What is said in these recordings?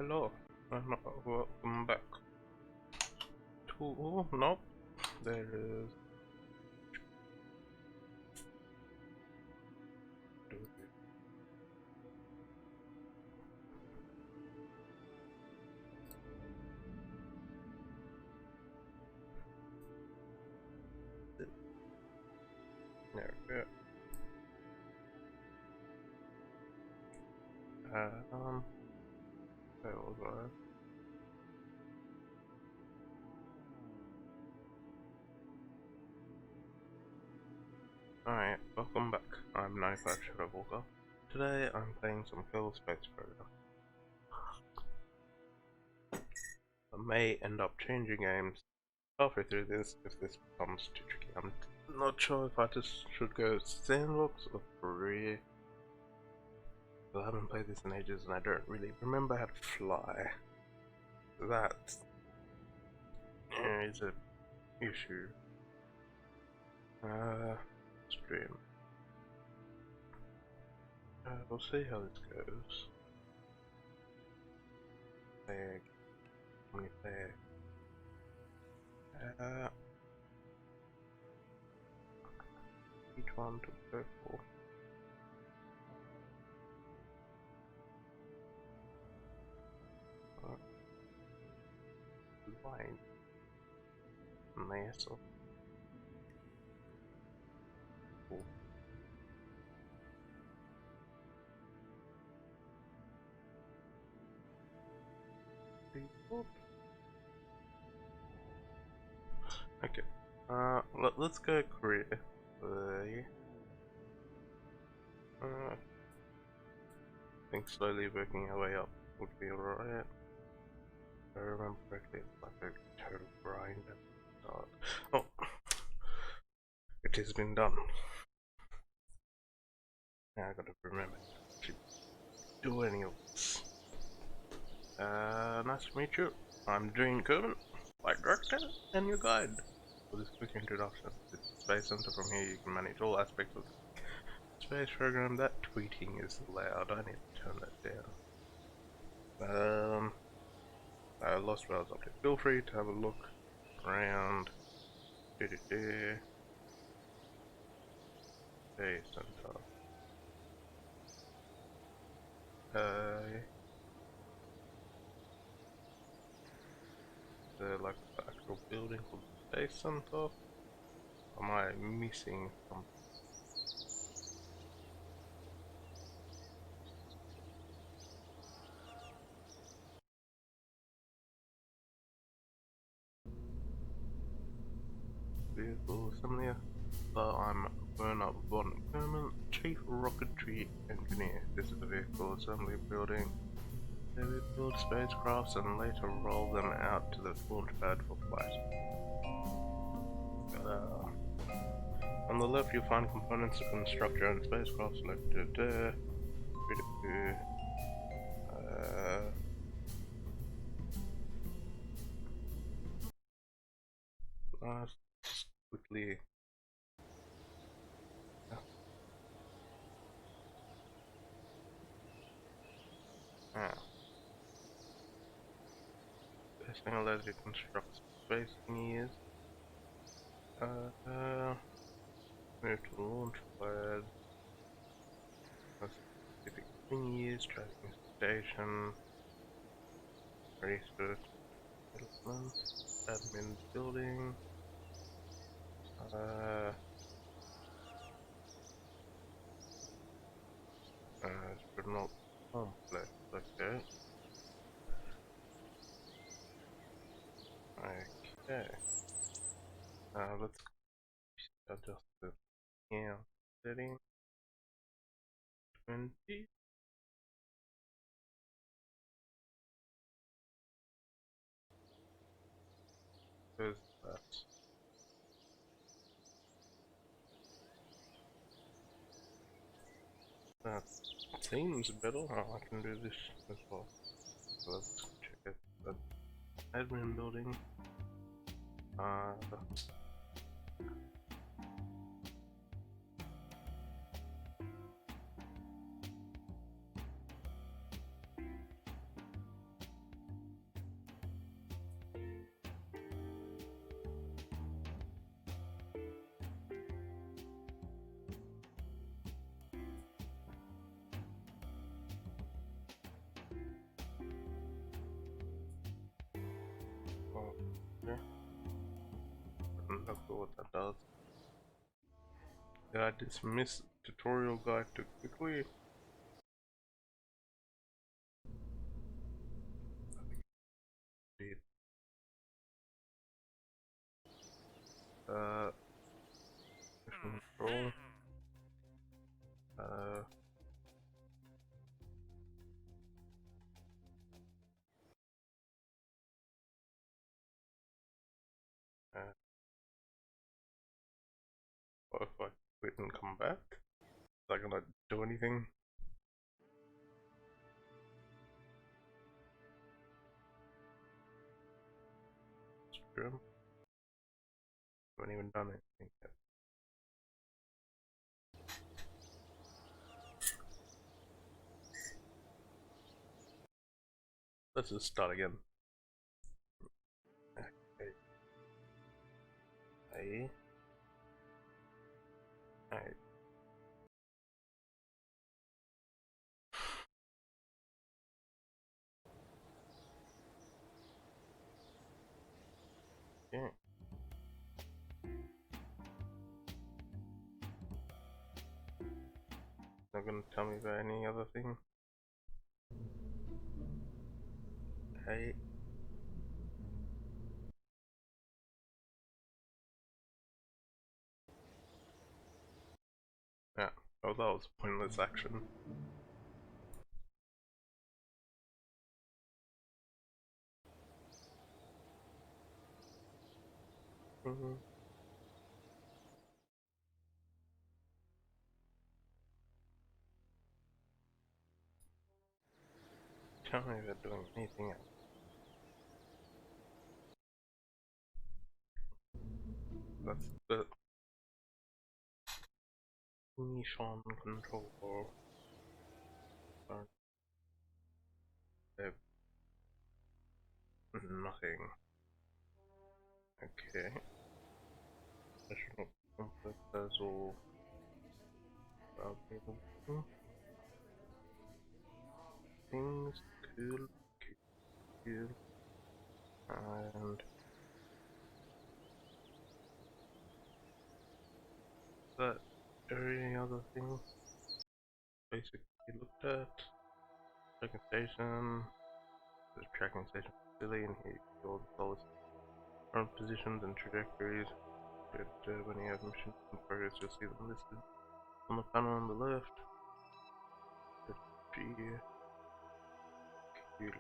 Hello, welcome back to. Oh, nope, there is. There we go. Where was I? Alright, welcome back. I'm 95 Shadow Walker. Today I'm playing some KSP program. I may end up changing games halfway through this if this becomes too tricky. I'm not sure if I just should go sandbox or free. I haven't played this in ages and I don't really remember how to fly. That is a issue. Stream. We'll see how this goes. Flag. How many flags? Each one to purple. Line. Nice. Cool. Okay. Let's go career. I think slowly working our way up would be alright. If I remember correctly, it's like a total grind. Oh, it has been done. Now I gotta remember to do any of this. Nice to meet you. I'm Jane Kerman, my director and your guide. For this quick introduction to the Space Center, from here you can manage all aspects of the space program. That tweeting is loud, I need to turn that down. Lost Rails update. Feel free to have a look around. Space Center. Like the actual building called the Space Center? Am I missing something? Vehicle assembly. I'm Werner von Kerman, Chief Rocketry Engineer. This is the vehicle assembly building. They will build spacecrafts and later roll them out to the launch pad for flight. On the left you'll find components to construct your own spacecraft selected. Quickly. This thing allows you to construct space thingies. Move to the launch pad. Specific thingies, tracking station. Research development. Admin building. It's not complex, okay. Okay. Let's adjust the cam setting. 20. Where's that? That seems better. Oh, I can do this as well. So let's check it. The admin building. Okay. I'm not sure what that does. Did I dismiss the tutorial guide too quickly? Did mission control. Uh, uh, what if I quit and come back? Is that gonna do anything? Stream? Haven't even done anything yet. Let's just start again. Okay. Hey. Hey. Yeah. Not gonna tell me about any other thing. Hey. Yeah. Oh, that was a pointless action. Mm-hmm. Tell me they're doing anything else. That's the mission control. They've nothing. Okay. Mission complete puzzle. Things cool, cool, and that any other things basically looked at. Tracking station, the tracking station facility, and here you all the solid current positions and trajectories. When you have missions in progress, you'll see them listed on the panel on the left. G, Q.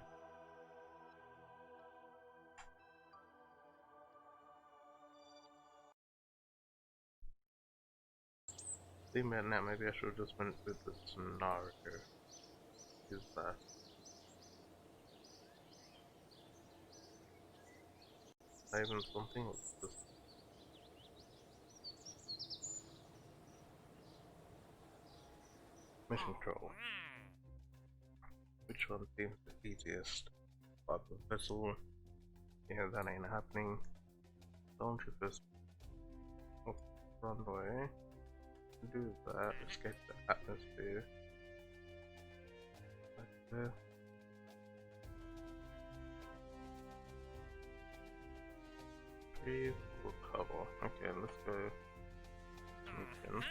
Think about now, maybe I should have just went with the scenario. Is that saving something or just mission control? Which one seems the easiest? Type of vessel. Yeah, that ain't happening. Don't you first runway. Do that, escape the atmosphere. Like there. Breathe, recover. Okay, let's go. Mission.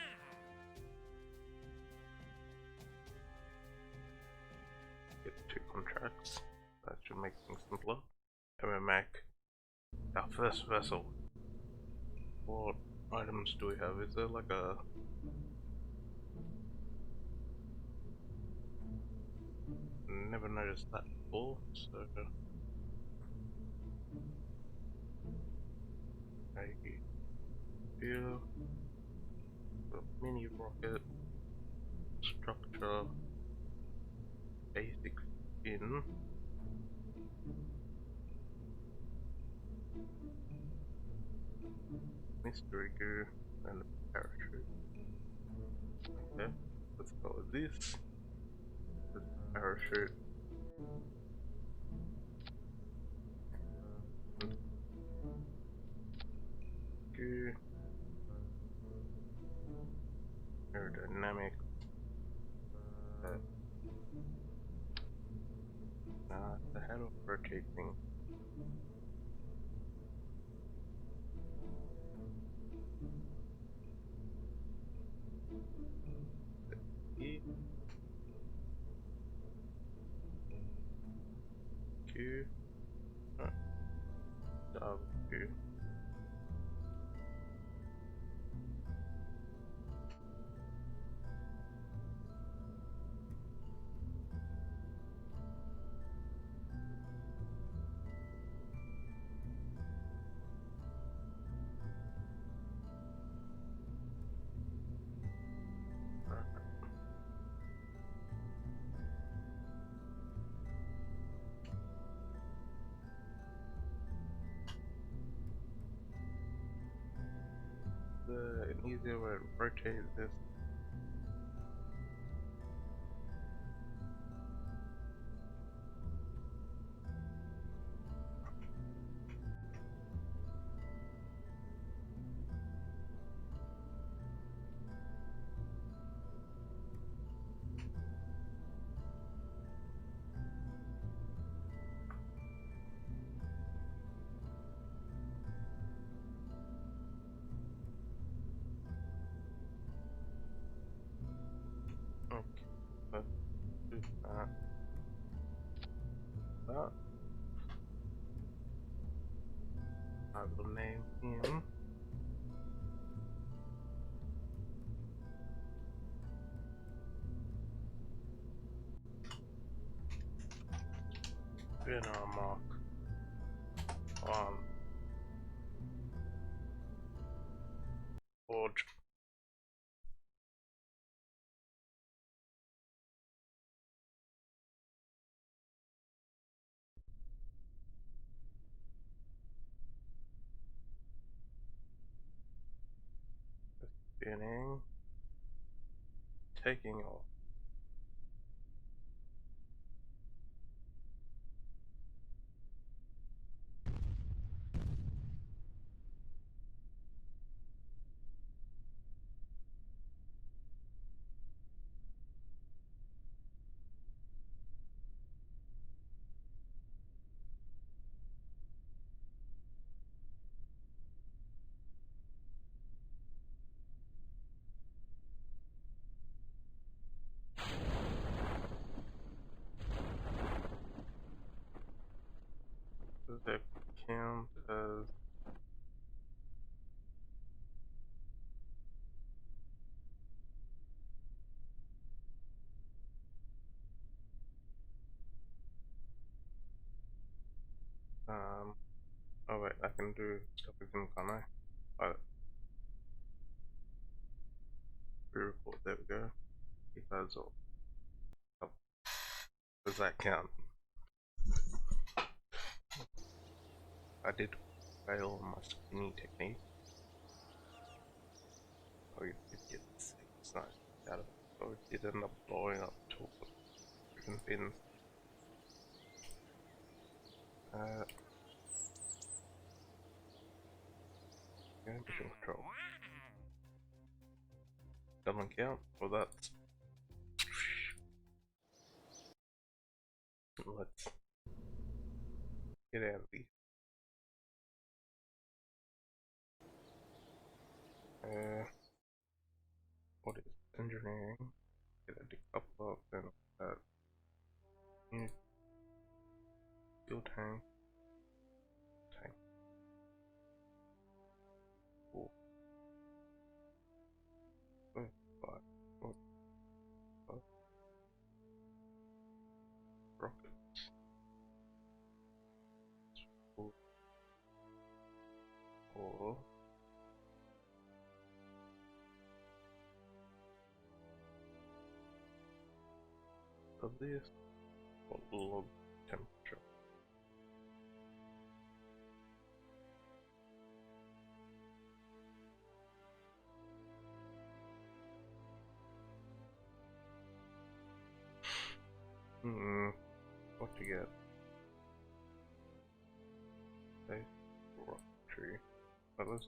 Get 2 contracts. That should make things simpler. MMAC. Our first vessel. What items do we have? Is there like a... Never noticed that before, so... Here. Mini rocket. Structure. Basic fin. Mystery goo. And a parachute. Okay, let's go with this. The parachute. And goo. Aerodynamic. The head of rotating. W, W. An easier way to rotate this. Okay, let's do that. That. I will name him Spinner Mark 1 Forge. Spinning, taking off. Does that count as oh wait, I can do stuff with him, can't I? Pre-record, there we go. Because of, oh, does that count? I did fail on my skinny technique. Oh, you did get 6 nice out of it. So it did end up blowing up two different pins. Yeah, mission control. Doesn't count. Well, that's. Let's get out of these. What is engineering? Get a decouple up and new fuel tank. Four, five, four, five. Rockets. Four. Of this, what log temperature? What to get? Space rocketry. But let's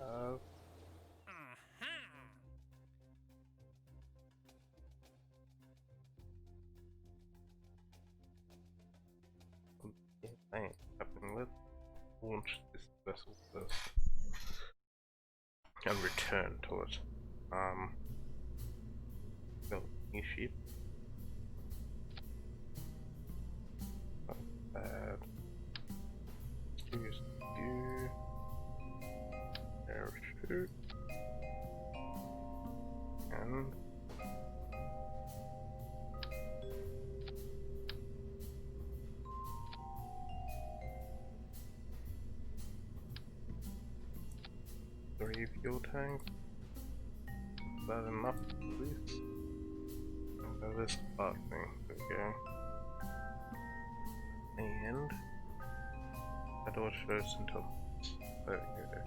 have thing happening. Let's launch this vessel first and return to it. Build a new ship. bad. Use you. Parachute. And three fuel tanks. Is that enough for this? This part thing. Okay. And that all shows until okay.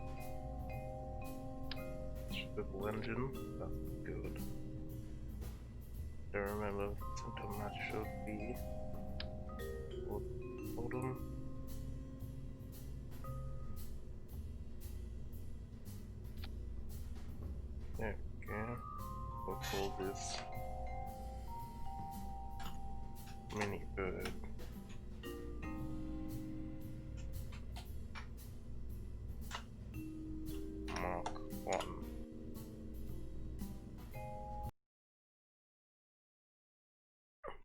Swivel engine, that's good. I remember symptom match should be bottom. Okay, we'll call this mini bird. Mark 1.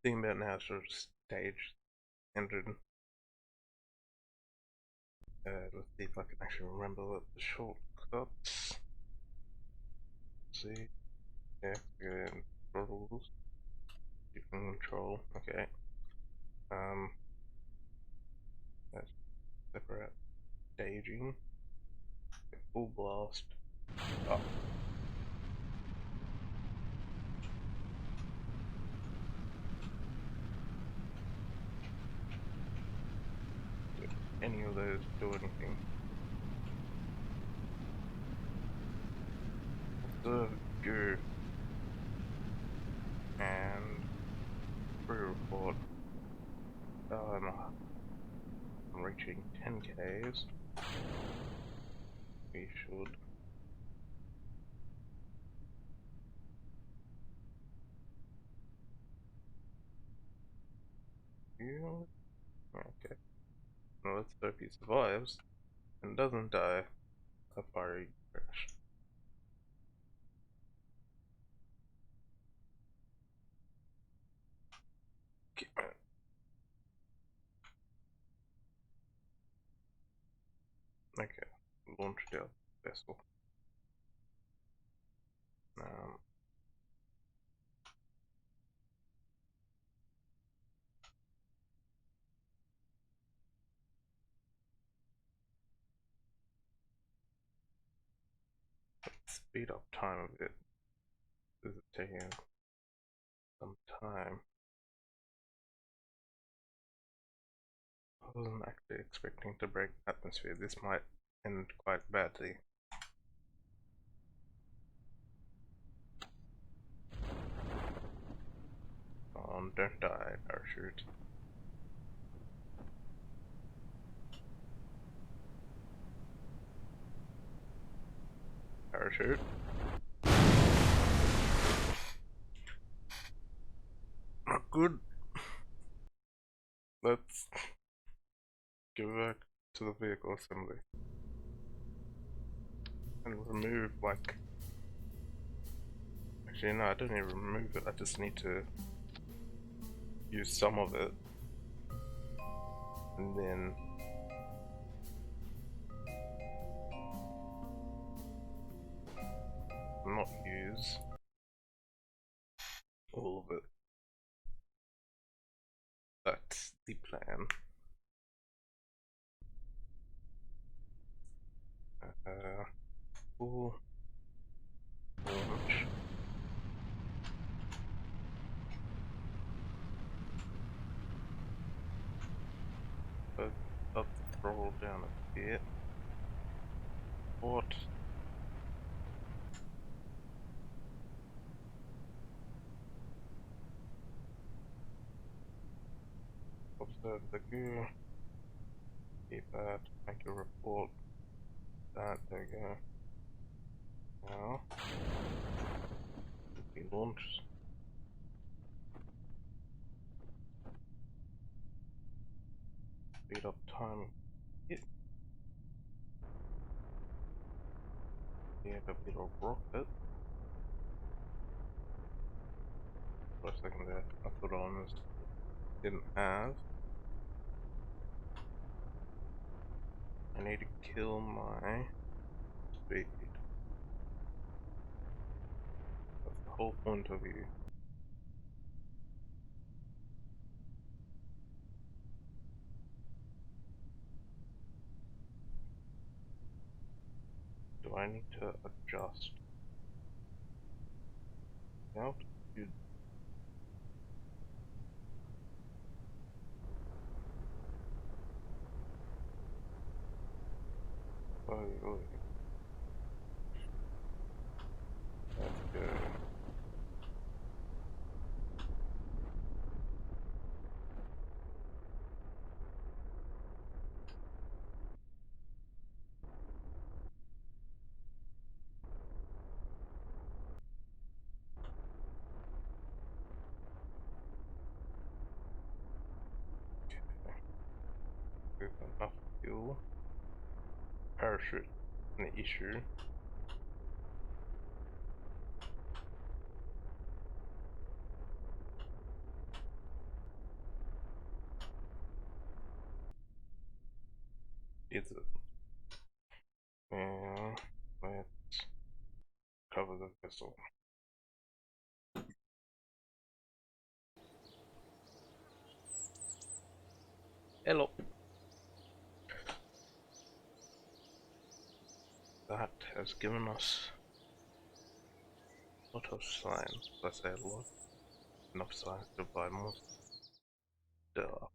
Thinking about now sort of stage engine. Let's see if I can actually remember the shortcuts. Let's see. Yeah, good. Throttles. You can control. Okay. Let's separate staging. Full blast. Oh. Did any of those do anything? The go and pre-report. I'm reaching 10Ks. We should heal. Okay. Now let's hope he survives and doesn't die a fiery crash. Okay, launch the vessel. Um, Speed up time a bit. This is taking some time. I wasn't actually expecting to break atmosphere. This might end quite badly. Don't die, parachute. Parachute. Not good. Let's go back to the vehicle assembly and remove, like, actually no, I don't need to remove it, I just need to use some of it and then not use all of it. That's the plan. Full launch. But up the throttle down a bit. What? Observe the goo. Keep that. Make a report. That, there we go. Now, we launch. Speed up time. Yeah, a bit of rocket. For a second there, I thought I almost didn't have. I need to kill my speed. That's the whole point of you. Do I need to adjust? Altitude. Oh, let's go. We've got enough fuel. Parachute, an issue. Is it? Yeah, let's cover the vessel. Hello. That has given us a lot of science. I say a lot. Enough science to buy more stuff.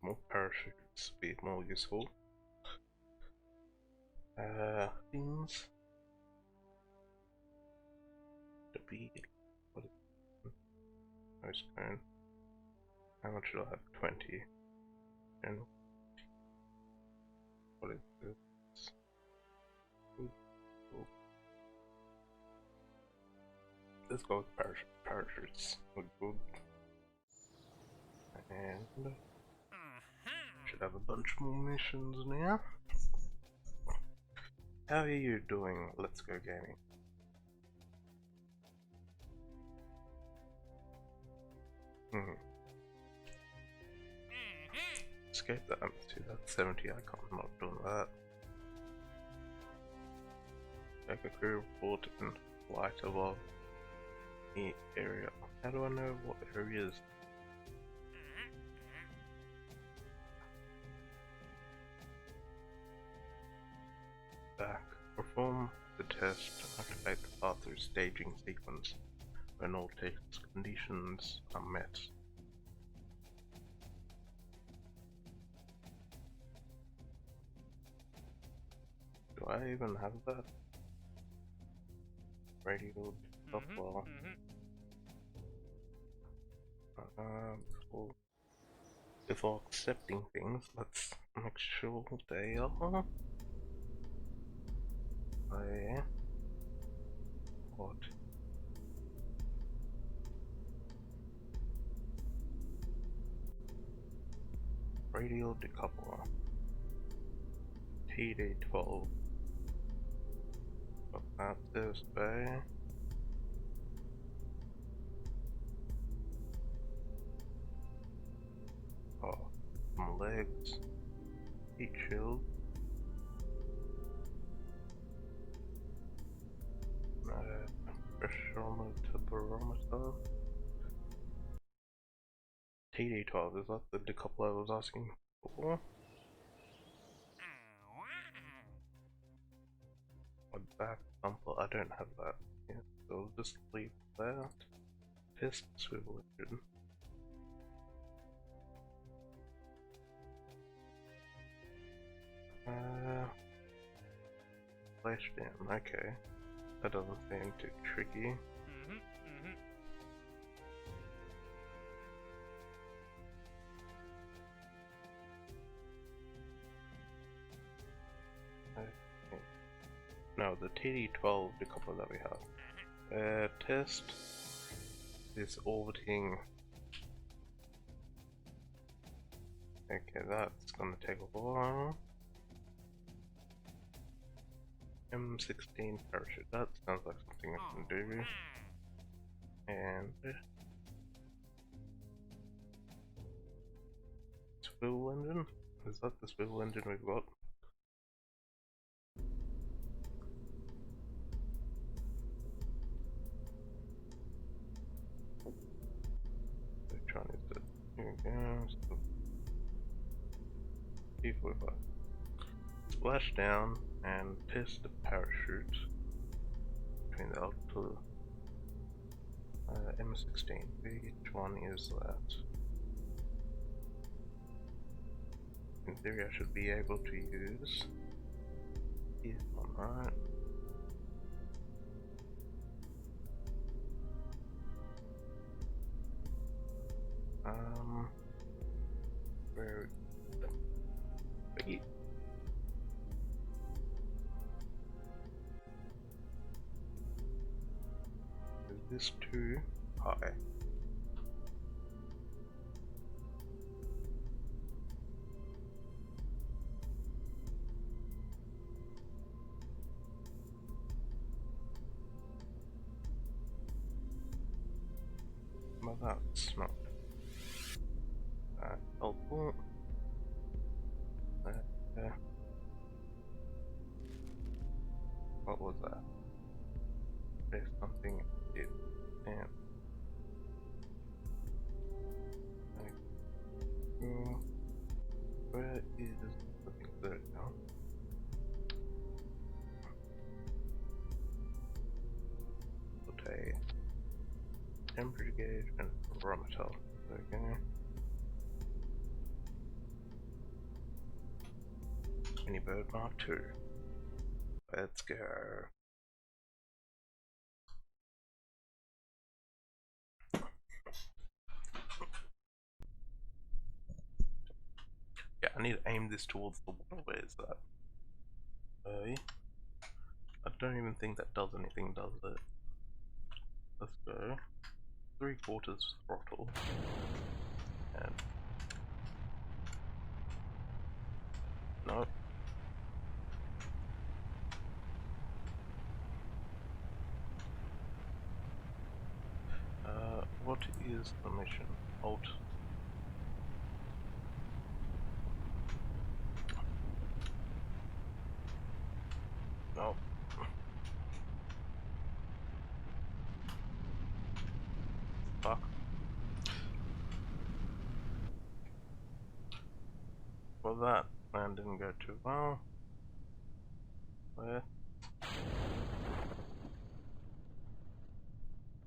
More parachutes be more useful. Things to be. What is it? Nose cone. How much should I have? 20. And what is this? Ooh. Let's go with parachutes. Good. And should have a bunch more missions now. How are you doing? Let's go gaming. Escape that atmosphere. That's 70. I can't. I'm not doing that. Take a crew report in flight above the area. How do I know what areas? Back. Perform the test to activate the path-through staging sequence when all test conditions are met. Do I even have that? Radio software. Before accepting things, let's make sure they are. What? Radial decoupler. TD12. Got that this bay. Oh, some legs. Heat shield. Pressurometer, barometer. TD12, is that the decoupler I was asking for? A back sample, I don't have that. Yeah, so I'll just leave that. Test swivel engine. Splashdown, okay. That doesn't seem too tricky. Okay. No, the TD12 decoupler that we have. Test this orbiting. Okay, that's gonna take a while. M16 parachute, that sounds like something I can do. And swivel engine? Is that the swivel engine we've got? Which one is it? Here we go. So T45. Splash down and test the parachute between the Alpha M16. Which one is that? In theory, I should be able to use this one, right? Where is this too high? Well, that's not helpful. What was that? There's something it can't. Where is the thing there now? Put a temperature gauge and barometer. Okay. Mini bird Mark 2. Let's go. Yeah, I need to aim this towards the wall. Where is that? I don't even think that does anything, does it? Let's go. 3/4 throttle. And no. What is the mission? Alt. No. Fuck. Well, that plan didn't go too well. Where?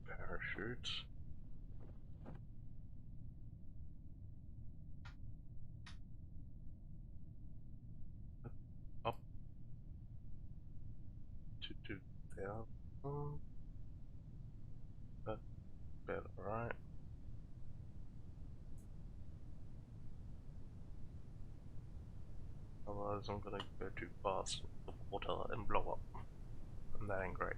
Parachute. Up to 2,000. That's better, right? Otherwise I'm gonna go too fast in the water and blow up. And that ain't great.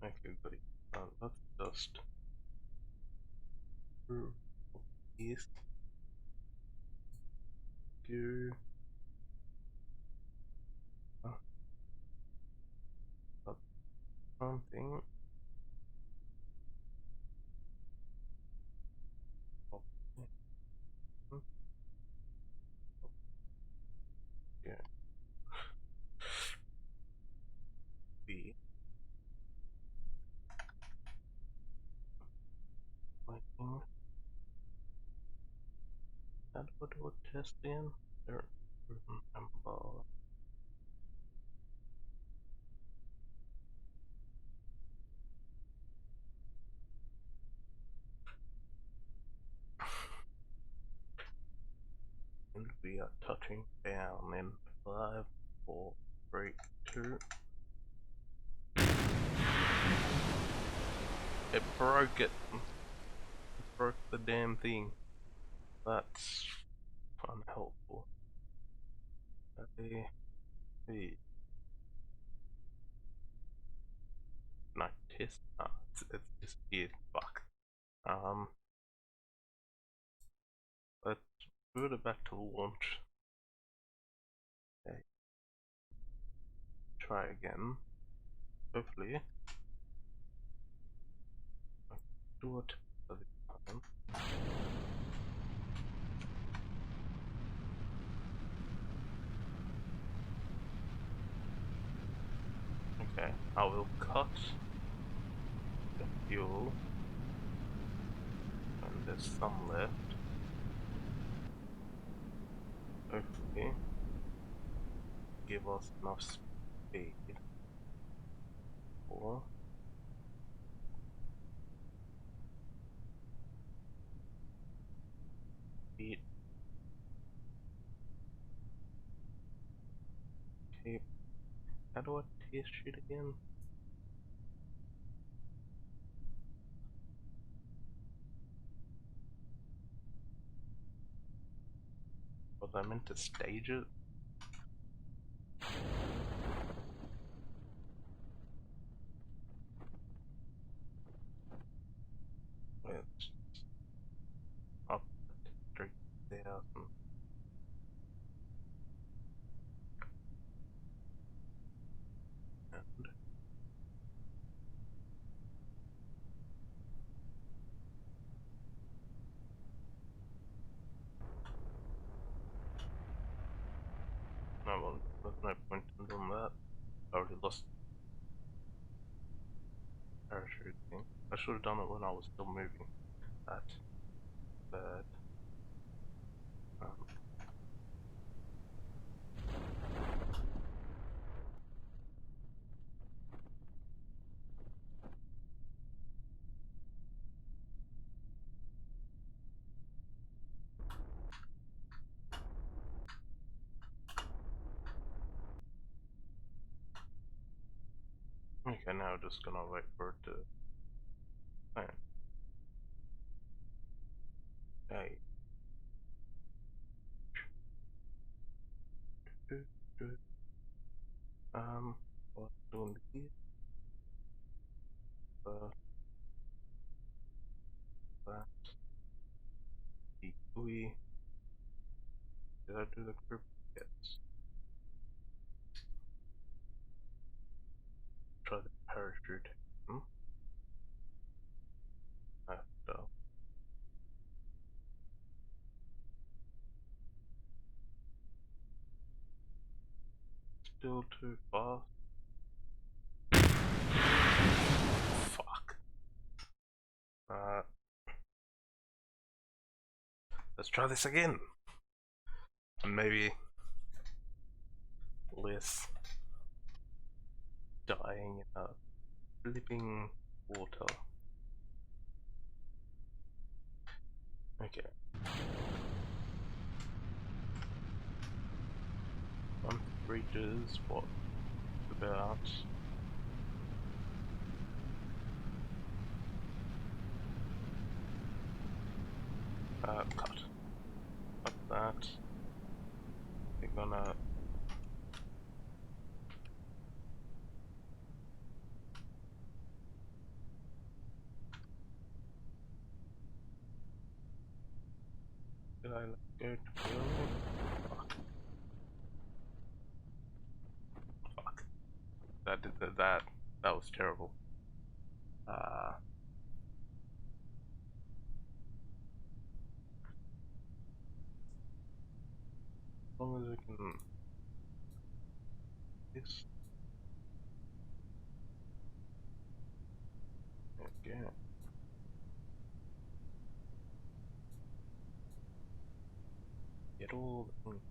Okay, buddy. Let's just east go up something. Yeah. B. Lighting. And what do we test in? There. Remember. And we are touching down in 5, 4, 3, 2. It broke it. It broke the damn thing. That's unhelpful. Okay. Hey. No, test. Ah, it's disappeared. Fuck. Let's move it back to launch. Okay. Try again. hopefully I can do it for this time. Okay, I will cut the fuel, and there's some left. Hopefully, give us enough speed for speed. Okay, how do I test it again? Was I meant to stage it? It's up to 3,000. And no, well, there's no point in doing that. I already lost parachute thing. I should have done it when I was still moving that bird. Um, okay, now I'm just gonna wait for it to land. Hey. What's doing here? That the GUI. Did I do the group? Yes. Try the parachute. Hmm? No. Still too fast. Fuck. Let's try this again. Maybe less dying in a flipping water. Okay. One reaches what about cut. Cut that. We're gonna did I let go to kill me? Fuck. Fuck. That did that was terrible. As long as we can this again. Get all the things.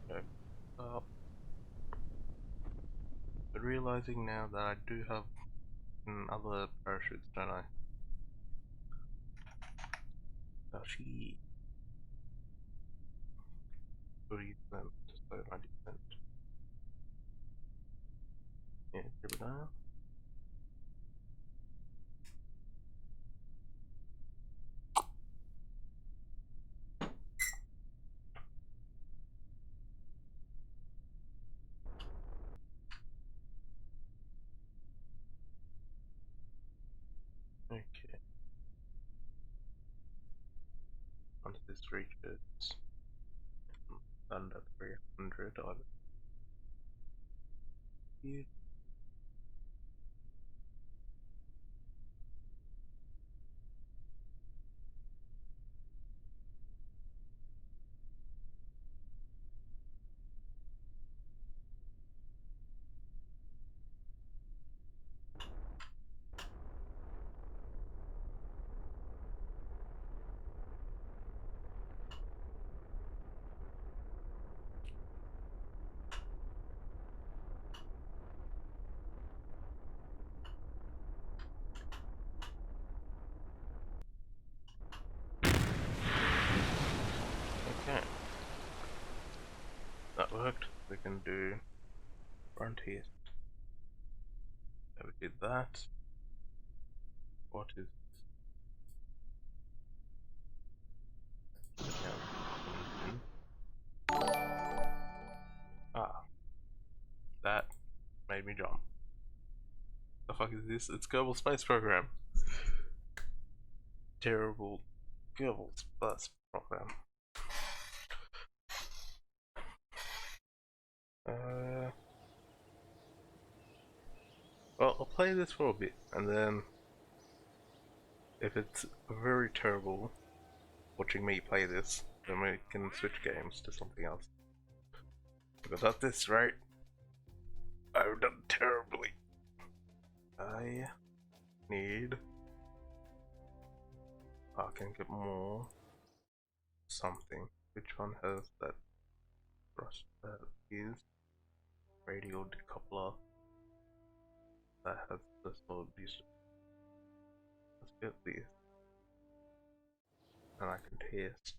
Go up. But realizing now that I do have other parachutes, don't I? Oh, she could use them to slow my descent. Yeah, here we go. Okay. this reaches under 300, I believe. Okay, that worked. We can do front here. So we did that. What is ah, that made me jump. The fuck is this? It's Kerbal Space Program. Terrible Kerbal Space Program. Well, I'll play this for a bit, and then if it's very terrible watching me play this, then we can switch games to something else. Because at this rate, I've done terribly. I need... I can get more something. Which one has that brush? That is radial decoupler. That has the solid piece. Let's get this. And I can test.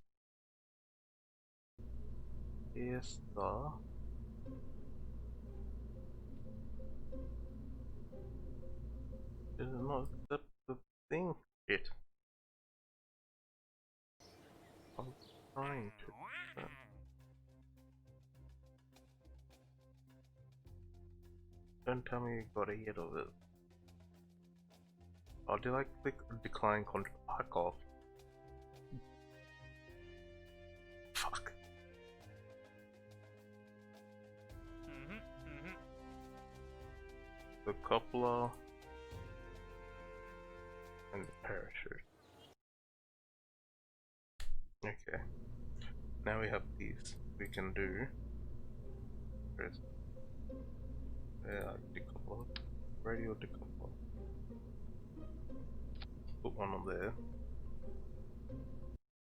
Test the... Does it not accept the thing? Shit. I'm trying to. Don't tell me you got ahead of it. Oh, did I click decline control? Fuck off. Fuck. The coupler and the parachute. Okay. Now we have these. We can do. Where's decoupler, radio decoupler. Put one on there.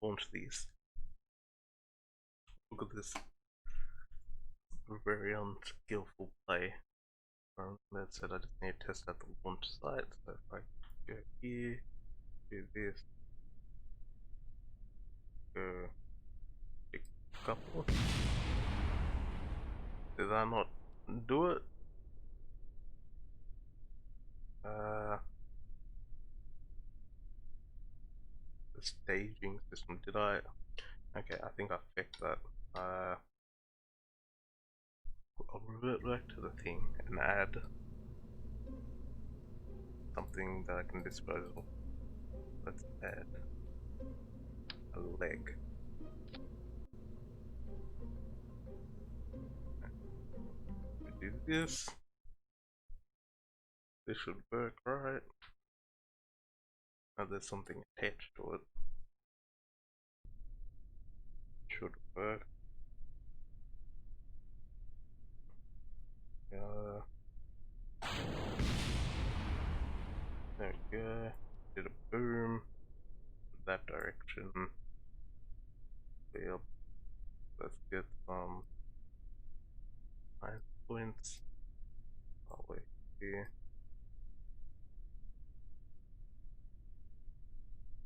Launch these. Look at this very unskillful play. That said, I just need to test out the launch site. So if I go here, do this, go decouple. Did I not do it? The staging system, did I? Okay, I think I fixed that. I'll revert back to the thing and add something that I can dispose of. Let's add a leg. We do this. This should work, right? Now there's something attached to it. Should work. There we go. Did a boom. That direction. Yep. Let's get some 9 points. I'll wait here.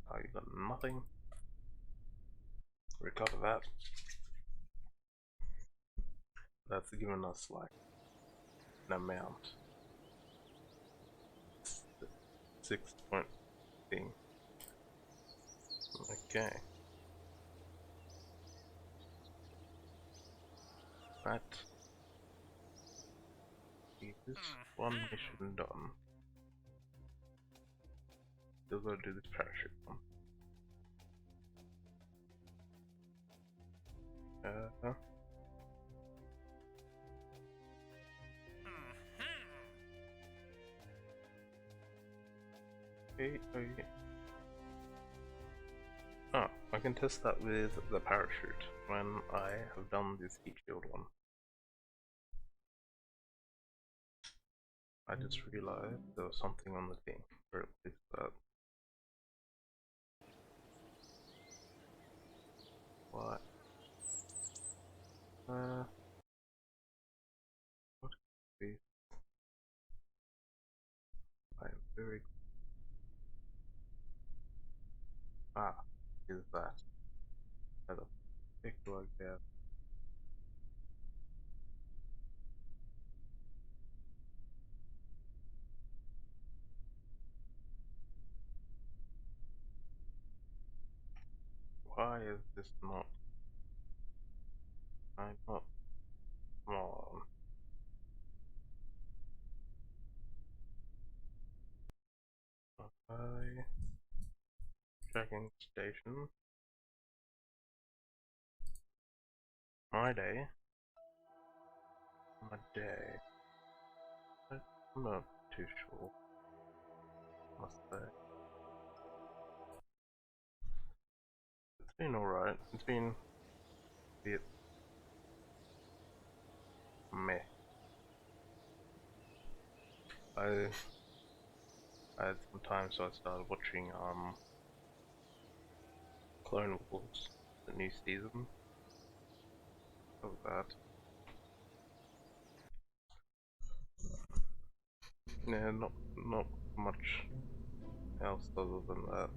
Oh, you got nothing. Recover that. That's given us like an amount. 6-point thing. Okay. That is one mission done. Still gotta do this parachute one. Uh, okay, okay. Oh, I can test that with the parachute when I have done this heat shield one. I just realized there was something on the thing. Where is that? What? What could be? I'm very. Ah, is that? How the heck do I get? Why is this not? I'm not. Come on. I checking station. My day. My day. I'm not too sure. Must say. It's been alright. It's been a bit meh. I had some time, so I started watching Clone Wars, the new season of that. Yeah, not much else other than that.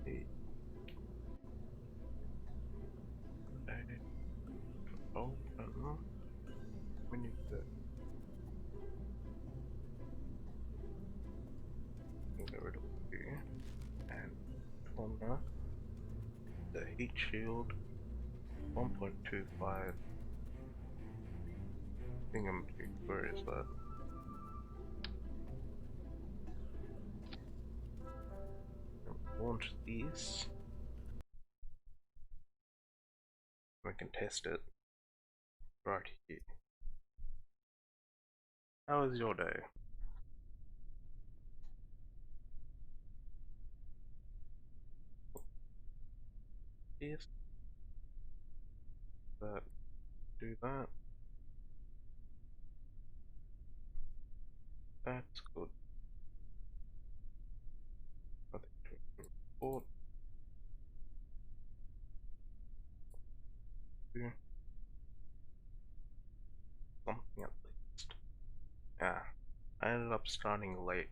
The open. We need to get rid of you and corner the heat shield 1.25 thingamajig. Where is that? Launch these. We can test it right here. How was your day? Yes. That. Do that. That's good. Nothing to report. Do something at least. Yeah. I ended up starting late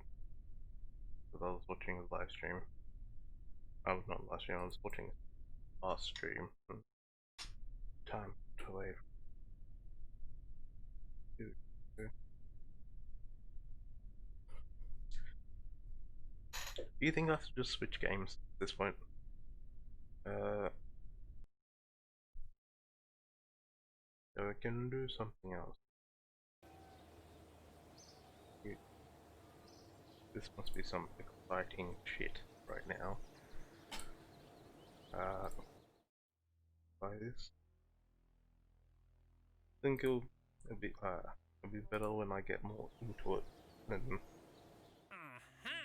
because I was watching a live stream. I was not live stream, I was watching our stream. Time to wait. Do you think I should just switch games at this point? So we can do something else. This must be some exciting shit right now. Buy this. I think it'll be better when I get more into it than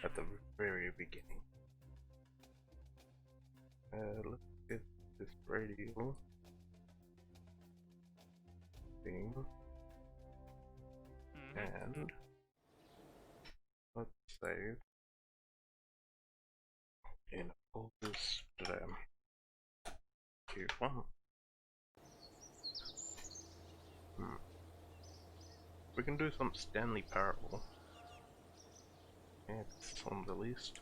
at the very beginning. Let's get this radio thing, and let's save in all this Q1. We can do some Stanley Parable. It's on the list.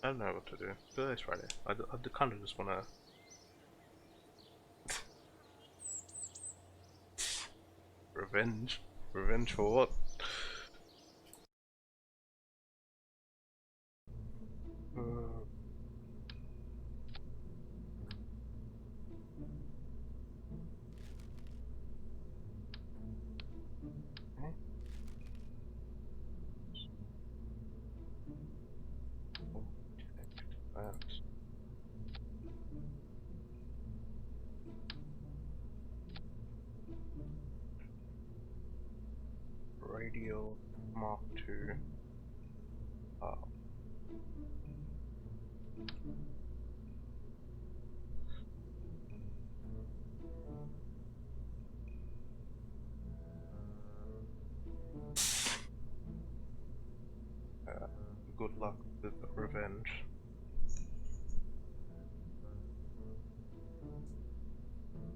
I don't know what to do. Today's Friday. I kind of just want to revenge. Revenge for what? Steel Mark II. Uh, Good luck with revenge.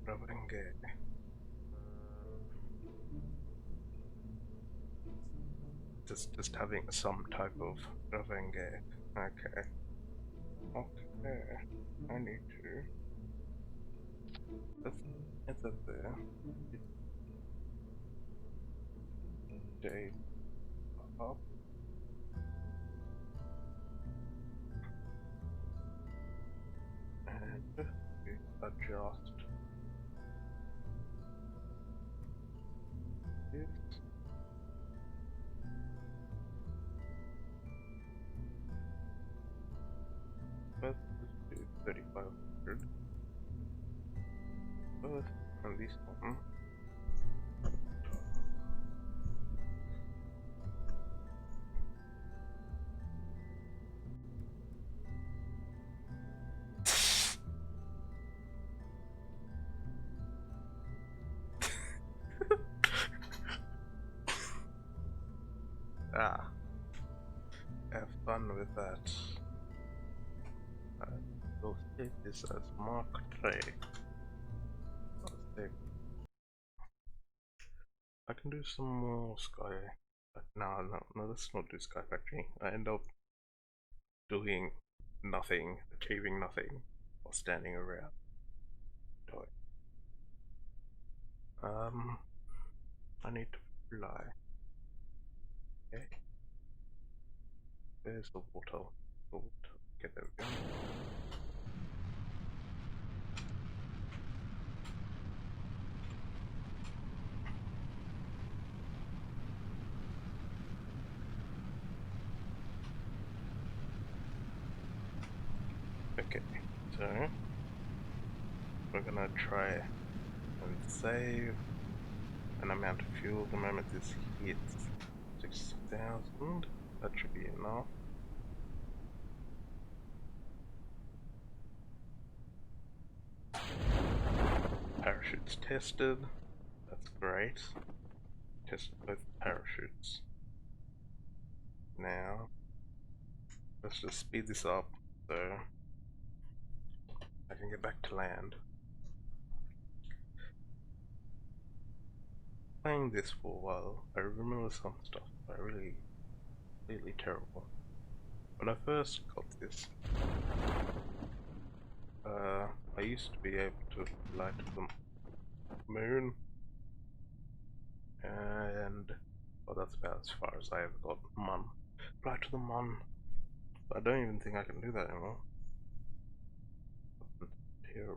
Revenge. Just having some type of revenge. Okay. Okay. I need to. It's up there. Day up. And adjust this. Let's do 3500 first, and this one. Ah, have fun with that. We'll save this as Mark III. I can do some more Sky. No, let's not do Sky Factory. I end up doing nothing, achieving nothing, or standing around. I need to fly. Okay. Where's the water? The water. Okay, there we go. Okay, so we're gonna try and save an amount of fuel. The moment this hits 6,000, that should be enough. Parachutes tested. That's great. Tested both parachutes. Now, let's just speed this up so I can get back to land. Playing this for a while, I remember some stuff I really, really terrible. When I first got this, I used to be able to fly to the moon, and well, that's about as far as I ever got. Mun. Fly to the Mun. I don't even think I can do that anymore. Here.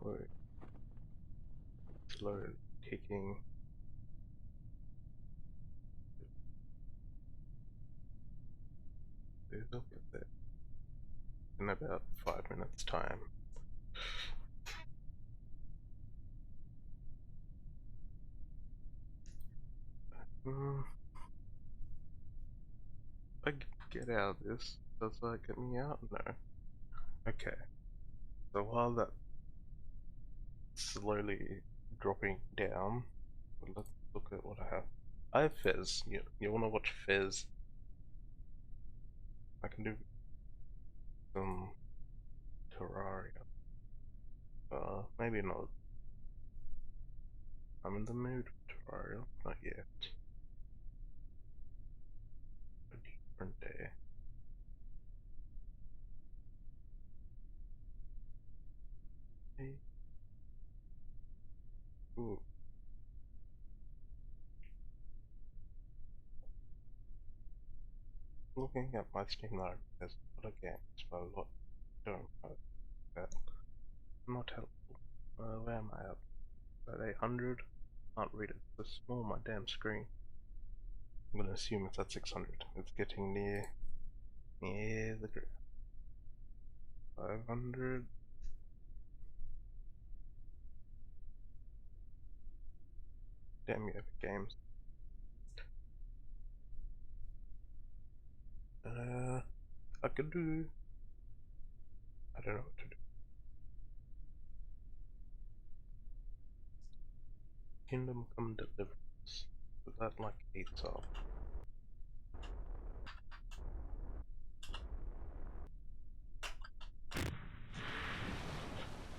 Wait. Slow kicking. They'll get there in about 5 minutes time. If I get out of this, does that get me out? No. Okay. So while that's slowly dropping down, let's look at what I have. I have Fez. You wanna watch Fez? I can do some Terraria. Maybe not. I'm in the mood for Terraria. Not yet. A different day. Hey. Ooh. Looking at my Steam library, there's a lot of games, but a lot don't have that. Not helpful. Where am I at? At 800? Can't read it. It's small my damn screen. I'm gonna assume it's at 600. It's getting near the grid. 500. Damn you, Epic Games. I could do. I don't know what to do. Kingdom Come Deliverance. Is that like 8 up?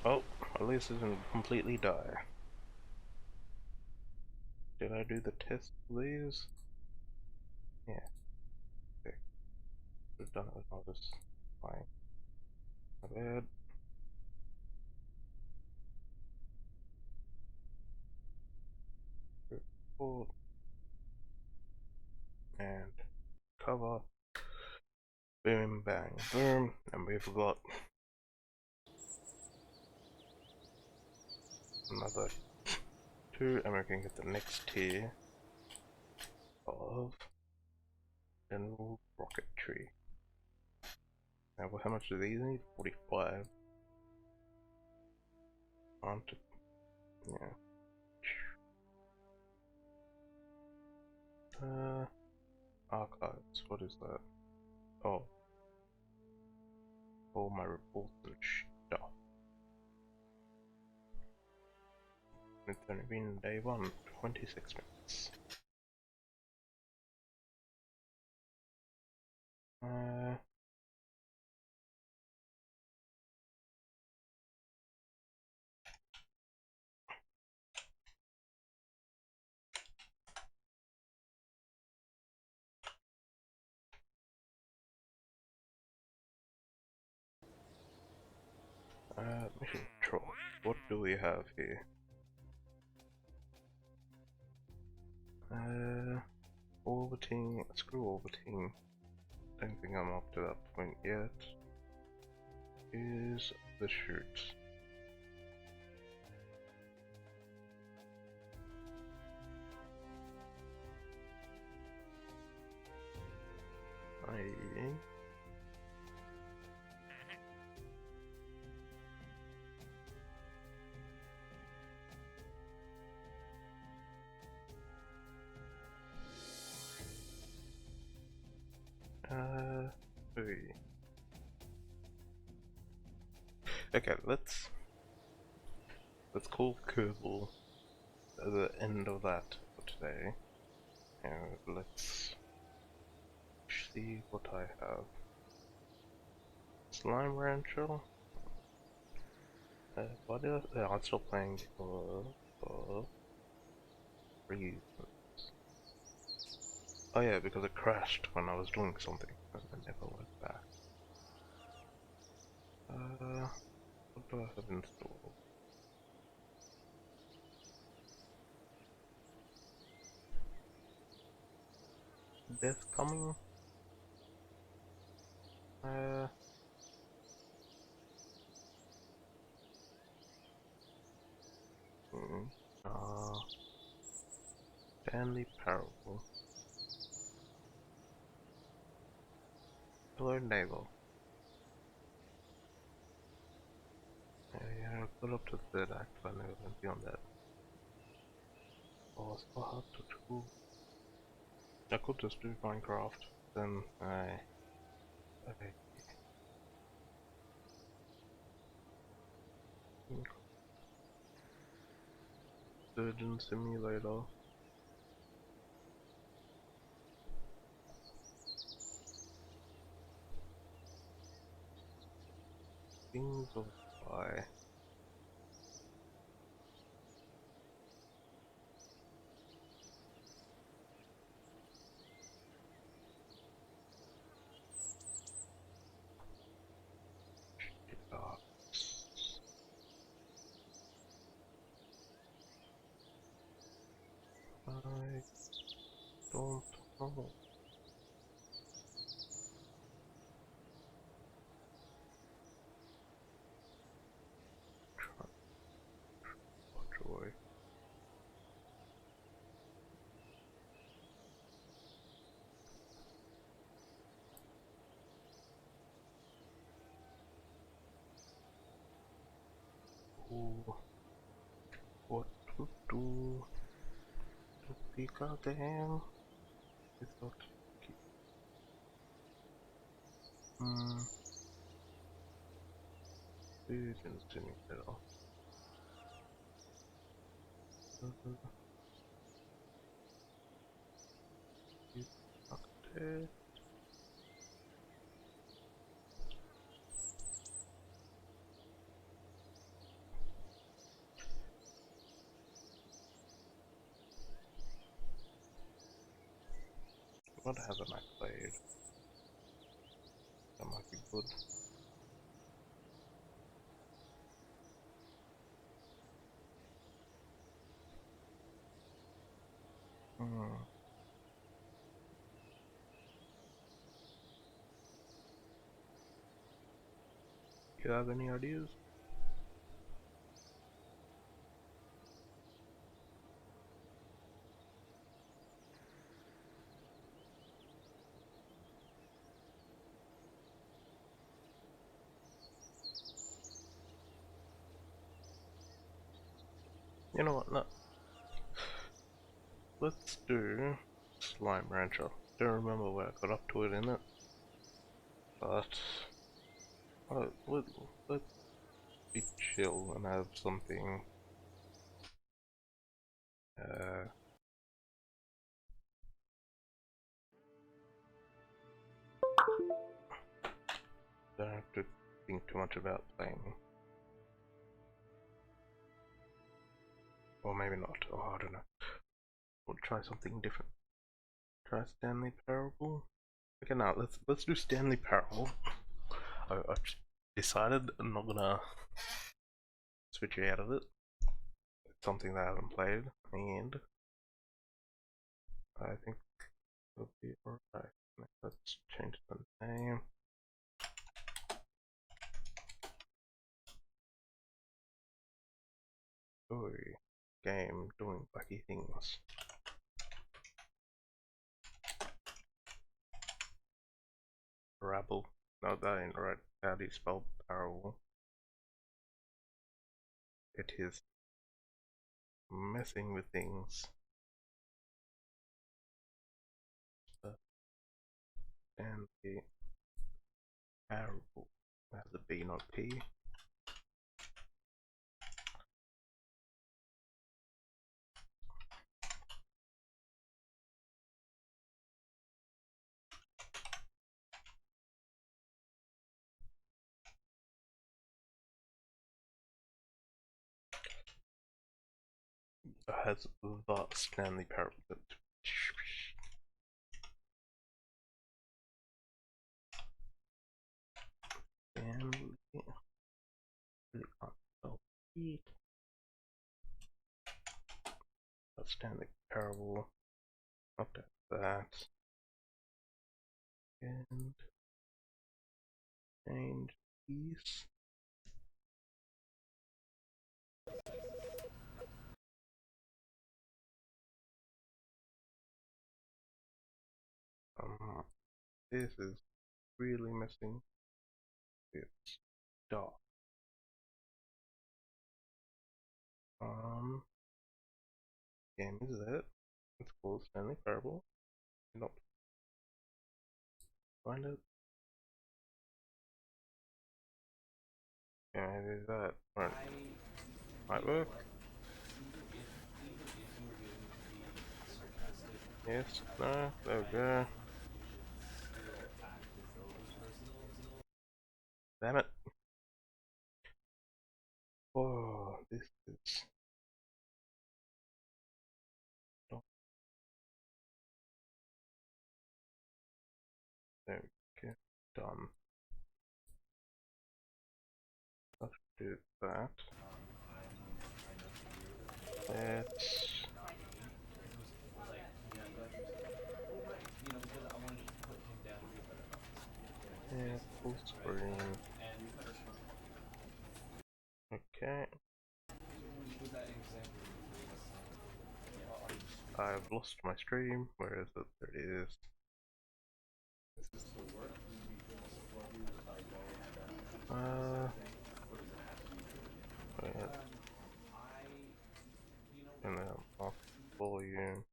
Oh, at least it didn't completely die. Did I do the test for these? Yeah. Okay. Should have done it with all this. Fine. My bad. Report. And cover. Boom, bang, boom. And we've got another 2, and we're going to get the next tier of general rocketry. Now, how much do these need? 45. On to, yeah. Archives, what is that? Oh, all my reports and stuff. It's only been day 1, 26 minutes. Mission control. What do we have here? Orbiting, screw orbiting. Don't think I'm up to that point yet. Is the shoot. Movie. Okay, let's call Kerbal at the end of that for today. And let's see what I have. Slime Rancher. What is it? I'm still playing for reasons. Oh yeah, because it crashed when I was doing something and I never went back. What do I have installed? Death Coming? Hmm. Stanley Parable. Hello, neighbor. Yeah, I'll put up to the third act, but I never went beyond that. Oh, it's so hard to do. I could just do Minecraft, then okay. Surgeon Simulator. Things of Fly. I don't know. Joy. Ooh. What to do? be goddamn. It's not. Food and swimming middle. Okay. What haven't I played? That might be good. You have any ideas? You know what? No. Let's do Slime Rancher. Don't remember where I got up to it in it, but let's be chill and have something. Don't have to think too much about playing, or maybe not. Oh, I don't know. We'll try something different. Try Stanley Parable. Okay, now let's do Stanley Parable. I've decided I'm not gonna switch out of it. It's something that I haven't played, and I think it'll be alright. Let's change the name. Story game doing wacky things. Parable. No, that ain't right. How do you spell parable? It is messing with things. And the parable has a B, not P. It has the Stanley Parable. Stanley. Really can't spell it. Stanley Parable. Update that. And change these. This is really messing with stuff. Game is it? It's called Stanley Parable. Not find it. Yeah, it is that. Right. Might work. Yes, no, there we go. Damn it. Oh, this is. There we go. Done. Let's do that. Let's. Yeah, full screen. Okay. I've lost my stream. Where is it? There it is. Wait. And then off volume.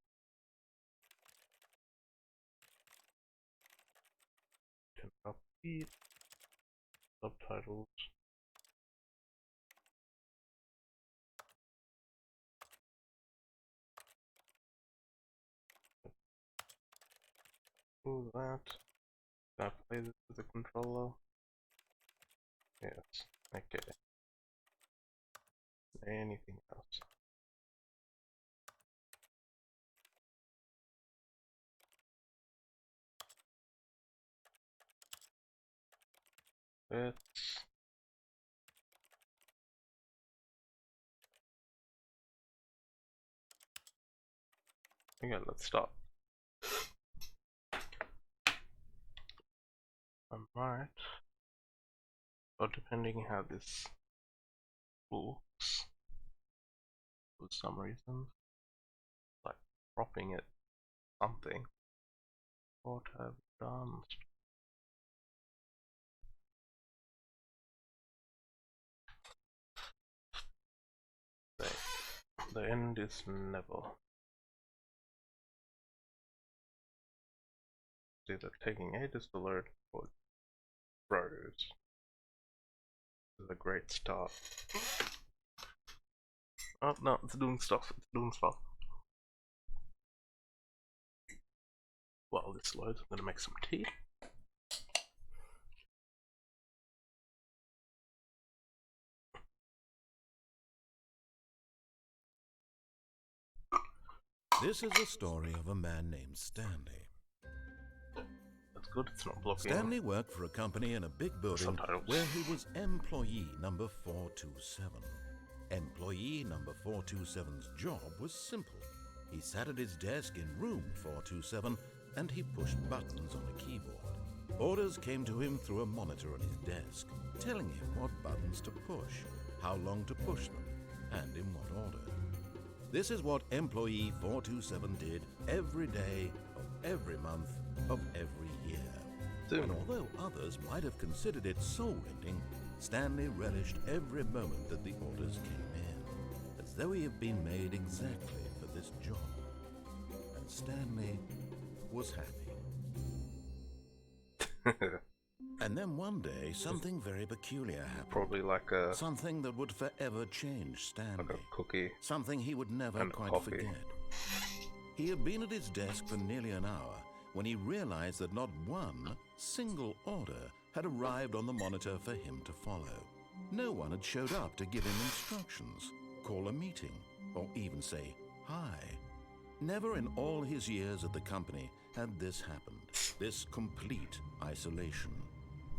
can upbeat subtitles. Do that. Can I play this with the controller? Yes. Okay. Anything else? Let's okay, let's start. I might, or depending how this looks, for some reason, like cropping it something. What have I done? The end is never. It's either taking ages to load or froze. This is a great start. Oh no, it's doing stuff, it's doing stuff. While this loads, I'm gonna make some tea. This is the story of a man named Stanley. That's good, it's not blocking. Stanley worked for a company in a big building where he was employee number 427. Employee number 427's job was simple. He sat at his desk in room 427 and he pushed buttons on a keyboard. Orders came to him through a monitor on his desk, telling him what buttons to push, how long to push them, and in what order. This is what employee 427 did every day of every month of every year. And although others might have considered it soul-rending, Stanley relished every moment that the orders came in, as though he had been made exactly for this job. And Stanley was happy. And then one day, something very peculiar happened. Probably like a... something that would forever change Stanley. like a cookie. Something he would never quite forget. He had been at his desk for nearly an hour when he realized that not one single order had arrived on the monitor for him to follow. No one had showed up to give him instructions, call a meeting, or even say hi. Never in all his years at the company had this happened, this complete isolation.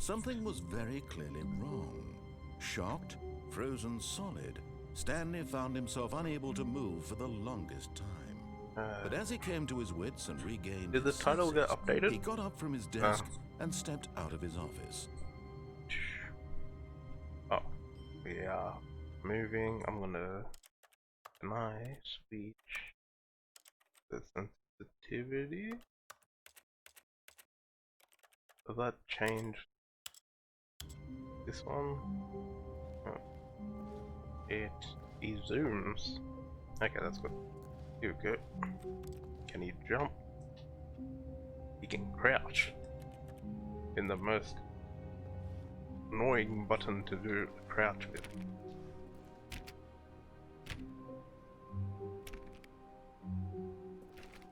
Something was very clearly wrong. Shocked, frozen solid, Stanley found himself unable to move for the longest time. But as he came to his wits and regained did the title get updated? He got up from his desk and stepped out of his office. Oh, we are moving. I'm gonna deny speech. The sensitivity. Does that change this one? Oh. It zooms. Okay, that's good. Here we go. Can he jump? He can crouch. In the most annoying button to do crouch with.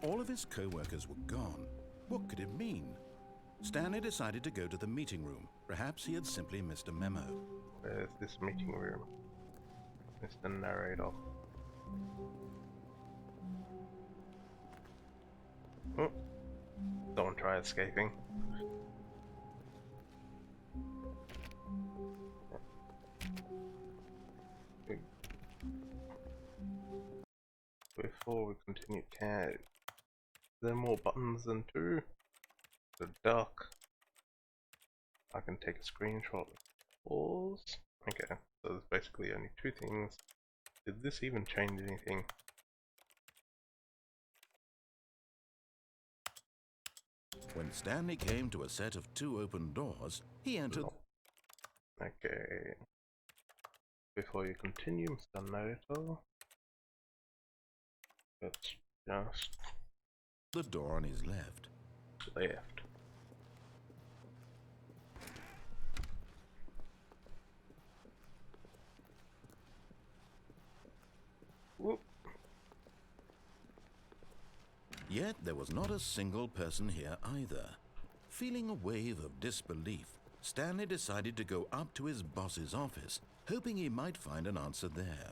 All of his co-workers were gone. What could it mean? Stanley decided to go to the meeting room. Perhaps he had simply missed a memo. Where's this meeting room? Mr. Narrator. Oh. Don't try escaping. Before we continue, is there more buttons than two? The duck. I can take a screenshot with pause. Okay, so there's basically only two things. Did this even change anything? When Stanley came to a set of two open doors, he entered. No. Okay. Before you continue, Mr. Narrator, let's just the door on his left. left. Yet there was not a single person here either. Feeling a wave of disbelief, Stanley decided to go up to his boss's office, hoping he might find an answer there.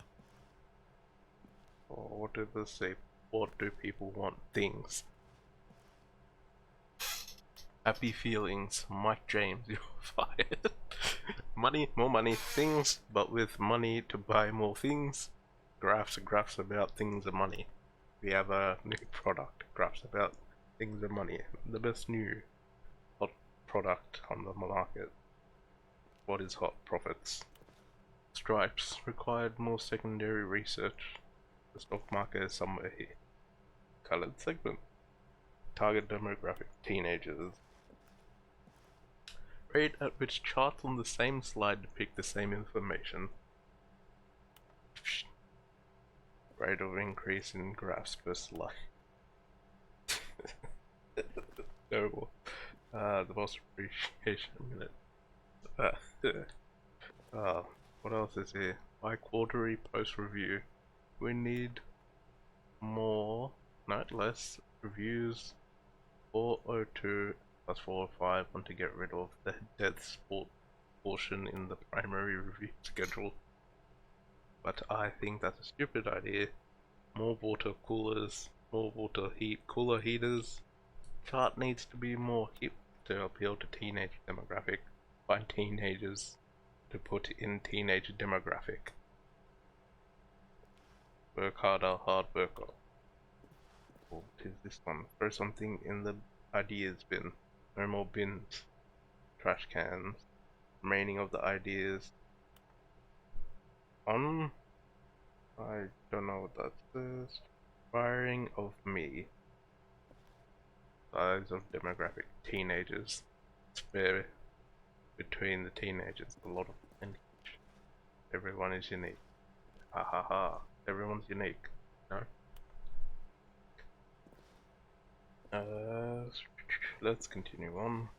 Oh, what did they say? What do people want? Things. Happy feelings. Mike James, you're fired. Money, more money, things, but with money to buy more things. Graphs and graphs about things and money. We have a new product. Graphs about things and money. The best new hot product on the market. What is hot? Profits. Stripes required more secondary research. The stock market is somewhere here. Colored segment. Target demographic. Teenagers. Rate at which charts on the same slide depict the same information. Rate of increase in graphs per slide. Terrible. The boss appreciation minute. What else is here? By quarterly post review. We need more, not less, reviews. 402 plus 405. Want to get rid of the death sport portion in the primary review schedule. But I think that's a stupid idea. More water coolers, more water cooler heaters. Chart needs to be more hip to appeal to teenage demographic. Find teenagers to put in teenage demographic. Work harder, hard worker. What is this one? Throw something in the ideas bin. No more bins. Trash cans. Remaining of the ideas. On. I don't know what that says. Firing of me. Size of demographic. Teenagers. Spare between the teenagers. A lot of teenage. Everyone is unique. Ha ha ha. Everyone's unique. No? Let's continue on.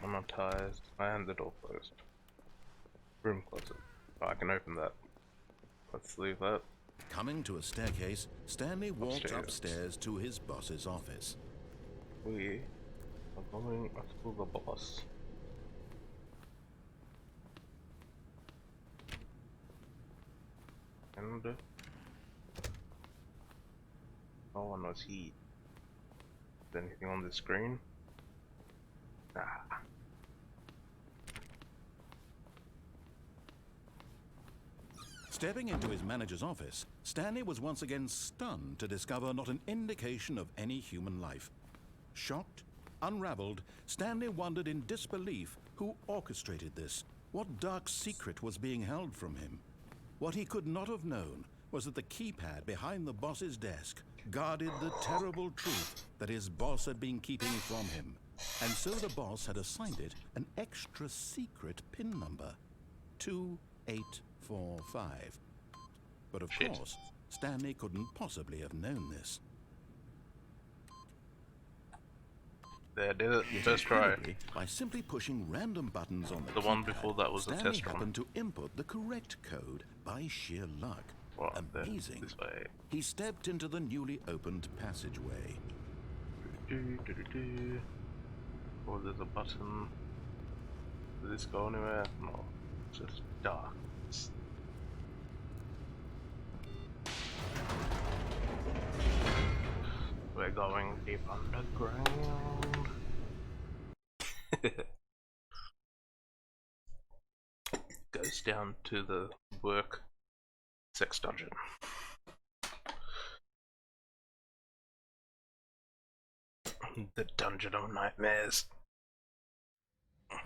Monetized and the door closed. Room closet. Oh, I can open that. Let's leave that. Coming to a staircase, Stanley walked upstairs to his boss's office. We are going to the boss. And no one was he. Is there anything on the screen? Nah. Stepping into his manager's office, Stanley was once again stunned to discover not an indication of any human life. Shocked, unraveled, Stanley wondered in disbelief who orchestrated this. What dark secret was being held from him? What he could not have known was that the keypad behind the boss's desk guarded the terrible truth that his boss had been keeping from him. And so the boss had assigned it an extra secret PIN number, 2845. But of course, Stanley couldn't possibly have known this. There, did it. First try. By simply pushing random buttons on the one before that was Stanley a test happened to input the correct code by sheer luck. Well, amazing. This way. He stepped into the newly opened passageway. Oh, there's a button. Does this go anywhere? No. It's just dark. We're going deep underground. Goes down to the work sex dungeon. The dungeon of nightmares.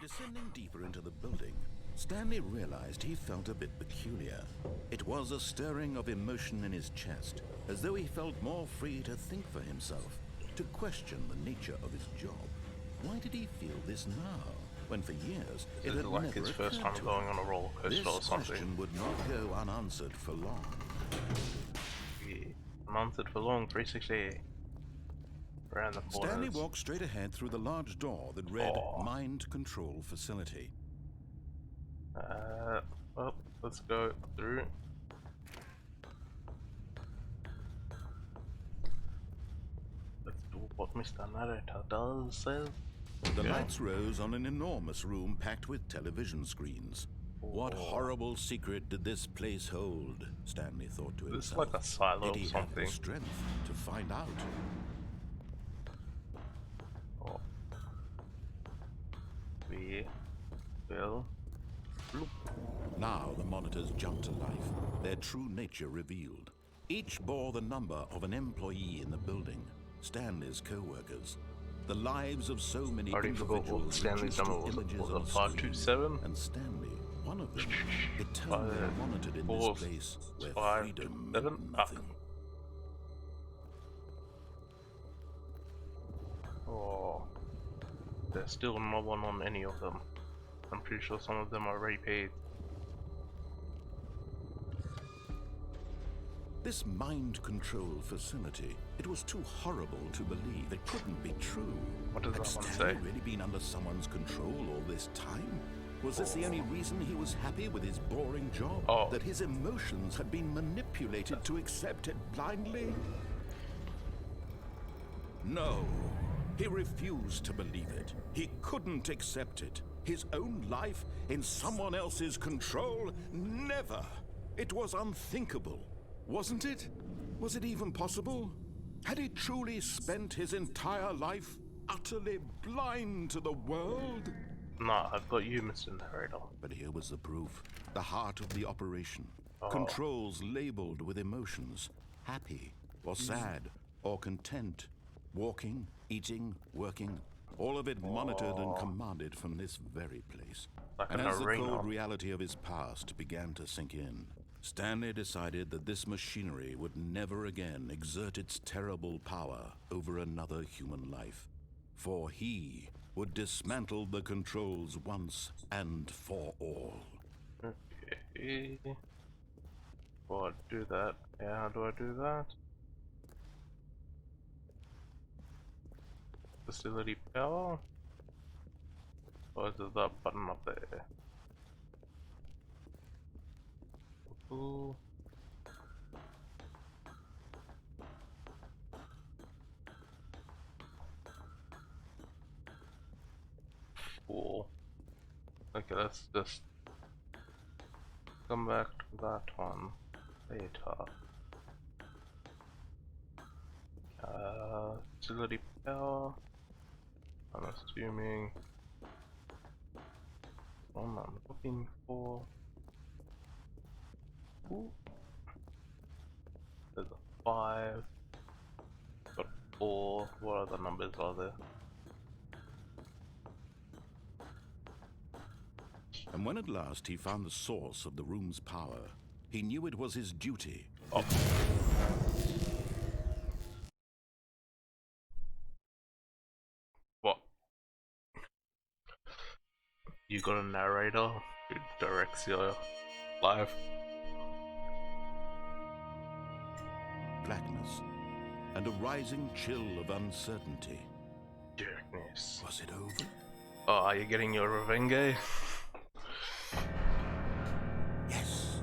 Descending deeper into the building, Stanley realized he felt a bit peculiar. It was a stirring of emotion in his chest, as though he felt more free to think for himself, to question the nature of his job. Why did he feel this now, when for years it had like never his first time occurred to going him? on a roller coaster This or something. question would not go unanswered for long. Yeah. Unanswered for long, 360. Around the corners. Stanley walked straight ahead through the large door that read Mind Control Facility. Well, let's go through. what Mr. Narrator does say. The lights rose on an enormous room packed with television screens. What horrible secret did this place hold? Stanley thought to himself. It's like a silo Did or he something. have the strength to find out? Oh. We will look. Now the monitors jumped to life, their true nature revealed. Each bore the number of an employee in the building, Stanley's co-workers. The lives of so many individuals Stanley's number was. Was it 527? And Stanley, one of them, eternally monitored in this place where freedom meant nothing. Oh, there's still no one on any of them. I'm pretty sure some of them are already paid. This mind control facility, it was too horrible to believe. It couldn't be true. What does Had that one Stanley say? really been under someone's control all this time? Was this the only reason he was happy with his boring job? That his emotions had been manipulated to accept it blindly? No. He refused to believe it. He couldn't accept it. His own life in someone else's control? Never. It was unthinkable. Wasn't it? Was it even possible? Had he truly spent his entire life utterly blind to the world? Nah, I've got you, Mr. Narrator. But here was the proof. The heart of the operation. Controls labeled with emotions. Happy, or sad, or content. Walking, eating, working. All of it monitored and commanded from this very place. Like and as the cold reality of his past began to sink in, Stanley decided that this machinery would never again exert its terrible power over another human life. For he would dismantle the controls once and for all. Okay. Well, I do that. Yeah, how do I do that? Facility power? Or is it that button up there? Ooh. Cool. Okay, let's just come back to that one later. Facility power. I'm assuming one I'm looking for. Ooh. There's a 5. Got 4. What other numbers are there? And when at last he found the source of the room's power, he knew it was his duty. What? You got a narrator who directs your life? Blackness and a rising chill of uncertainty. Darkness. Was it over? Oh, are you getting your revenge? Yes.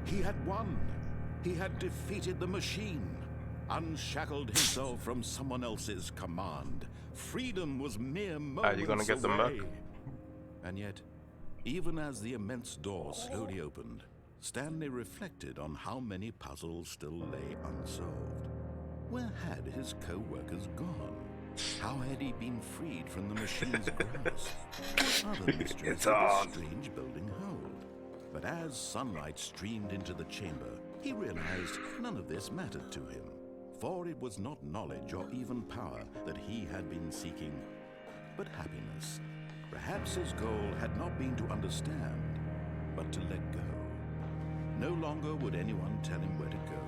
He had won. He had defeated the machine, unshackled himself from someone else's command. Freedom was mere moments Are you gonna get them back? And yet, even as the immense door slowly opened, Stanley reflected on how many puzzles still lay unsolved. Where had his co-workers gone? How had he been freed from the machine's grasp? What other mysteries did this strange building hold? But as sunlight streamed into the chamber, he realized none of this mattered to him. For it was not knowledge or even power that he had been seeking, but happiness. Perhaps his goal had not been to understand, but to let go. No longer would anyone tell him where to go,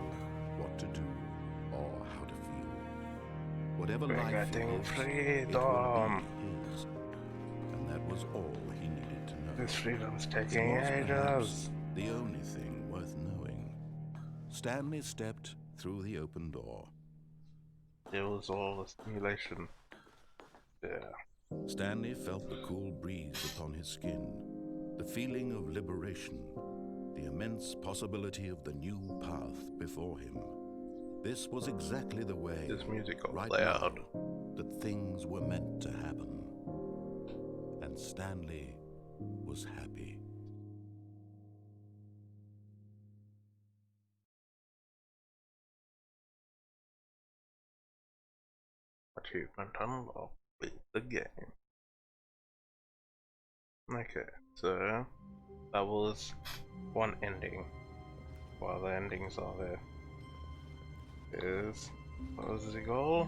what to do, or how to feel. Whatever life it is, it would be his. And that was all he needed to know. This freedom's taking It was ages. perhaps the only thing worth knowing. Stanley stepped through the open door. It was all a simulation. Yeah. Stanley felt the cool breeze upon his skin, the feeling of liberation, the immense possibility of the new path before him. This was exactly the way, This music got right loud. now, that things were meant to happen. And Stanley was happy. Achievement unlocked. Beat the game. Okay, so that was one ending. While the endings are there, is what was the goal?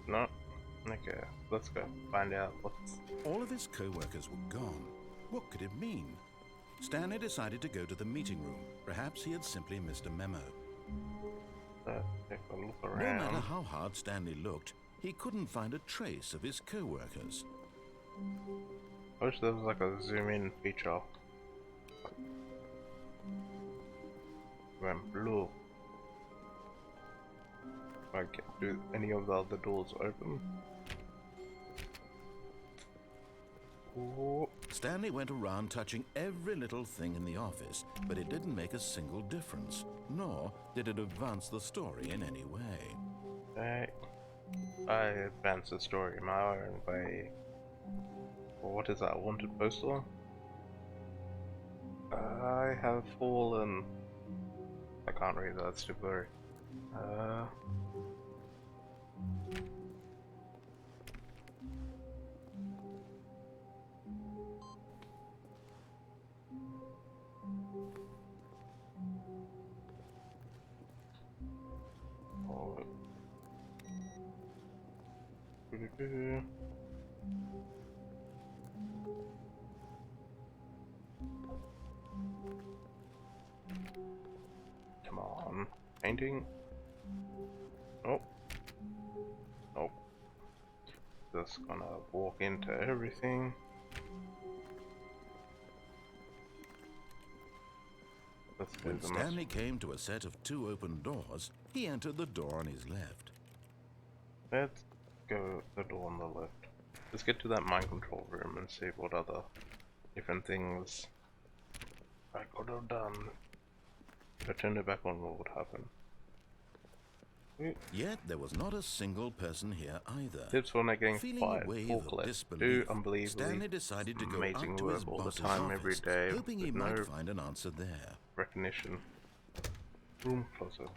No. Okay, let's go find out what's. All of his co-workers were gone. What could it mean? Stanley decided to go to the meeting room. Perhaps he had simply missed a memo. Take a look No around. matter how hard Stanley looked, he couldn't find a trace of his co-workers. I wish there was like a zoom in feature. Went blue. Like, do any of the other doors open? Ooh. Stanley went around touching every little thing in the office, but it didn't make a single difference, nor did it advance the story in any way. I advance the story my own way. Well, what is that? Wanted poster? I have fallen. I can't read that, it's too blurry. Oh. Come on, painting. Oh, oh. Just gonna walk into everything. When Stanley came to a set of 2 open doors, he entered the door on his left. Let's go the door on the left. Let's get to that mind control room and see what other different things I could have done. If I turned it back on, what would happen? Yet there was not a single person here either. Tips for not getting Feeling fired. a wave of Forklift. disbelief, Do unbelievably Stanley decided to go amazing up to his work all the boss's time, office, every day, hoping he with might no find an answer there. recognition. Room closet.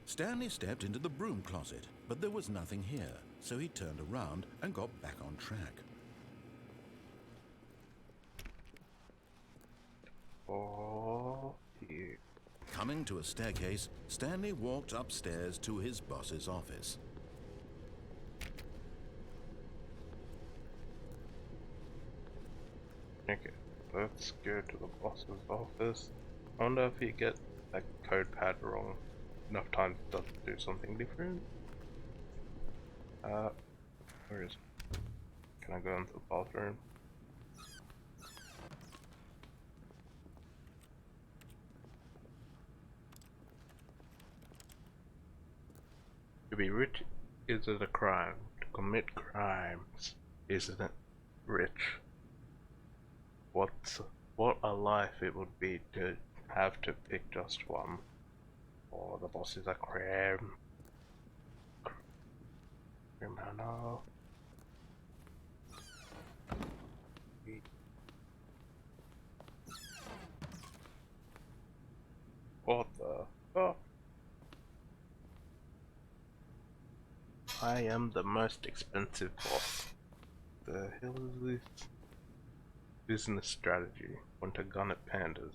Stanley stepped into the broom closet, but there was nothing here, so he turned around and got back on track. Oh, yeah. Coming to a staircase, Stanley walked upstairs to his boss's office. Okay, let's go to the boss's office. I wonder if you get that code pad wrong enough times it does do something different. Where is it? Can I go into the bathroom? To be rich, is it a crime? To commit crimes, isn't it rich? What a life it would be to have to pick just one. Or the boss is a criminal. What the fuck? I am the most expensive boss. The hell is this? Business strategy. Want to gun at pandas.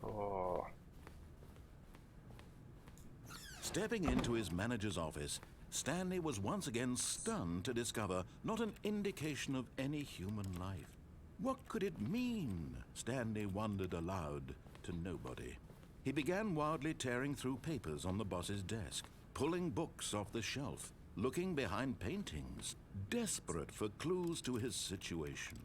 Oh. Stepping into his manager's office, Stanley was once again stunned to discover not an indication of any human life. What could it mean? Stanley wondered aloud to nobody. He began wildly tearing through papers on the boss's desk, pulling books off the shelf, looking behind paintings, desperate for clues to his situation.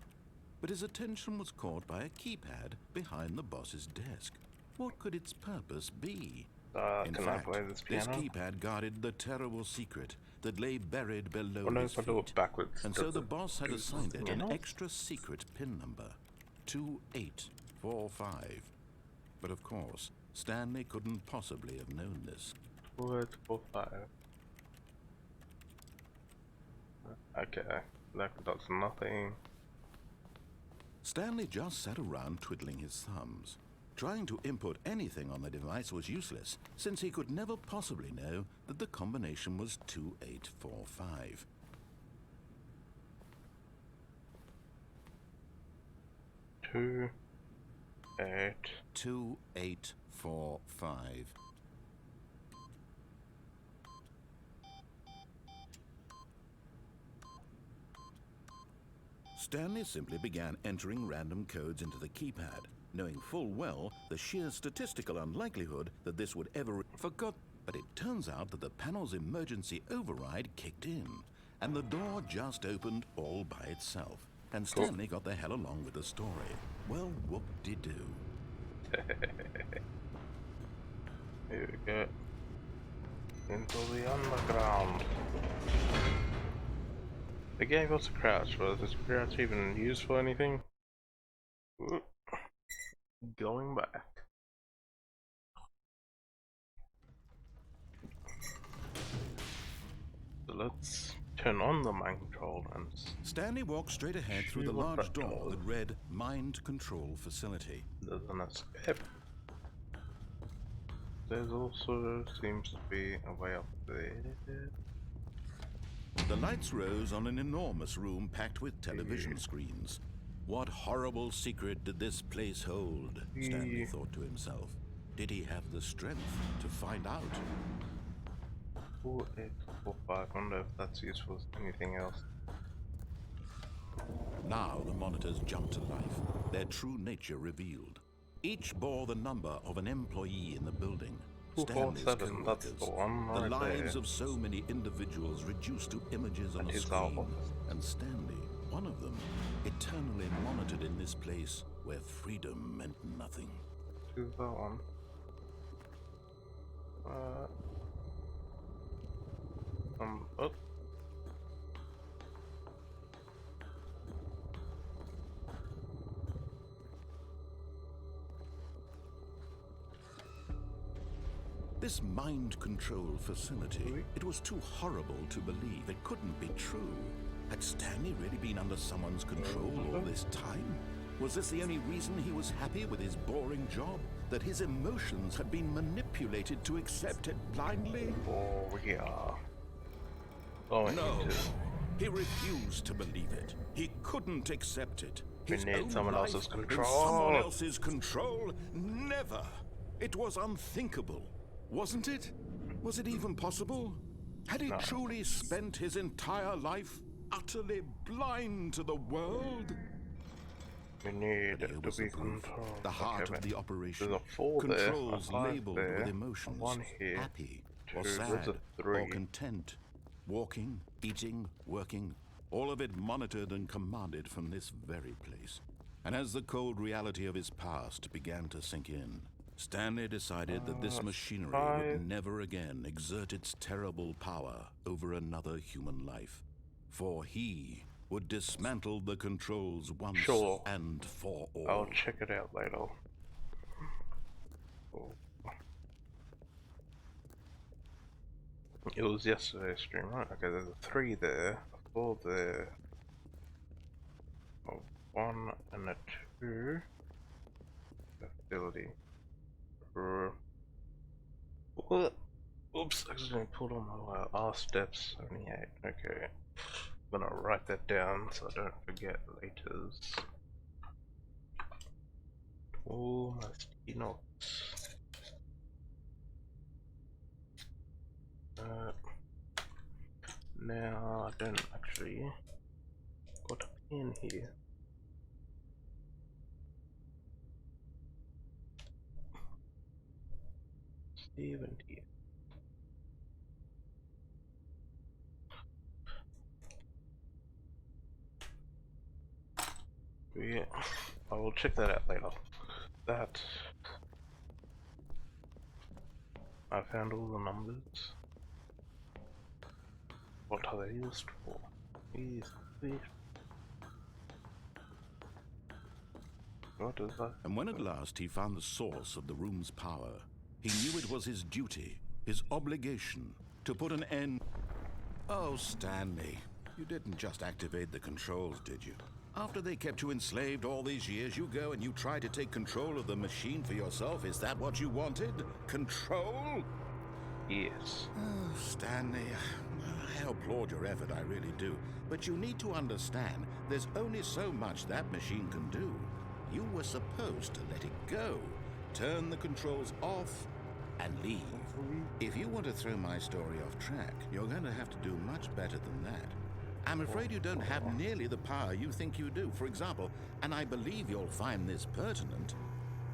But his attention was caught by a keypad behind the boss's desk. What could its purpose be? In Can I fact, play this this piano? keypad guarded the terrible secret that lay buried below Wonder his if I do it feet. backwards. And Does so the it boss had do assigned it something an else? extra secret pin number, 2845. But of course, Stanley couldn't possibly have known this. 2845. Okay, that does nothing. Stanley just sat around twiddling his thumbs. Trying to input anything on the device was useless, since he could never possibly know that the combination was 2845. Two, 8. 2845. Stanley simply began entering random codes into the keypad, knowing full well the sheer statistical unlikelihood that this would ever forgot. But it turns out that the panel's emergency override kicked in, and the door just opened all by itself. And Stanley got the hell along with the story. Well, whoop-de-doo. Here we go. Into the underground. They gave us a crouch, but is this crouch even used for anything? Ooh. Going back. So let's turn on the mind control and Stanley walked straight ahead through the large door that read Mind Control Facility. there's an escape. There's also seems to be a way up there. The lights rose on an enormous room packed with television screens. What horrible secret did this place hold? Stanley thought to himself. Did he have the strength to find out? 4845. I wonder if that's useful as anything else. Now the monitors jumped to life, their true nature revealed. Each bore the number of an employee in the building. Stanley's 247, that's co-workers, the one the right lives there. of so many individuals reduced to images on a screen. And Stanley, one of them, eternally monitored in this place where freedom meant nothing. 201. Oh. This mind control facility, it was too horrible to believe. It couldn't be true. Had Stanley really been under someone's control all this time? Was this the only reason he was happy with his boring job? That his emotions had been manipulated to accept it blindly? Oh, yeah. No, he refused to believe it. He couldn't accept it. We need someone else's control. Someone else's control? Never. It was unthinkable, wasn't it? Was it even possible? Had he truly spent his entire life utterly blind to the world? We need to be controlled. The heart of the operation. There's a 4 Controls there, a 5 labeled there, with emotions. 1 here, Happy 2, or sad 3. or content. Walking, eating, working. All of it monitored and commanded from this very place. And as the cold reality of his past began to sink in, Stanley decided that this machinery 5. would never again exert its terrible power over another human life. For he would dismantle the controls once and for all. I'll check it out later. Oh. It was yesterday's stream, right? Okay, there's a 3 there, a 4 there, a 1 and a 2. Ability. Oops, accidentally pulled on my wire. R steps 78. Okay. I'm gonna write that down so I don't forget later. Oh, my sticky notes. Now I don't actually got a pen here. Steven here. Yeah, I will check that out later. That I found all the numbers. What are they used for? Please. What is that? And when at last he found the source of the room's power, he knew it was his duty, his obligation, to put an end... Oh, Stanley, you didn't just activate the controls, did you? After they kept you enslaved all these years, you go and you try to take control of the machine for yourself. Is that what you wanted? Control? Yes. Oh, Stanley, I applaud your effort, I really do. But you need to understand, there's only so much that machine can do. You were supposed to let it go, turn the controls off, and leave. If you want to throw my story off track, you're going to have to do much better than that. I'm afraid you don't have nearly the power you think you do. For example, and I believe you'll find this pertinent,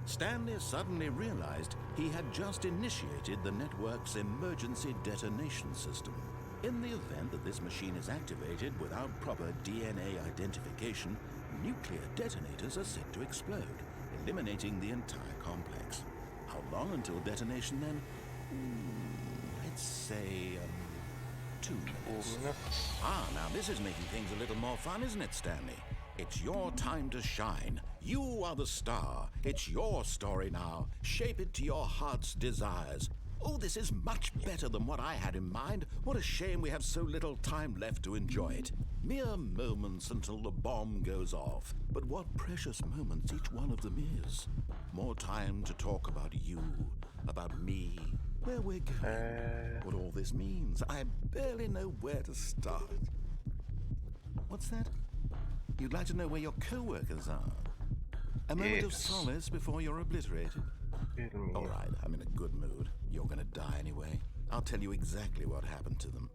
Stanley suddenly realized he had just initiated the network's emergency detonation system. In the event that this machine is activated without proper DNA identification, nuclear detonators are set to explode, eliminating the entire complex. How long until detonation then? Let's say 2 minutes. Ah, now this is making things a little more fun, isn't it, Stanley? It's your time to shine. You are the star. It's your story now. Shape it to your heart's desires. Oh, this is much better than what I had in mind. What a shame we have so little time left to enjoy it. Mere moments until the bomb goes off. But what precious moments each one of them is. More time to talk about you, about me, where we're going, what all this means. I barely know where to start. What's that? You'd like to know where your co-workers are? A moment of solace before you're obliterated? All right, I'm in a good mood. You're gonna die anyway. I'll tell you exactly what happened to them.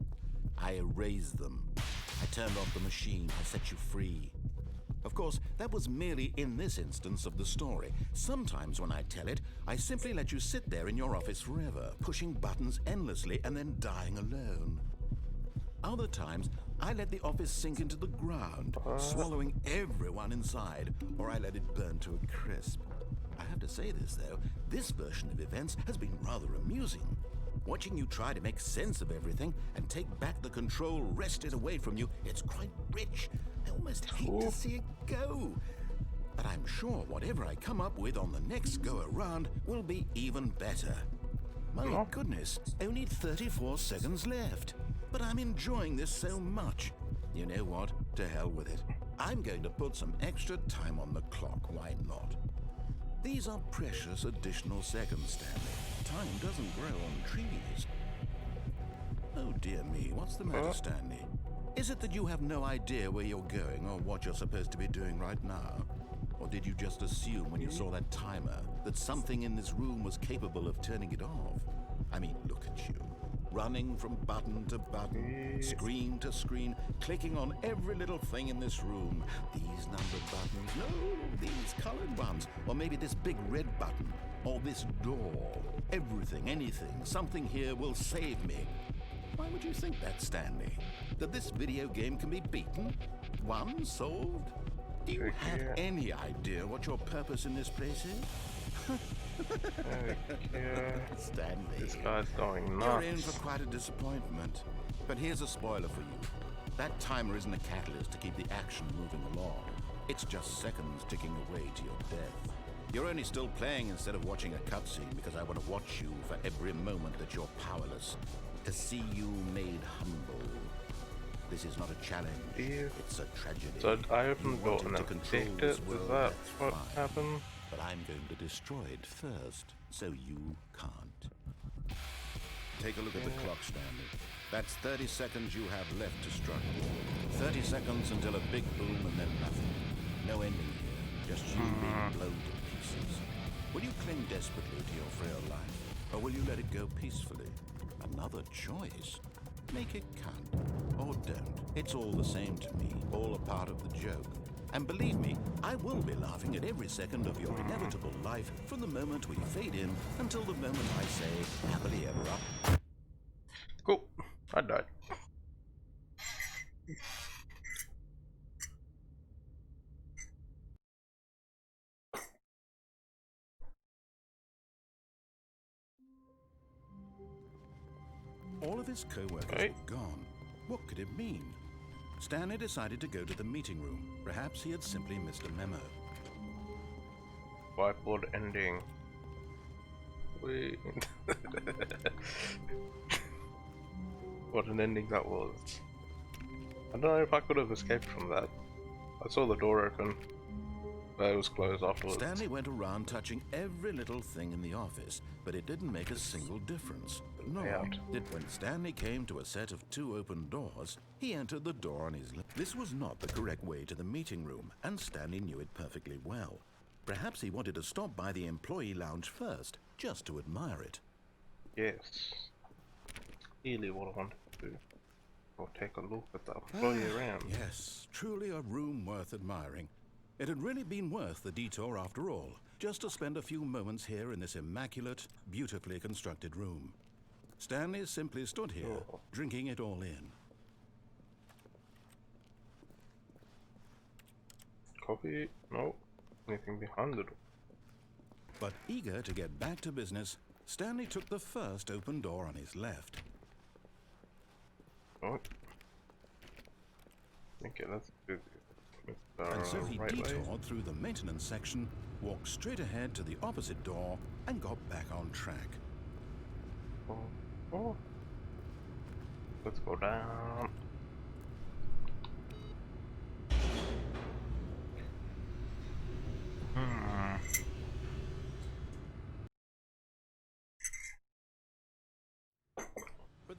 I erased them. I turned off the machine. I set you free. Of course, that was merely in this instance of the story. Sometimes when I tell it, I simply let you sit there in your office forever, pushing buttons endlessly and then dying alone. Other times, I let the office sink into the ground, swallowing everyone inside, or I let it burn to a crisp. I have to say this, though, this version of events has been rather amusing. Watching you try to make sense of everything and take back the control wrested away from you, it's quite rich. I almost hate to see it go. But I'm sure whatever I come up with on the next go-around will be even better. My goodness, only 34 seconds left. But I'm enjoying this so much. You know what? To hell with it. I'm going to put some extra time on the clock. Why not? These are precious additional seconds, Stanley. Time doesn't grow on trees. Oh dear me, what's the matter, Stanley? Is it that you have no idea where you're going or what you're supposed to be doing right now? Or did you just assume when you saw that timer that something in this room was capable of turning it off? I mean, look at you. Running from button to button, screen to screen, clicking on every little thing in this room. These numbered buttons, no, these colored ones. Or maybe this big red button, or this door. Everything, anything, something here will save me. Why would you think that, Stanley? That this video game can be beaten? Won? Solved? Do you have any idea what your purpose in this place is? Stanley, this guy's going nuts. You're in for quite a disappointment. But here's a spoiler for you. That timer isn't a catalyst to keep the action moving along. It's just seconds ticking away to your death. You're only still playing instead of watching a cutscene because I want to watch you for every moment that you're powerless. To see you made humble. This is not a challenge. It's a tragedy. So I opened the door and then kicked it. Is that what happened? But I'm going to destroy it first, so you can't. Take a look at the clock, Stanley. That's 30 seconds you have left to struggle. 30 seconds until a big boom and then nothing. No ending here, just you being blown to pieces. Will you cling desperately to your frail life, or will you let it go peacefully? Another choice. Make it count, or don't. It's all the same to me, all a part of the joke. And believe me, I will be laughing at every second of your inevitable life from the moment we fade in until the moment I say, happily ever up. Cool. I died. All of his co-workers were gone. What could it mean? Stanley decided to go to the meeting room. Perhaps he had simply missed a memo. Whiteboard ending. Wait. What an ending that was. I don't know if I could have escaped from that. I saw the door open, but it was closed afterwards. Stanley went around touching every little thing in the office, but it didn't make a single difference. Nor did when Stanley came to a set of 2 open doors, he entered the door on his left. This was not the correct way to the meeting room, and Stanley knew it perfectly well. Perhaps he wanted to stop by the employee lounge first, just to admire it. Yes. Really what I wanted to do. Or take a look at the employee around. Yes, truly a room worth admiring. It had really been worth the detour after all, just to spend a few moments here in this immaculate, beautifully constructed room. Stanley simply stood here, drinking it all in. Coffee? No. Anything behind the door? But eager to get back to business, Stanley took the first open door on his left. Oh. Okay, let's do this. And so he right detoured way. through the maintenance section, walked straight ahead to the opposite door, and got back on track. Oh. Let's go down.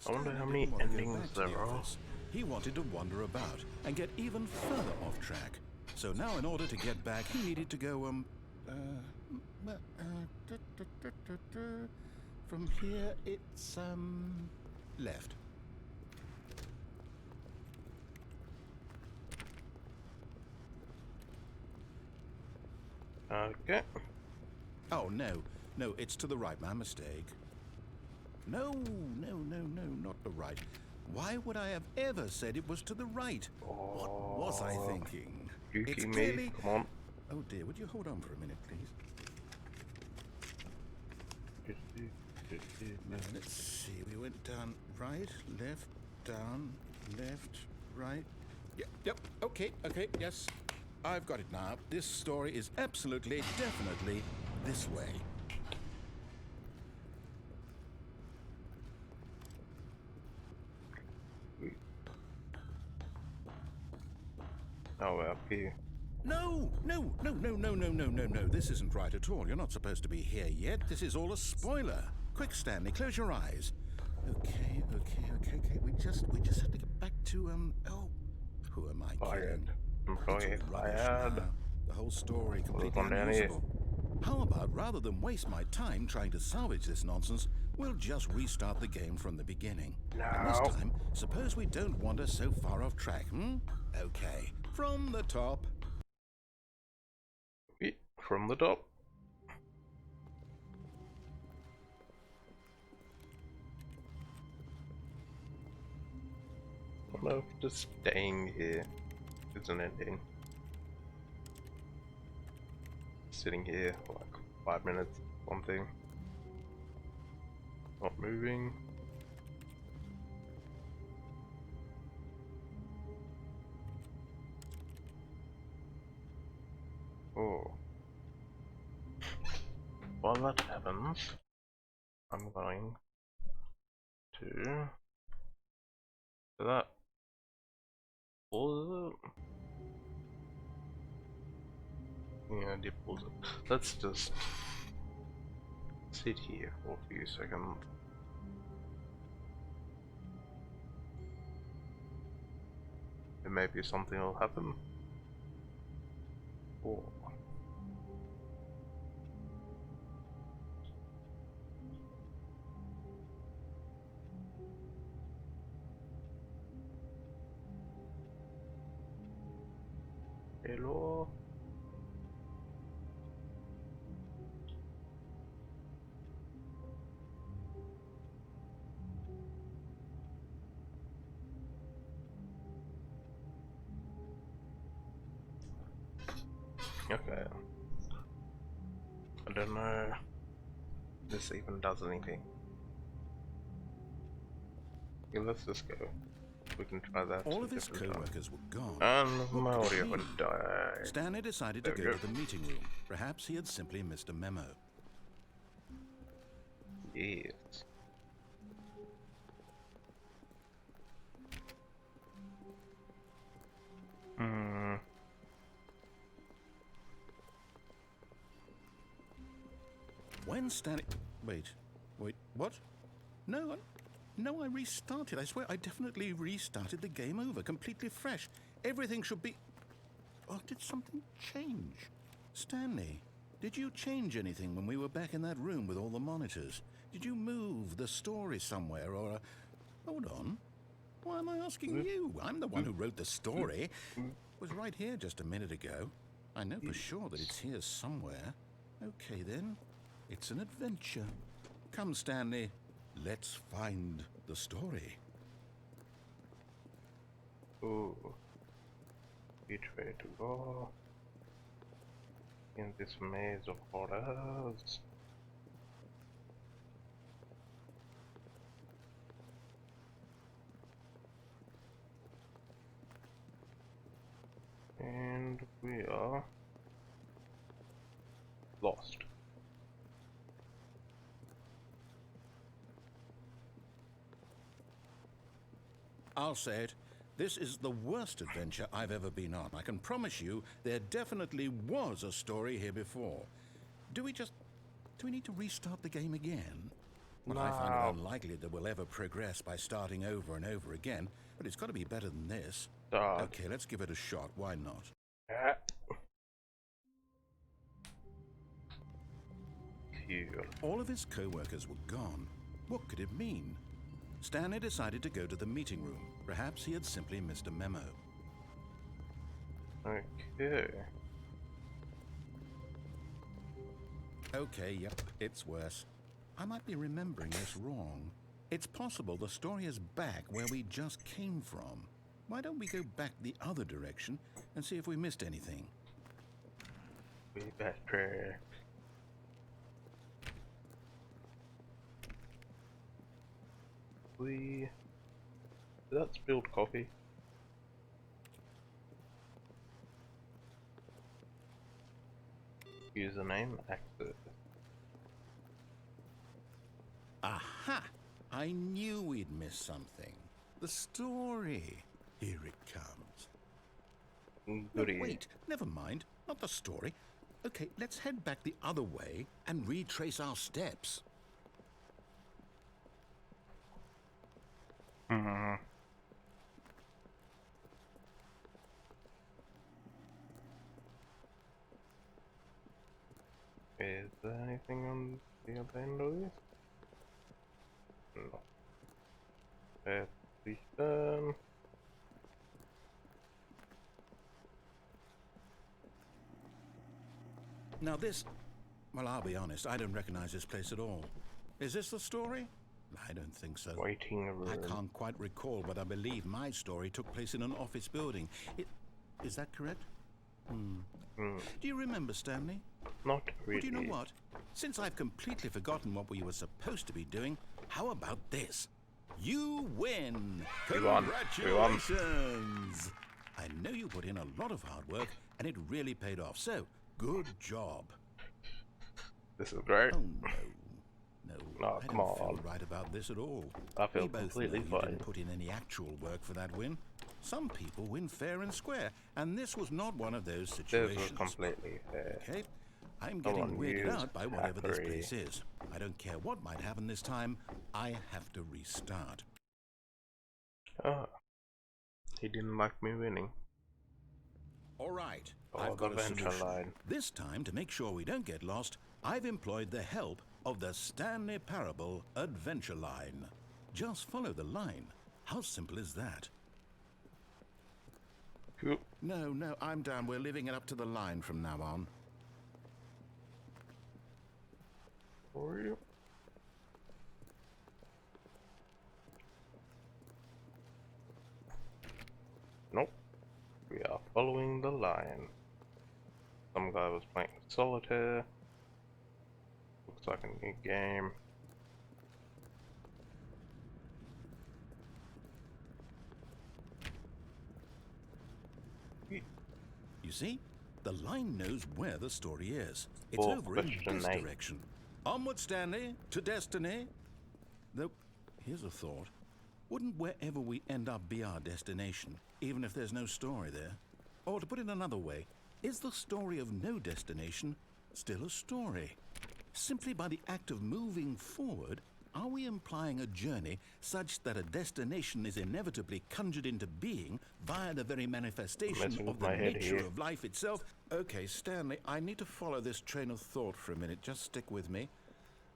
I wonder how many endings there are. He wanted to wander about and get even further off track. So now in order to get back, he needed to go, from here it's, left. Okay. Oh, no, it's to the right, my mistake. No, not the right. Why would I have ever said it was to the right? What was I thinking? It's clearly... Come on. Oh dear, would you hold on for a minute, please? Let's see, we went down, right, left, down, left, right. Yep, okay, yes. I've got it now. This story is absolutely, definitely this way. Oh, we're up here. No. This isn't right at all. You're not supposed to be here yet. This is all a spoiler. Quick, Stanley, close your eyes. Okay. We just have to get back to, who am I kidding? Employee fired. The whole story completely unusable. How about, rather than waste my time trying to salvage this nonsense, we'll just restart the game from the beginning. No. And this time, suppose we don't wander so far off track, Okay, from the top. From the top. I don't know if just staying here is an ending. Sitting here for like 5 minutes, something. Not moving. Oh. While that happens, I'm going to do that. Pause it. Yeah, depause it. Let's just sit here for a few seconds. And maybe something will happen. Oh. Hello. Okay. I don't know if this even does anything. Yeah, let's just go. We can try that. All of his co-workers were gone. And What Mario could it had mean? died. Stanley decided There to we go go. to the meeting room. Perhaps he had simply missed a memo. Yes. Hmm. When Stanley... Wait, what? No, I restarted. I swear I definitely restarted the game over, completely fresh. Everything should be... Oh, did something change? Stanley, did you change anything when we were back in that room with all the monitors? Did you move the story somewhere or... Hold on. Why am I asking you? I'm the one who wrote the story. It was right here just a minute ago. I know for sure that it's here somewhere. Okay then, it's an adventure. Come, Stanley, let's find the story. Ooh. Which way to go? In this maze of horrors. And we are lost. I'll say it. This is the worst adventure I've ever been on. I can promise you there definitely was a story here before. Do we need to restart the game again? Well, I find it unlikely that we'll ever progress by starting over and over again, but it's got to be better than this. Okay, let's give it a shot. Why not? Cool. All of his co-workers were gone. What could it mean? Stanley decided to go to the meeting room. Perhaps he had simply missed a memo. Okay. Okay, yep, it's worse. I might be remembering this wrong. It's possible the story is back where we just came from. Why don't we go back the other direction and see if we missed anything? We backtrack. That spilled coffee. Username access. Aha! I knew we'd miss something. The story. Here it comes. No, wait, never mind. Not the story. Okay, let's head back the other way and retrace our steps. Is there anything on the other end of this? No. Let's return. Now this... Well, I'll be honest, I don't recognize this place at all. Is this the story? I don't think so. Waiting room. I can't quite recall, but I believe my story took place in an office building. Is that correct? Do you remember, Stanley? Not really. Well, do you know what? Since I've completely forgotten what we were supposed to be doing, how about this? You win! Congratulations! I know you put in a lot of hard work, and it really paid off, so good job. This is great. Oh, no. No, I come don't feel on. right about this at all. I feel We both completely know you fine. didn't put in any actual work for that win. Some people win fair and square, and this was not one of those This situations. was completely fair. Okay, I'm Someone getting weirded used out by whatever this hackery. place is. I don't care what might happen this time. I have to restart. Ah. He didn't like me winning. All right, Oh, I've got the a venture solution. line. This time, to make sure we don't get lost, I've employed the help of the Stanley Parable Adventure Line. Just follow the line. How simple is that? Cool. No, I'm down. We're leaving it up to the line from now on. For you. Nope. We are following the line. Some guy was playing solitaire. Looks like a new game. You see? The line knows where the story is. It's Oh, over in this 8. direction. Onward, Stanley, to destiny. Though, here's a thought. Wouldn't wherever we end up be our destination, even if there's no story there? Or to put it another way, is the story of no destination still a story? Simply by the act of moving forward, are we implying a journey such that a destination is inevitably conjured into being via the very manifestation of the nature of life itself? Okay, Stanley, I need to follow this train of thought for a minute. Just stick with me.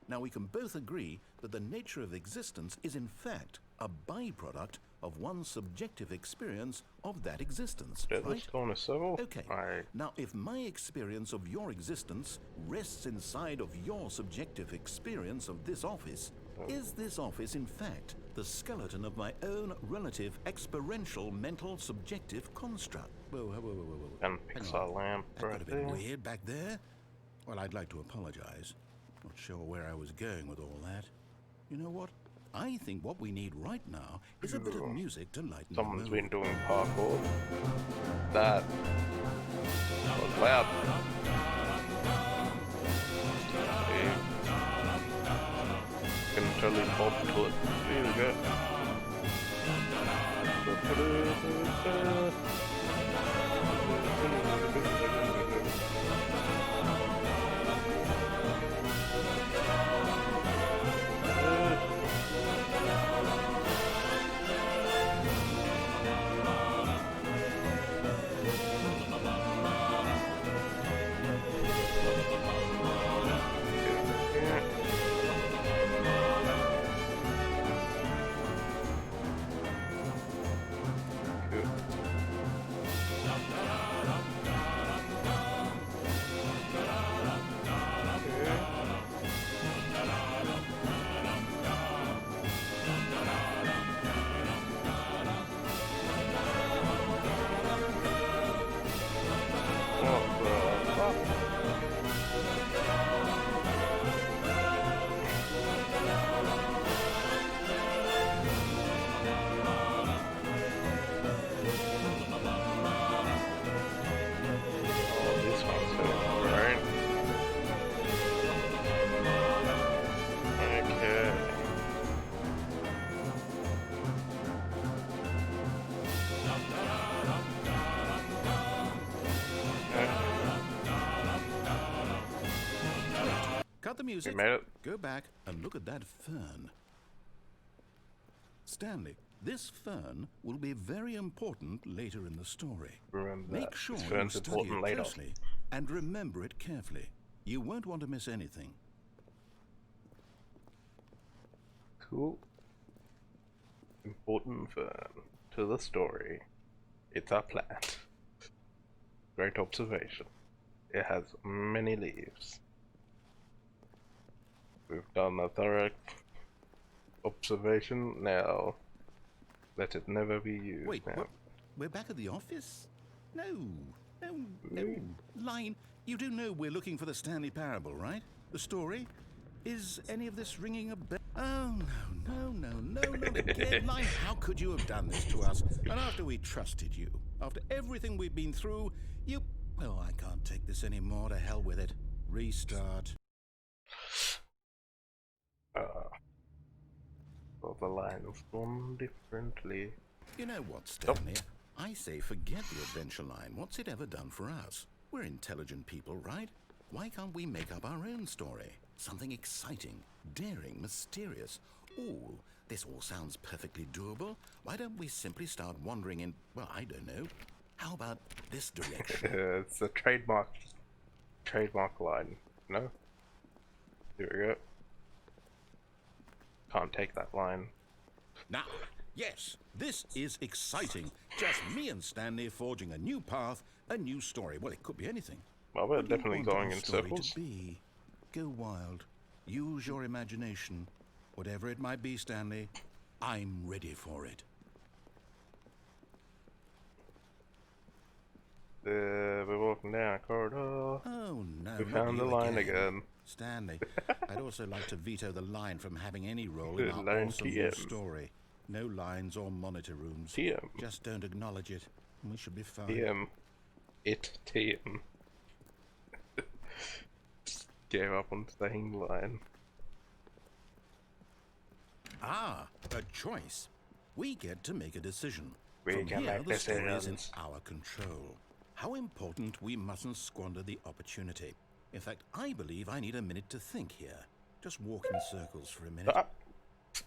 Now, we can both agree that the nature of existence is in fact a byproduct of one's subjective experience of that existence, right? Okay. Now, if my experience of your existence rests inside of your subjective experience of this office, is this office in fact the skeleton of my own relative experiential mental subjective construct? Whoa. And pixel lamp That got right a bit there. weird back there. Well, I'd like to apologize. Not sure where I was going with all that. You know what? I think what we need right now is a bit of music to lighten Someone's the mood. been doing parkour. That was loud. Okay. Can totally bob to it. Here we go. Cut the music. We made it. Go back and look at that fern. Stanley, this fern will be very important later in the story. Remember Make that. sure This you fern's study important it later. closely and remember it carefully. You won't want to miss anything. Cool. Important fern to the story. It's a plant. Great observation. It has many leaves. We've done a thorough observation. Now, let it never be used. Wait, now. what? We're back at the office? No. Line, you do know we're looking for the Stanley Parable, right? The story? Is any of this ringing a bell? Oh, no, not again. Line, how could you have done this to us? And after we trusted you, after everything we've been through, you... Well, I can't take this anymore. To hell with it. Restart. Well, the line's gone differently. You know what, Stanley? I say forget the adventure line. What's it ever done for us? We're intelligent people, right? Why can't we make up our own story? Something exciting, daring, mysterious. Ooh, this all sounds perfectly doable. Why don't we simply start wandering in, well, I don't know. How about this direction? It's a trademark line, no? Here we go. Can't take that line. Now, yes, this is exciting. Just me and Stanley forging a new path, a new story. Well, it could be anything. Well, we're What do you definitely want going our in story circles. to be? Go wild. Use your imagination. Whatever it might be, Stanley, I'm ready for it. We're walking down a corridor. Oh, no. We not found the you line again. Stanley, I'd also like to veto the line from having any role in our Line awesome TM. new story. No lines or monitor rooms. TM. Just don't acknowledge it, and we should be fine. TM. it team just gave up on staying in line. Ah, a choice. We get to make a decision. We From can here, make the story is in decisions. our control. How important we mustn't squander the opportunity. In fact, I believe I need a minute to think here. Just walk in circles for a minute. Ah,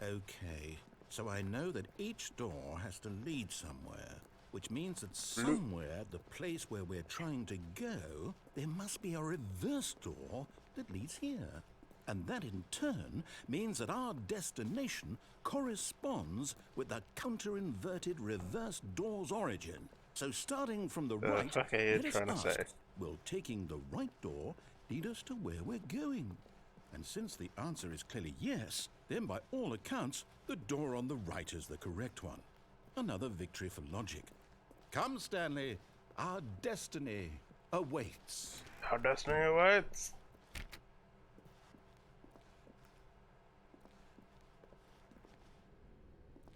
Okay, so I know that each door has to lead somewhere, which means that somewhere, the place where we're trying to go, there must be a reverse door that leads here. And that in turn means that our destination corresponds with the counter-inverted reverse door's origin. So starting from the right, fuck are you let us trying to ask, say? will taking the right door lead us to where we're going? And since the answer is clearly yes, then by all accounts, the door on the right is the correct one. Another victory for logic. Come, Stanley, our destiny awaits. Our destiny awaits.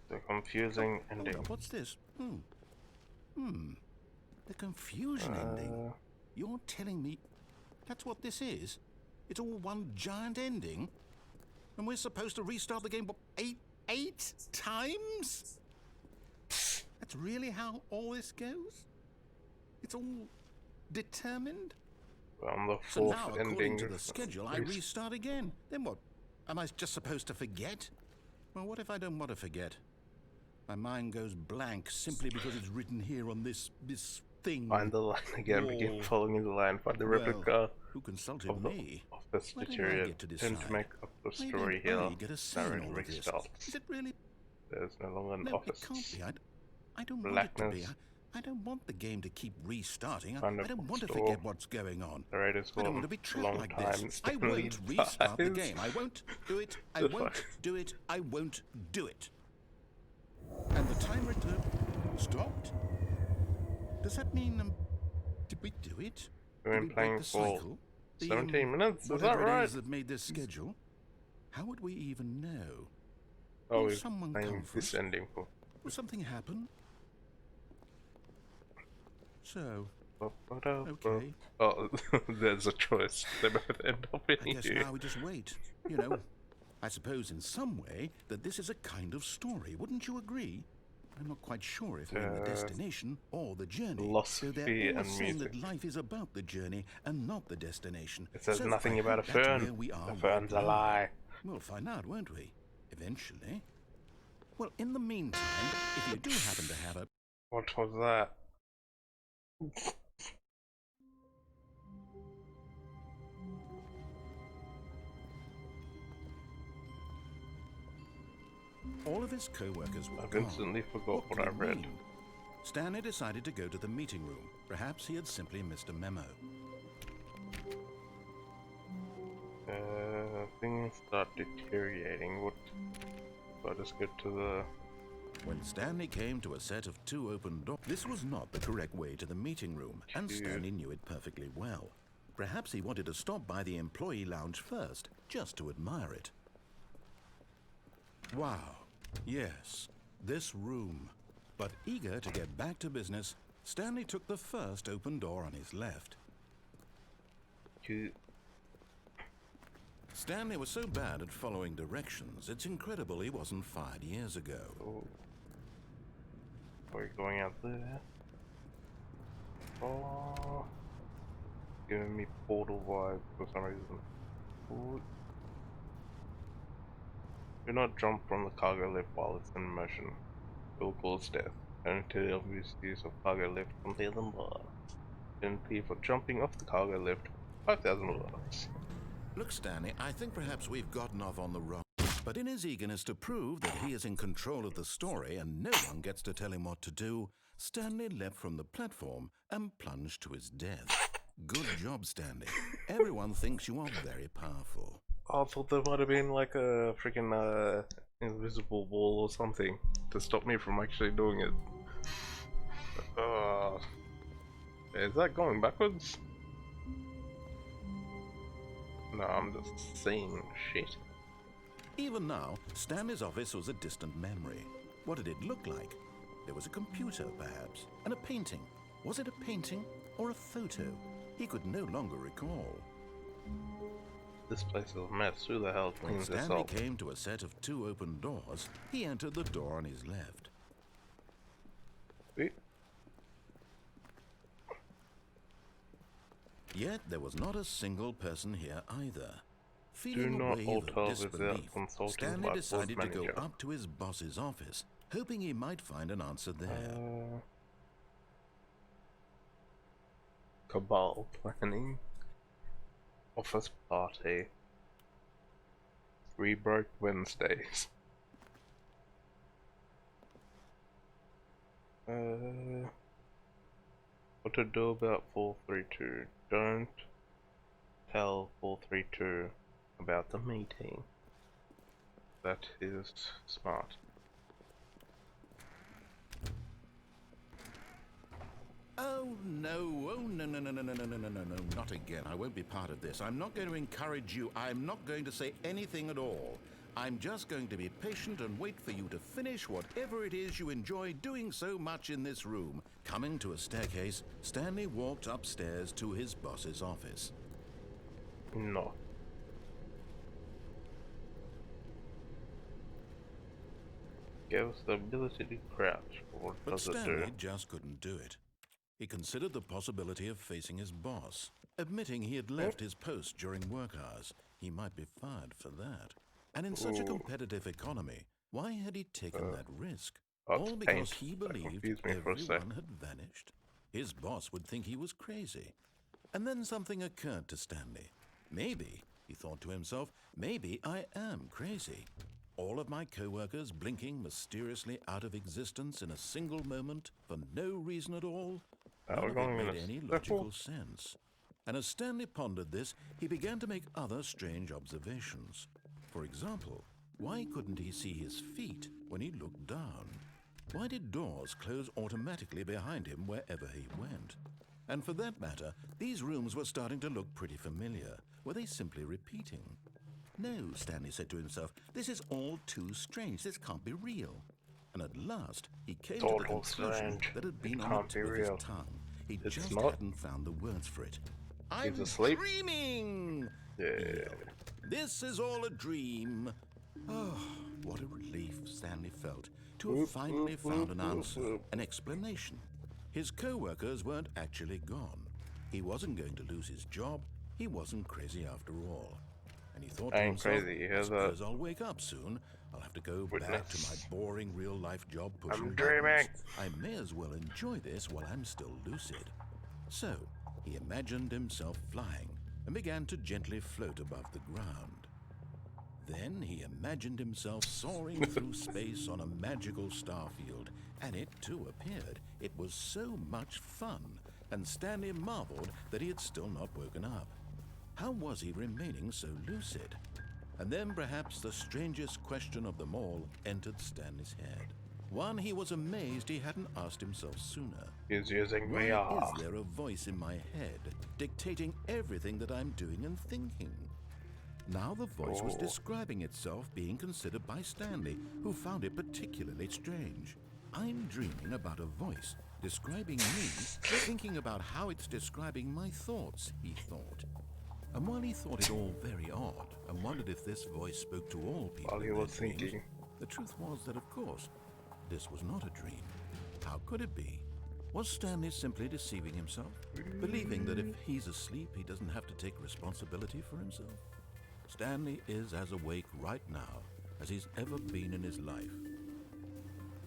The confusing ending. Hold up, what's this? The confusion ending. You're telling me that's what this is? It's all one giant ending? And we're supposed to restart the game, what, eight times? That's really how all this goes? It's all determined? On the So fourth now, according ending. to the schedule, I restart again. Then what? Am I just supposed to forget? Well, what if I don't want to forget? My mind goes blank simply because it's written here on this thing. Find the line again, begin following the line, find the replica who consulted of the me? office Why don't I deteriorate. get to Tend decide? to make up the Why story don't here. I get a say in Narrator all of this? restarts. Is it really? There's no longer an No, office. it can't be. I don't want it to be. Blackness. I don't want the game to keep restarting. I Find a don't want to bookstore. forget what's going on. Narrator's I don't gone want to be a trapped long like time. this. I Stanley won't restart the dies. game. I won't do it. I The won't fuck? do it. I won't do it. And the timer stopped? Does that mean, did we do it? We've Did been we break playing the for cycle? 17 minutes, is that Whatever it right? is that made this schedule? How would we even know? Oh, Will we're someone playing come for this us? ending for. Will something happen? So, Okay. Oh, there's a choice. They both end up in I guess you. now we just wait. You know, I suppose in some way that this is a kind of story. Wouldn't you agree? I'm not quite sure if we're in the destination or the journey. Philosophy Though they're and always saying music. that life is about the journey and not the destination. It says So nothing I about a hope that's fern. where we are The fern's a right now. lie. We'll find out, won't we? Eventually. Well, in the meantime, if you do happen to have a... What was that? All of his co-workers were I've gone. instantly forgot what could I it read. mean? Stanley decided to go to the meeting room. Perhaps he had simply missed a memo. Things start deteriorating. What? So I just get to the. When Stanley came to a set of 2 open doors, this was not the correct way to the meeting room, and Stanley knew it perfectly well. Perhaps he wanted to stop by the employee lounge first, just to admire it. Wow, yes, this room. But eager to get back to business, Stanley took the first open door on his left. Stanley was so bad at following directions, it's incredible he wasn't fired years ago. Oh. Are you going out there? Oh. Giving me portal vibes for some reason. Ooh. Do not jump from the cargo lift while it's in motion. It will cause death. Until the obvious use of cargo lift from the other bar. Penalty for jumping off the cargo lift, 5,000 bucks. Look, Stanley, I think perhaps we've gotten off on the wrong... But in his eagerness to prove that he is in control of the story and no one gets to tell him what to do, Stanley leapt from the platform and plunged to his death. Good job, Stanley. Everyone thinks you are very powerful. I thought there might have been like a freaking invisible wall or something to stop me from actually doing it. Is that going backwards? No, I'm just seeing shit. Even now, Stanley's office was a distant memory. What did it look like? There was a computer, perhaps, and a painting. Was it a painting or a photo? He could no longer recall. This place is a mess. Who the hell When cleans this Stanley up? came to a set of 2 open doors, he entered the door on his left. Wait. Yet there was not a single person here either. Do Feeling a not wave alter of without disbelief, consulting Stanley my decided to go manager. up to his boss's office, hoping he might find an answer there. Cabal planning. Office party. Rebroke Wednesdays. What to do about 432? Don't tell 432 about the meeting. That is smart. Oh no, no, not again. I won't be part of this. I'm not going to encourage you. I'm not going to say anything at all. I'm just going to be patient and wait for you to finish whatever it is you enjoy doing so much in this room. Coming to a staircase, Stanley walked upstairs to his boss's office. No. Give us the ability to crouch. What But does it do? Stanley just couldn't do it. He considered the possibility of facing his boss, admitting he had left his post during work hours. He might be fired for that. And in such a competitive economy, why had he taken that risk? All because he believed everyone had vanished. His boss would think he was crazy. And then something occurred to Stanley. Maybe, he thought to himself, maybe I am crazy. All of my co-workers blinking mysteriously out of existence in a single moment for no reason at all. None of it made any logical sense. And as Stanley pondered this, he began to make other strange observations. For example, why couldn't he see his feet when he looked down? Why did doors close automatically behind him wherever he went? And for that matter, these rooms were starting to look pretty familiar. Were they simply repeating? No, Stanley said to himself, this is all too strange. This can't be real. And at last, he came to the conclusion that had been on the tip of his tongue. He just hadn't found the words for it. I'm dreaming! Yeah. This is all a dream. Oh, what a relief Stanley felt to have finally found an answer, an explanation. His co-workers weren't actually gone. He wasn't going to lose his job. He wasn't crazy after all. And he thought to himself, I suppose I'll wake up soon. I'll have to go back to my boring real-life job pushing buttons. I may as well enjoy this while I'm still lucid. So, he imagined himself flying and began to gently float above the ground. Then he imagined himself soaring through space on a magical starfield, and it too appeared. It was so much fun, and Stanley marveled that he had still not woken up. How was he remaining so lucid? And then perhaps the strangest question of them all entered Stanley's head. One he was amazed he hadn't asked himself sooner. He's using Why VR. is there a voice in my head dictating everything that I'm doing and thinking? Now the voice was describing itself being considered by Stanley, who found it particularly strange. I'm dreaming about a voice describing me, thinking about how it's describing my thoughts, he thought. And while he thought it all very odd and wondered if this voice spoke to all people While he was thinking, the truth was that, of course, this was not a dream. How could it be? Was Stanley simply deceiving himself, believing that if he's asleep, he doesn't have to take responsibility for himself? Stanley is as awake right now as he's ever been in his life.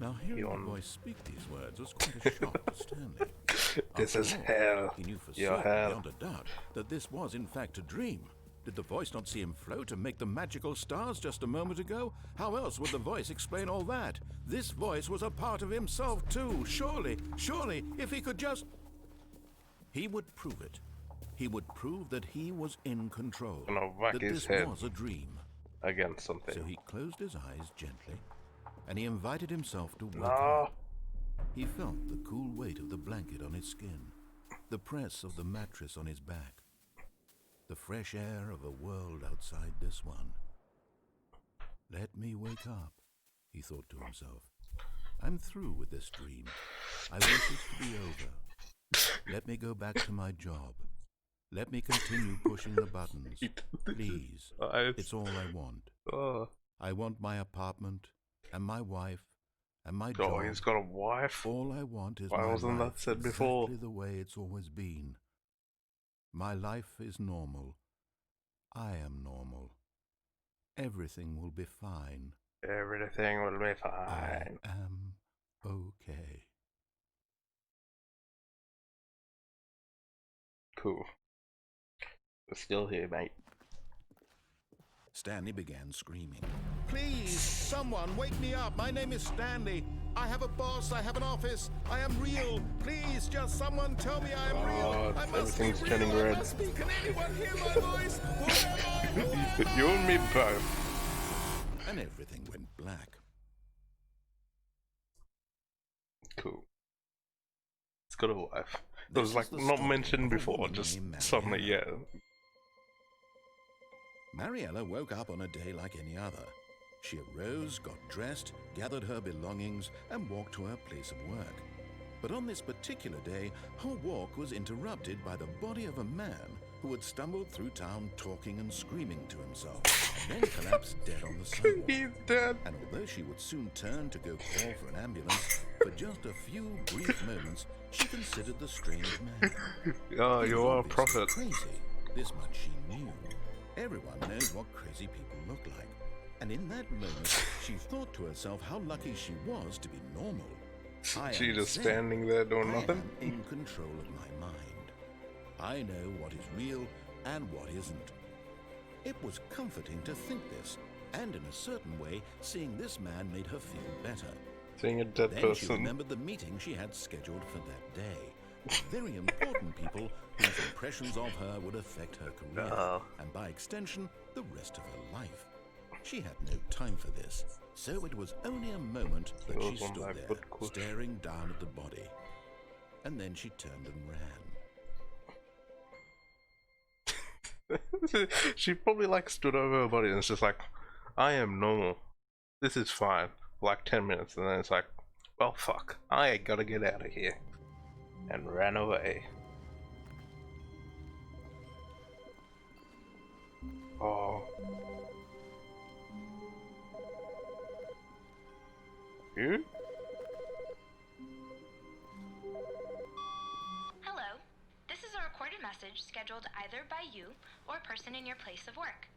Now, hearing the voice speak these words was quite a shock to Stanley. This is hell. He knew for certain, beyond a doubt, that this was in fact a dream. Did the voice not see him float and make the magical stars just a moment ago? How else would the voice explain all that? This voice was a part of himself too. Surely, if he could just... He would prove it. He would prove that he was in control. That this was a dream. Against something. So he closed his eyes gently, and he invited himself to wake up. He felt the cool weight of the blanket on his skin, the press of the mattress on his back, the fresh air of a world outside this one. Let me wake up, he thought to himself. I'm through with this dream. I want it to be over. Let me go back to my job. Let me continue pushing the buttons. Please. It's all I want. Oh. I want my apartment, and my wife, and my job. Oh, he's got a wife? All I want is Why my wasn't life that said exactly before? the way it's always been. My life is normal. I am normal. Everything will be fine. Everything will be fine. I am okay. Cool. We're still here, mate. Stanley began screaming. Please, someone, wake me up. My name is Stanley. I have a boss. I have an office. I am real. Please, just someone tell me I am real. I must be real. Turning red. I must be. Can anyone hear my voice? Who am I? You and me both. And everything went black. Cool. It's got a wife. It was like not mentioned before, just suddenly, yeah. Mariella woke up on a day like any other. She arose, got dressed, gathered her belongings, and walked to her place of work. But on this particular day, her walk was interrupted by the body of a man who had stumbled through town talking and screaming to himself, and then collapsed dead on the sidewalk. He's dead. And although she would soon turn to go call for an ambulance, for just a few brief moments, she considered the strange man. Oh, you are a prophet. Crazy. This much she knew. Everyone knows what crazy people look like. And in that moment, she thought to herself how lucky she was to be normal. She just standing there doing nothing? I am in control of my mind. I know what is real and what isn't. It was comforting to think this, and in a certain way, seeing this man made her feel better. Seeing a dead Then person. She remembered the meeting she had scheduled for that day. Very important people whose impressions of her would affect her career, and by extension, the rest of her life. She had no time for this, so it was only a moment that she stood there, staring down at the body. And then she turned and ran. She probably like stood over her body and it's just like, I am normal. This is fine. For like 10 minutes, and then it's like, well, fuck. I gotta get out of here. And ran away. Oh. You? Hello. This is a recorded message scheduled either by you or a person in your place of work.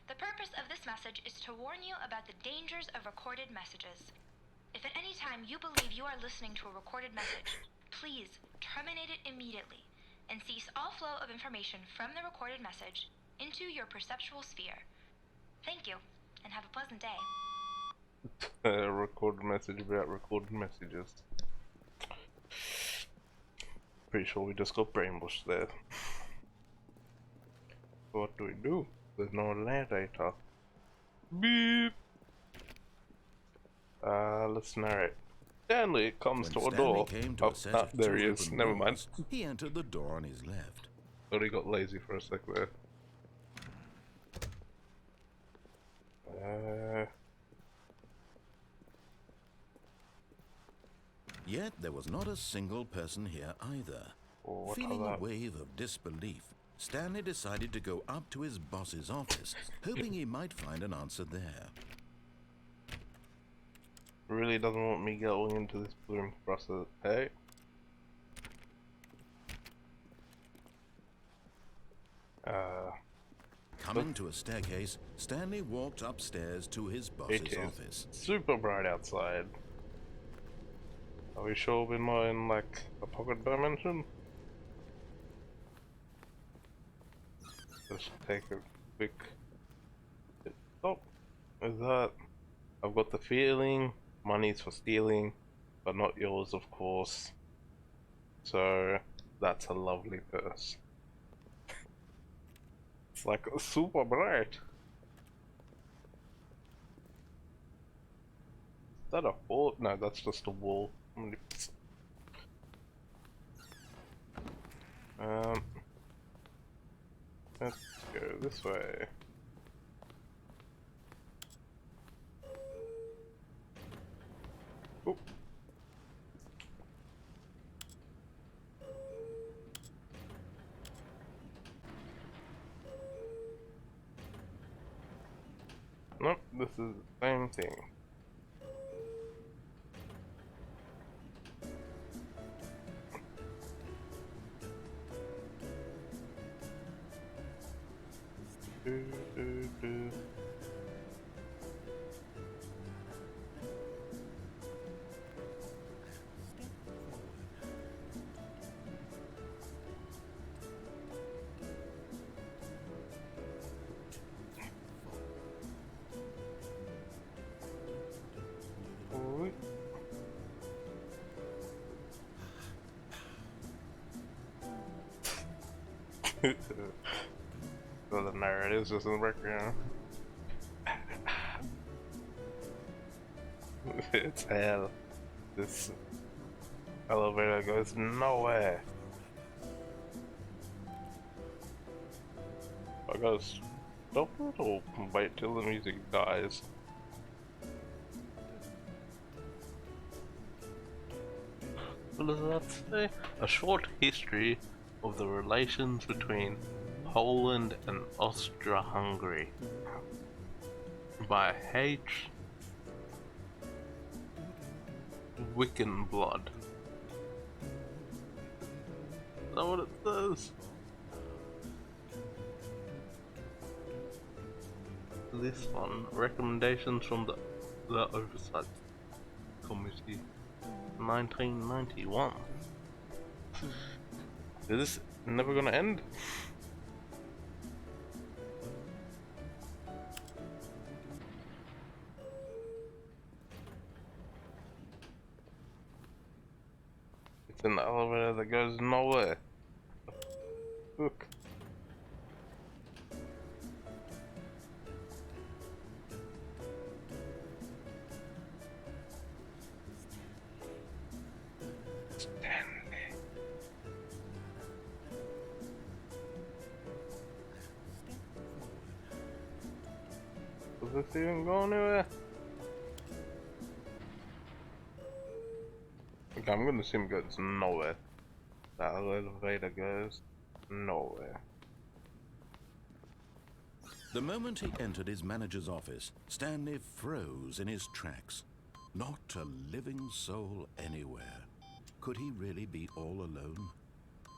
The purpose of this message is to warn you about the dangers of recorded messages. If at any time you believe you are listening to a recorded message, please terminate it immediately and cease all flow of information from the recorded message into your perceptual sphere. Thank you, and have a pleasant day. Recorded message about recorded messages. Pretty sure we just got brainwashed there. What do we do? There's no narrator. Beep! Let's narrate. Stanley comes to a door. There he is. Never mind. He entered the door on his left. Thought he got lazy for a sec there. Yet there was not a single person here either. Feeling a wave of disbelief, Stanley decided to go up to his boss's office, hoping he might find an answer there. Really doesn't want me going into this bloom process, hey? Coming to a staircase, Stanley walked upstairs to his boss's office. Super bright outside. Are we sure we're not in like a pocket dimension? Let's take a quick stop. Is that? I've got the feeling money's for stealing, but not yours, of course. So that's a lovely purse. It's like super bright. Is that a hole? No, that's just a wall. Let's go this way. Oh. This is the same thing. Doesn't matter, it is just in the background. It's hell. This elevator goes nowhere. I gotta stop it or wait till the music dies. What does that say? A short history of the relations between Poland and Austria-Hungary by H. Wickenblood. Is that what it says? This one, recommendations from the Oversight Committee, 1991. Is this never gonna end? It's an elevator that goes nowhere. Look. Does this even go anywhere? Okay, I'm gonna assume it goes nowhere. That elevator goes nowhere. The moment he entered his manager's office, Stanley froze in his tracks. Not a living soul anywhere. Could he really be all alone?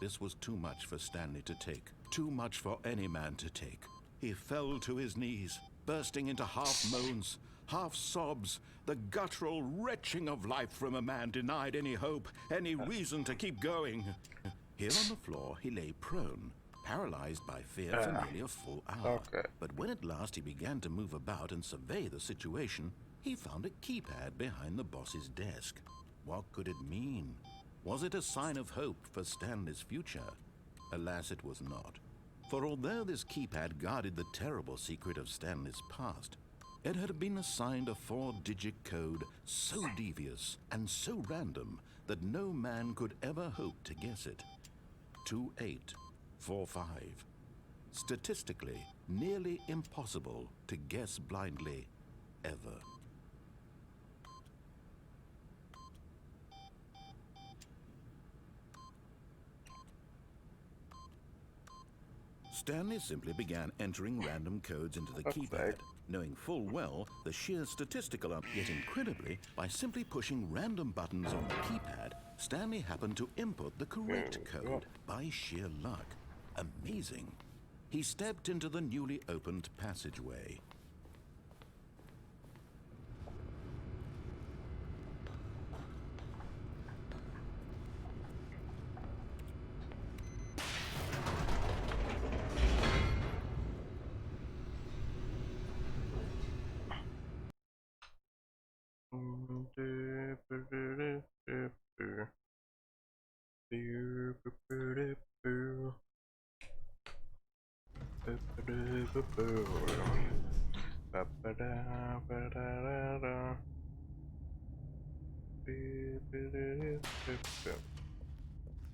This was too much for Stanley to take. Too much for any man to take. He fell to his knees, bursting into half moans, half sobs, the guttural retching of life from a man denied any hope, any reason to keep going. Here on the floor, he lay prone, paralyzed by fear for nearly a full hour. Okay. But when at last he began to move about and survey the situation, he found a keypad behind the boss's desk. What could it mean? Was it a sign of hope for Stanley's future? Alas, it was not. For although this keypad guarded the terrible secret of Stanley's past, it had been assigned a 4-digit code so devious and so random that no man could ever hope to guess it. 2845. Statistically, nearly impossible to guess blindly, ever. Stanley simply began entering random codes into the keypad, knowing full well the sheer statistical yet incredibly, by simply pushing random buttons on the keypad, Stanley happened to input the correct code by sheer luck. Amazing. He stepped into the newly opened passageway.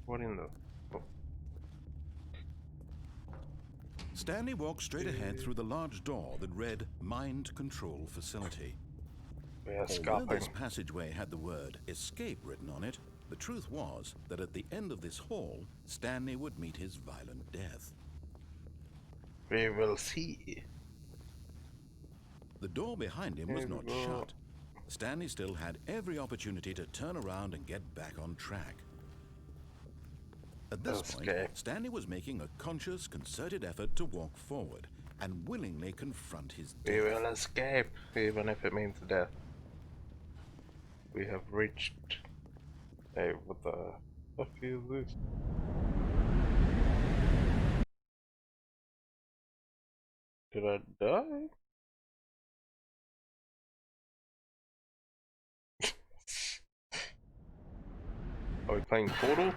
What in the... Oh. Stanley walked straight ahead through the large door that read Mind Control Facility. Although this passageway had the word escape written on it, the truth was that at the end of this hall, Stanley would meet his violent death. We will see. The door behind him was not shut. Stanley still had every opportunity to turn around and get back on track. At this point, Stanley was making a conscious, concerted effort to walk forward and willingly confront his death. We will escape, even if it means death. We have reached... Hey, what the fuck is this? Did I die? Are we playing Portal?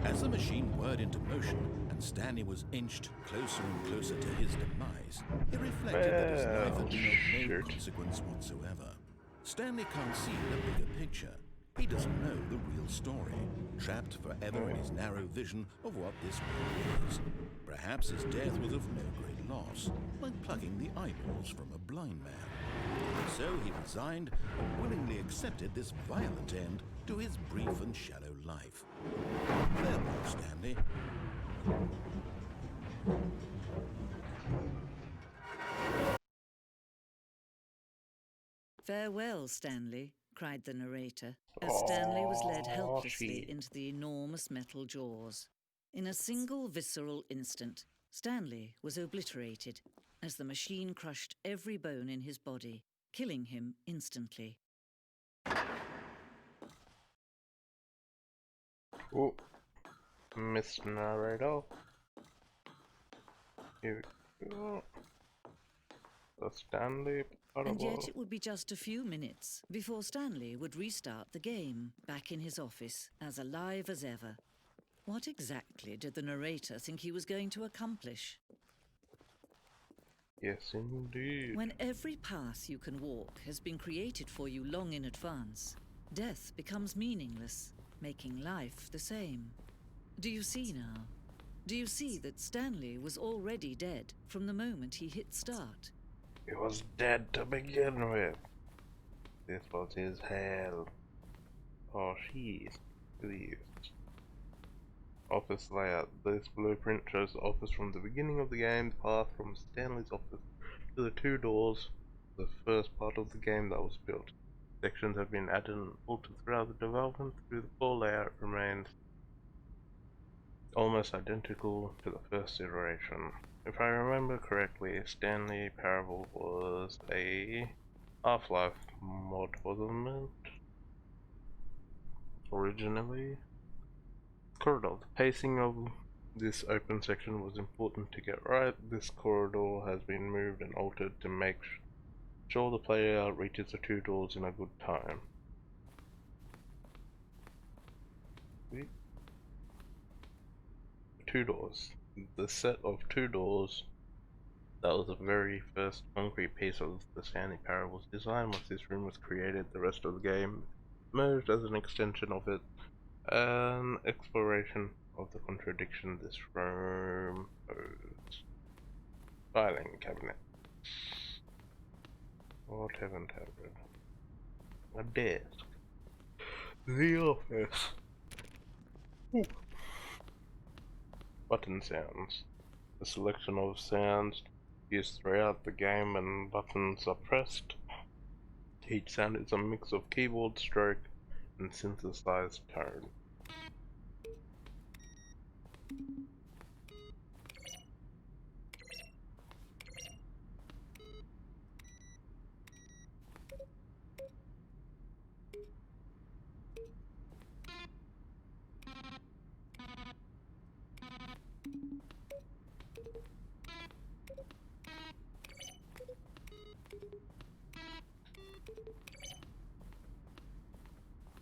As the machine whirred into motion and Stanley was inched closer and closer to his demise, he reflected that his life had been of no consequence whatsoever. Stanley can't see the bigger picture. He doesn't know the real story, trapped forever in his narrow vision of what this world is. Perhaps his death was of no great loss, like plucking the eyeballs from a blind man. So he resigned and willingly accepted this violent end to his brief and shallow life. Farewell, Stanley. Farewell, Stanley, cried the narrator, as Stanley was led helplessly into the enormous metal jaws. In a single visceral instant, Stanley was obliterated as the machine crushed every bone in his body, killing him instantly. Oh, Miss Narrator. Here we go. The Stanley Parable. And yet it would be just a few minutes before Stanley would restart the game, back in his office, as alive as ever. What exactly did the narrator think he was going to accomplish? Yes, indeed. When every path you can walk has been created for you long in advance, death becomes meaningless, making life the same. Do you see now? Do you see that Stanley was already dead from the moment he hit start? He was dead to begin with. This was his hell. Or she is. Office layout. This blueprint shows the office from the beginning of the game, the path from Stanley's office to the two doors, the first part of the game that was built. Sections have been added and altered throughout the development. Through the floor layout remains almost identical to the first iteration. If I remember correctly, Stanley Parable was a Half-Life mod, wasn't it? Originally. Corridor. The pacing of this open section was important to get right. This corridor has been moved and altered to make sure the player reaches the two doors in a good time. Two doors. The set of two doors that was the very first concrete piece of the Stanley Parable's design. Once this room was created, the rest of the game merged as an extension of it. An exploration of the contradiction this room posed. Filing cabinet. What haven't I read? A desk. The office. Ooh. Button sounds. A selection of sounds used throughout the game when buttons are pressed. Each sound is a mix of keyboard stroke and synthesized tone.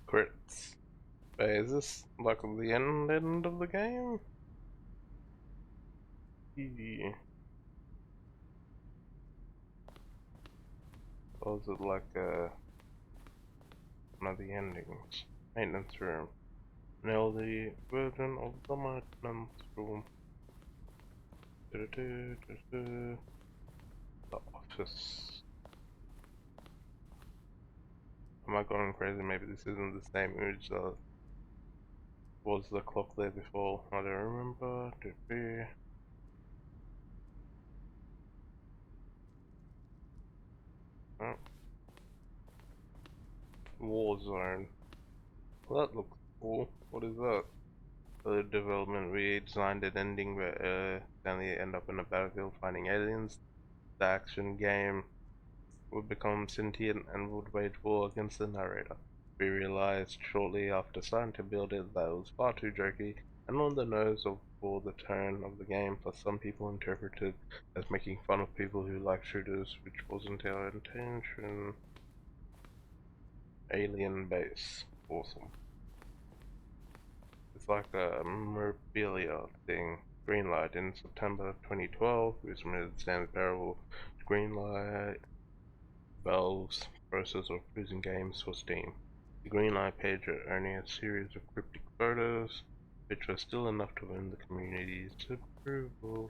Crits. Wait, is this like the end of the game? Yeah. Or is it like one of the endings? Maintenance room. Nail the version of the maintenance room. The office. Am I going crazy? Maybe this isn't the same image though. Was the clock there before? I don't remember. Did we? Oh. Warzone. Well, that looks cool. What is that? The development, we designed an ending where Stanley end up in a battlefield fighting aliens. The action game would become sentient and would wage war against the narrator. We realized shortly after starting to build it that it was far too jokey and on the nose for the tone of the game, plus some people interpreted as making fun of people who like shooters, which wasn't our intention. Alien base. Awesome. It's like a memorabilia thing. Greenlight in September 2012, we submitted standard parable to Greenlight, Valve's process of producing games for Steam. The Greenlight page are only a series of cryptic photos, which are still enough to win the community's approval.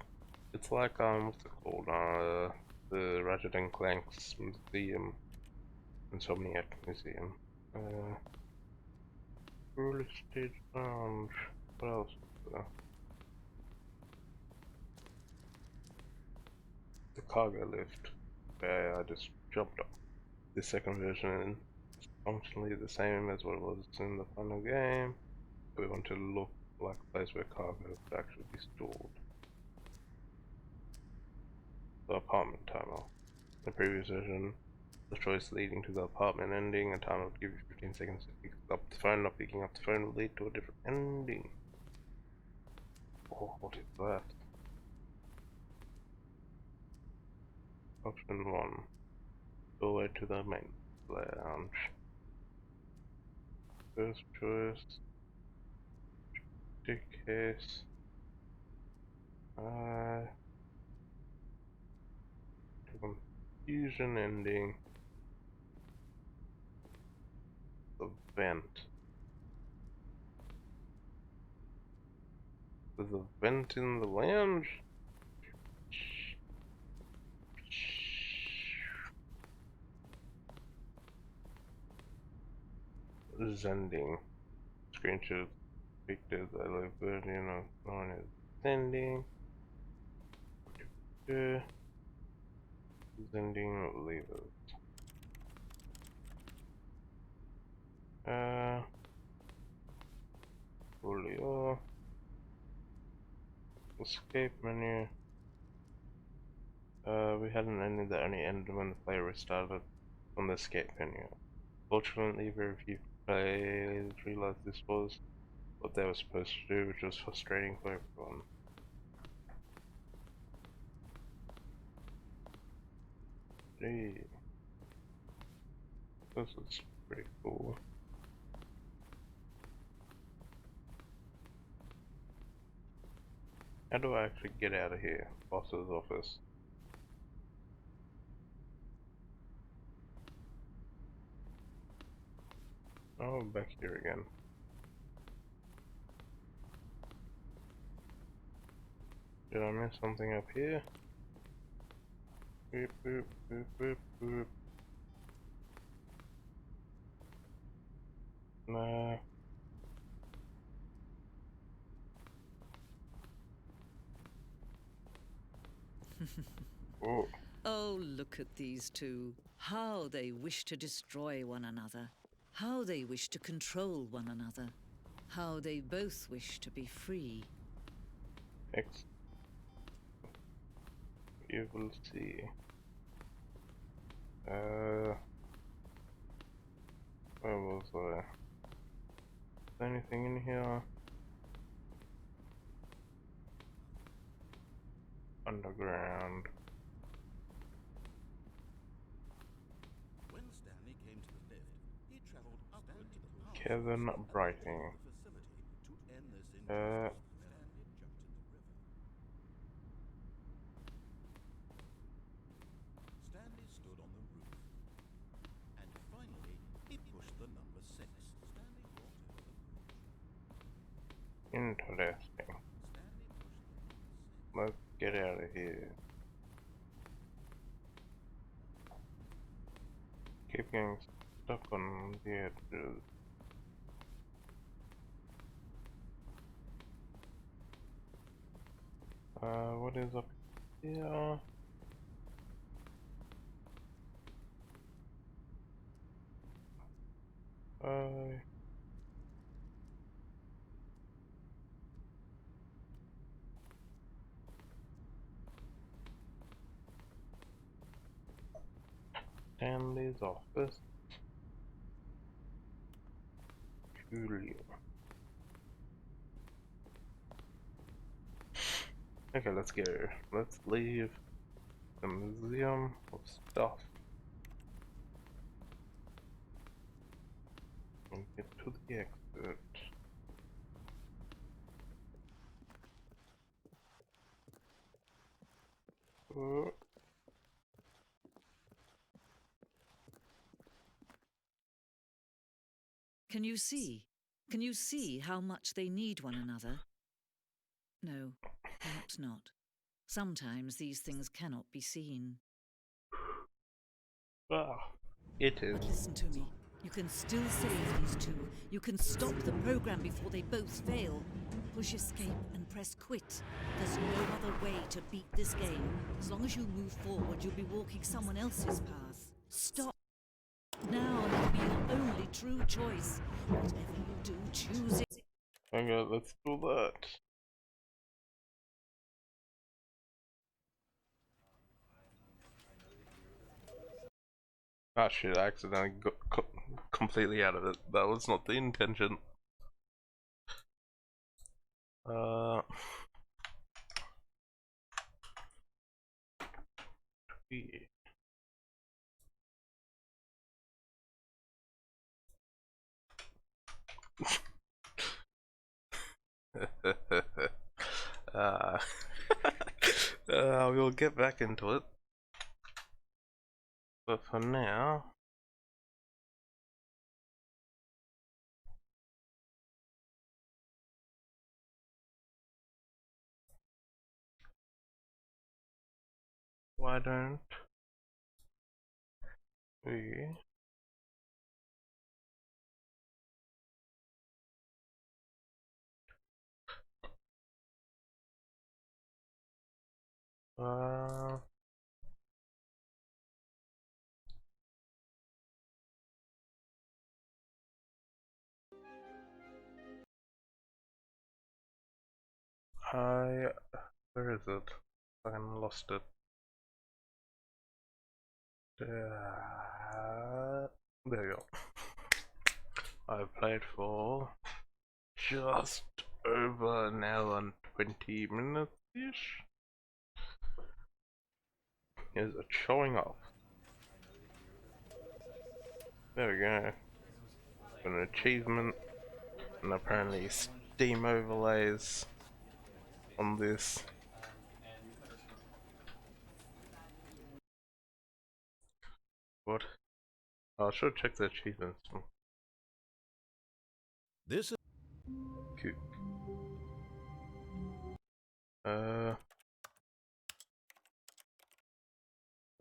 It's like what's it called? The Ratchet and Clank's museum, Insomniac Museum. Early stage lounge. What else is there? The cargo lift, where I just jumped off. The second version is functionally the same as what was in the final game. We want to look like a place where cargo would actually be stored. The apartment timer. In the previous version, the choice leading to the apartment ending, a timer would give you 15 seconds to pick up the phone. Not picking up the phone will lead to a different ending. Oh, what is that? Option 1. Doorway to the main lounge. First choice. Staircase. Confusion ending. The vent. There's a vent in the lounge? Zending. Screenshot pictures I live version of known as Zending. Zending levers. Fully off. Escape menu. We had an ending that only ended when the player restarted from the escape menu. Fortunately, very few players realized this was what they were supposed to do, which was frustrating for everyone. Gee, this is pretty cool. How do I actually get out of here? Boss's office. Oh, back here again. Did I miss something up here? Boop, boop, boop, boop, boop. Nah. Oh. Oh, look at these two. How they wish to destroy one another. How they wish to control one another. How they both wish to be free. X. You will see. Where was I? Is there anything in here? Underground. When Stanley came to the lift, he traveled upward to the power Kevin source Brighting. at the facility to end this injustice. Stanley jumped in the river. Stanley stood on the roof. And finally, he pushed the number 6. Stanley walked over the bridge. Interesting. Stanley pushed the number 6. Let's get out of here. Keep getting stuck on the edges. What is up here? Stanley's office. Julio. Okay, let's go. Let's leave the museum of stuff and get to the exit. Can you see? Can you see how much they need one another? No, perhaps not. Sometimes these things cannot be seen. It is. But listen to me. You can still save these two. You can stop the program before they both fail. Push escape and press quit. There's no other way to beat this game. As long as you move forward, you'll be walking someone else's path. Stop. Now it'll be your only true choice. Whatever you do, choose it. Okay, let's do that. Ah shit, I accidentally got completely out of it. That was not the intention. Yeah. uh, we'll get back into it. But for now... Why don't we... where is it? I lost it. There you go. I played for just over an hour and 20 minutes-ish. Is it showing off? There we go. An achievement, and apparently Steam overlays on this. What? I should check the achievements. This is Cute.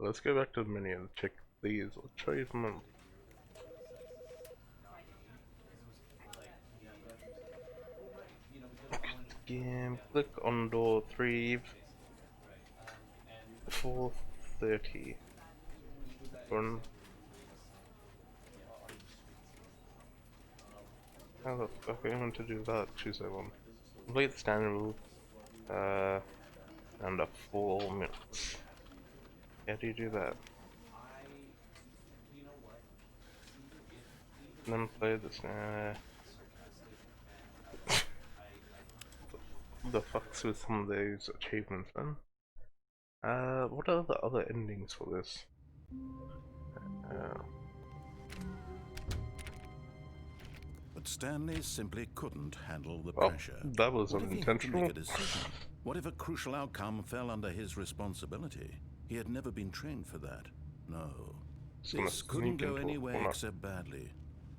Let's go back to the menu and check these achievements. Game. Click on door 3 430. How the fuck am I going to do that? Choose that one. Complete the standard rule. Under 4 minutes. How do you do that? Then play this. The fuck's with some of those achievements, man? What are the other endings for this? But Stanley simply couldn't handle the pressure. That was What if he had to unintentional. make a decision? What if a crucial outcome fell under his responsibility? He had never been trained for that. No. This couldn't go anywhere except badly.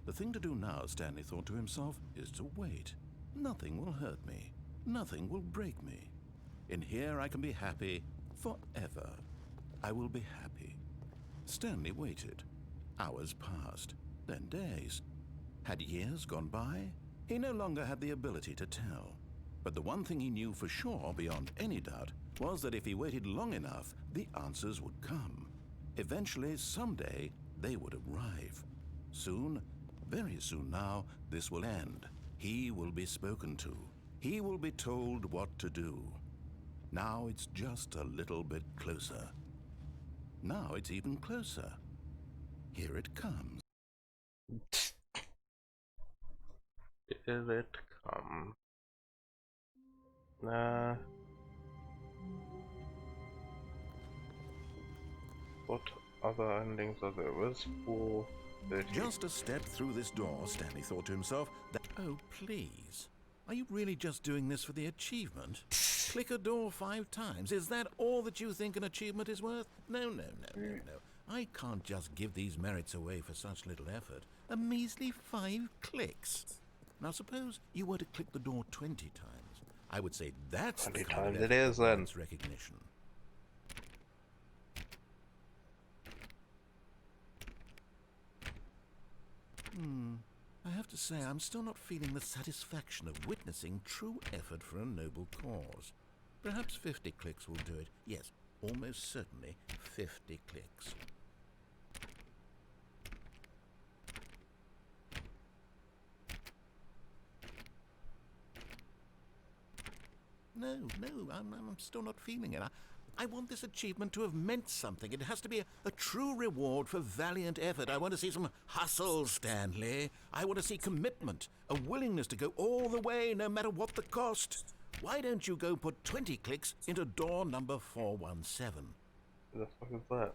The thing to do now, Stanley thought to himself, is to wait. Nothing will hurt me. Nothing will break me. In here I can be happy forever. I will be happy. Stanley waited. Hours passed, then days. Had years gone by? He no longer had the ability to tell. But the one thing he knew for sure, beyond any doubt, was that if he waited long enough, the answers would come. Eventually, someday, they would arrive. Soon, very soon now, this will end. He will be spoken to. He will be told what to do. Now it's just a little bit closer. Now it's even closer. Here it comes. Here it comes. What other endings are there? Where's 430? Just a step through this door, Stanley thought to himself. Oh, please. Are you really just doing this for the achievement? Click a door 5 times. Is that all that you think an achievement is worth? No. I can't just give these merits away for such little effort. A measly 5 clicks. Now suppose you were to click the door 20 times. I would say that's 20 the kind of times it is then. Recognition. I have to say, I'm still not feeling the satisfaction of witnessing true effort for a noble cause. Perhaps 50 clicks will do it. Yes, almost certainly 50 clicks. No, I'm still not feeling it. I want this achievement to have meant something. It has to be a true reward for valiant effort. I want to see some hustle, Stanley. I want to see commitment, a willingness to go all the way, no matter what the cost. Why don't you go put 20 clicks into door number 417? What the fuck is that?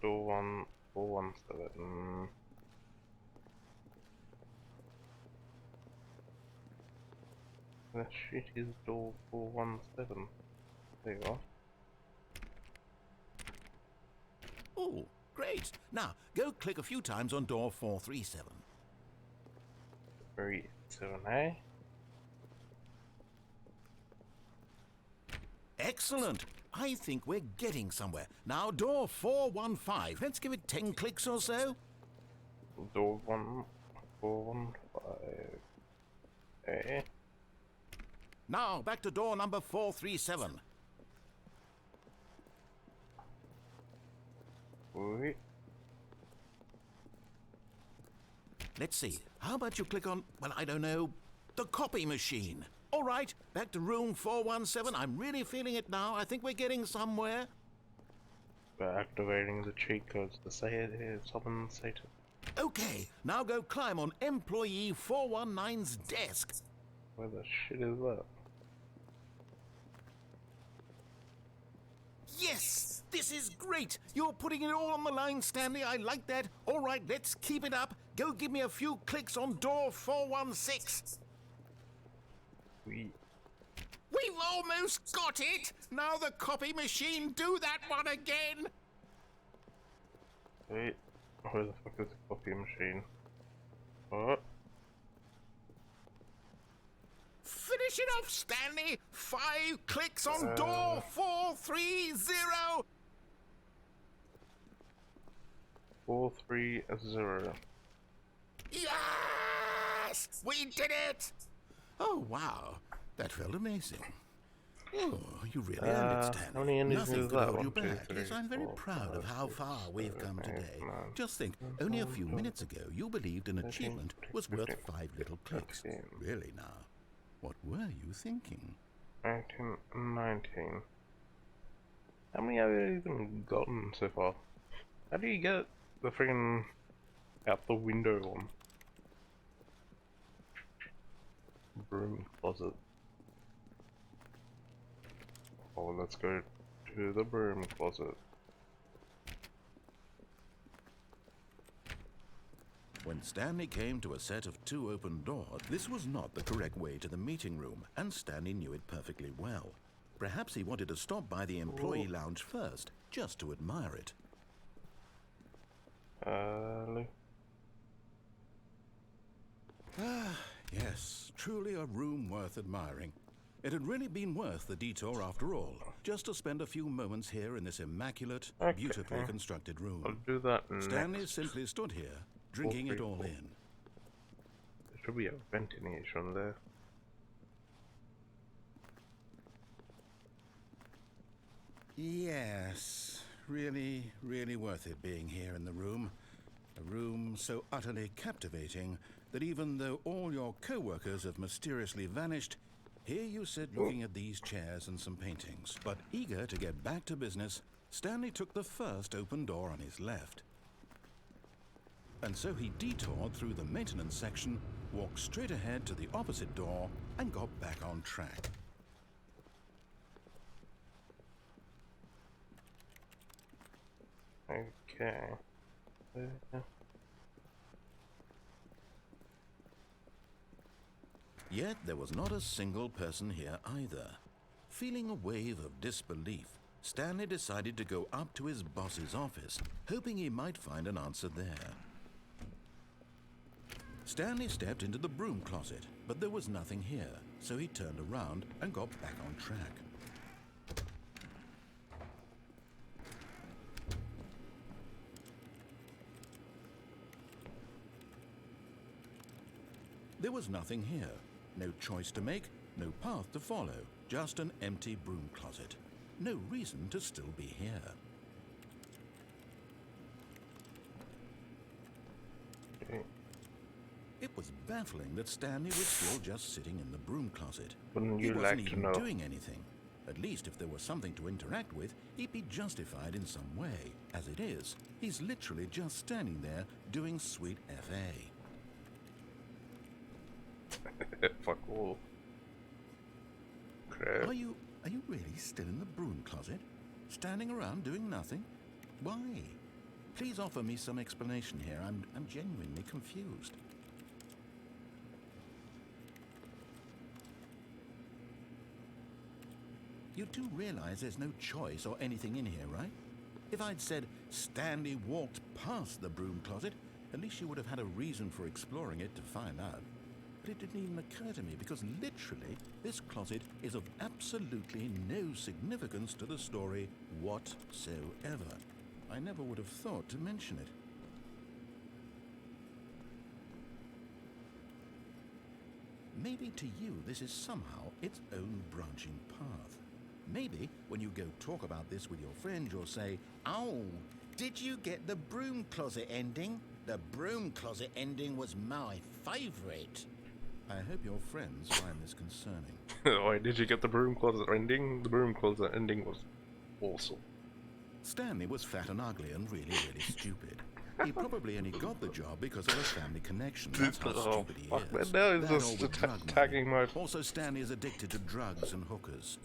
Door 417. That shit is door 417. There you are. Oh, great. Now, go click a few times on door 437. 37A. Excellent. I think we're getting somewhere. Now, door 415. Let's give it 10 clicks or so. Door 415A. Now, back to door number 437. Wait. Let's see. How about you click on, well, I don't know, the copy machine? All right, back to room 417. I'm really feeling it now. I think we're getting somewhere. We're activating the cheat codes to say it is summon Satan. Okay, now go climb on employee 419's desk. Where the shit is that? Yes! This is great! You're putting it all on the line, Stanley. I like that. All right, let's keep it up. Go give me a few clicks on door 416. We We've almost got it! Now the copy machine, do that one again! wait. Where the fuck is the copy machine? What? Finish it off, Stanley! 5 clicks on door 430! 430. Yes! We did it! Oh, wow. That felt amazing. Oh, you really earned it, Stanley. how many endings Nothing is could that? hold you 1, 2, back. 3, Yes, I'm very 4, proud of 5, how 6, far we've 7, come 8, today. 9, Just think, only a few 12, minutes ago, you believed an 13, achievement 14, was worth 15, 5 little clicks. 16. Really now, what were you thinking? 18, 19. How many have you even gotten so far? How do you get the freaking out the window one? Broom closet. Oh, let's go to the broom closet. When Stanley came to a set of 2 open doors, this was not the correct way to the meeting room, and Stanley knew it perfectly well. Perhaps he wanted to stop by the employee lounge first, just to admire it. Yes, truly a room worth admiring. It had really been worth the detour after all, just to spend a few moments here in this immaculate, beautifully constructed room. I'll do that Stanley next. simply stood here, drinking it all in. There should be a vent in each one there. Yes, really, really worth it being here in the room. A room so utterly captivating that even though all your co-workers have mysteriously vanished, here you sit looking at these chairs and some paintings. But eager to get back to business, Stanley took the first open door on his left. And so he detoured through the maintenance section, walked straight ahead to the opposite door, and got back on track. Okay. Yet there was not a single person here either. Feeling a wave of disbelief, Stanley decided to go up to his boss's office, hoping he might find an answer there. Stanley stepped into the broom closet, but there was nothing here, so he turned around and got back on track. There was nothing here. No choice to make, no path to follow, just an empty broom closet. No reason to still be here. It was baffling that Stanley was still just sitting in the broom closet. Wouldn't He you wasn't like to even know? doing anything. At least if there was something to interact with, he'd be justified in some way. As it is, he's literally just standing there doing sweet FA. Fuck all. Crap. Are you really still in the broom closet? Standing around doing nothing? Why? Please offer me some explanation here. I'm genuinely confused. You do realize there's no choice or anything in here, right? If I'd said Stanley walked past the broom closet, at least you would have had a reason for exploring it to find out. But it didn't even occur to me because literally this closet is of absolutely no significance to the story whatsoever. I never would have thought to mention it. Maybe to you this is somehow its own branching path. Maybe when you go talk about this with your friend, you'll say, "Oh, did you get the broom closet ending? The broom closet ending was my favorite." I hope your friends find this concerning. Why did you get the broom closet ending? The broom closet ending was awesome. Stanley was fat and ugly and really, really stupid. He probably only got the job because of a family connection. That's how stupid he fuck, is. man, now he's That just or with drug tagging money. my... Also, Stanley is addicted to drugs and hookers.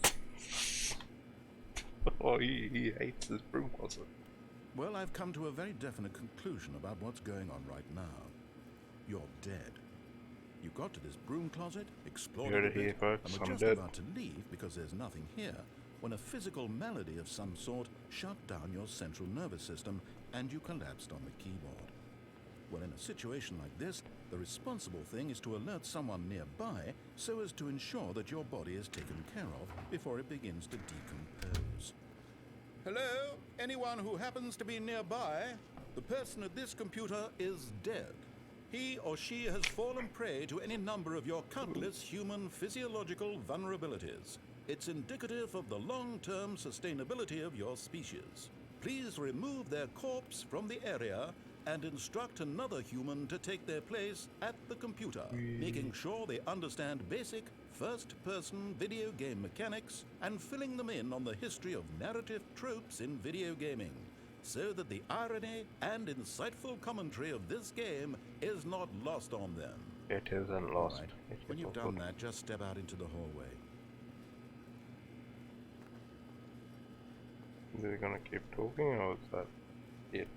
Oh, he hates his broom closet. Well, I've come to a very definite conclusion about what's going on right now. You're dead. You got to this broom closet, explored it a bit, folks, and were I'm just dead. about to leave because there's nothing here, when a physical malady of some sort shut down your central nervous system and you collapsed on the keyboard. Well, in a situation like this, the responsible thing is to alert someone nearby so as to ensure that your body is taken care of before it begins to decompose. Hello? Anyone who happens to be nearby? The person at this computer is dead. He or she has fallen prey to any number of your countless human physiological vulnerabilities. It's indicative of the long-term sustainability of your species. Please remove their corpse from the area and instruct another human to take their place at the computer, making sure they understand basic first-person video game mechanics and filling them in on the history of narrative tropes in video gaming, so that the irony and insightful commentary of this game is not lost on them. It isn't lost. All right. When you've done that, just step out into the hallway. Is he gonna keep talking or is that it?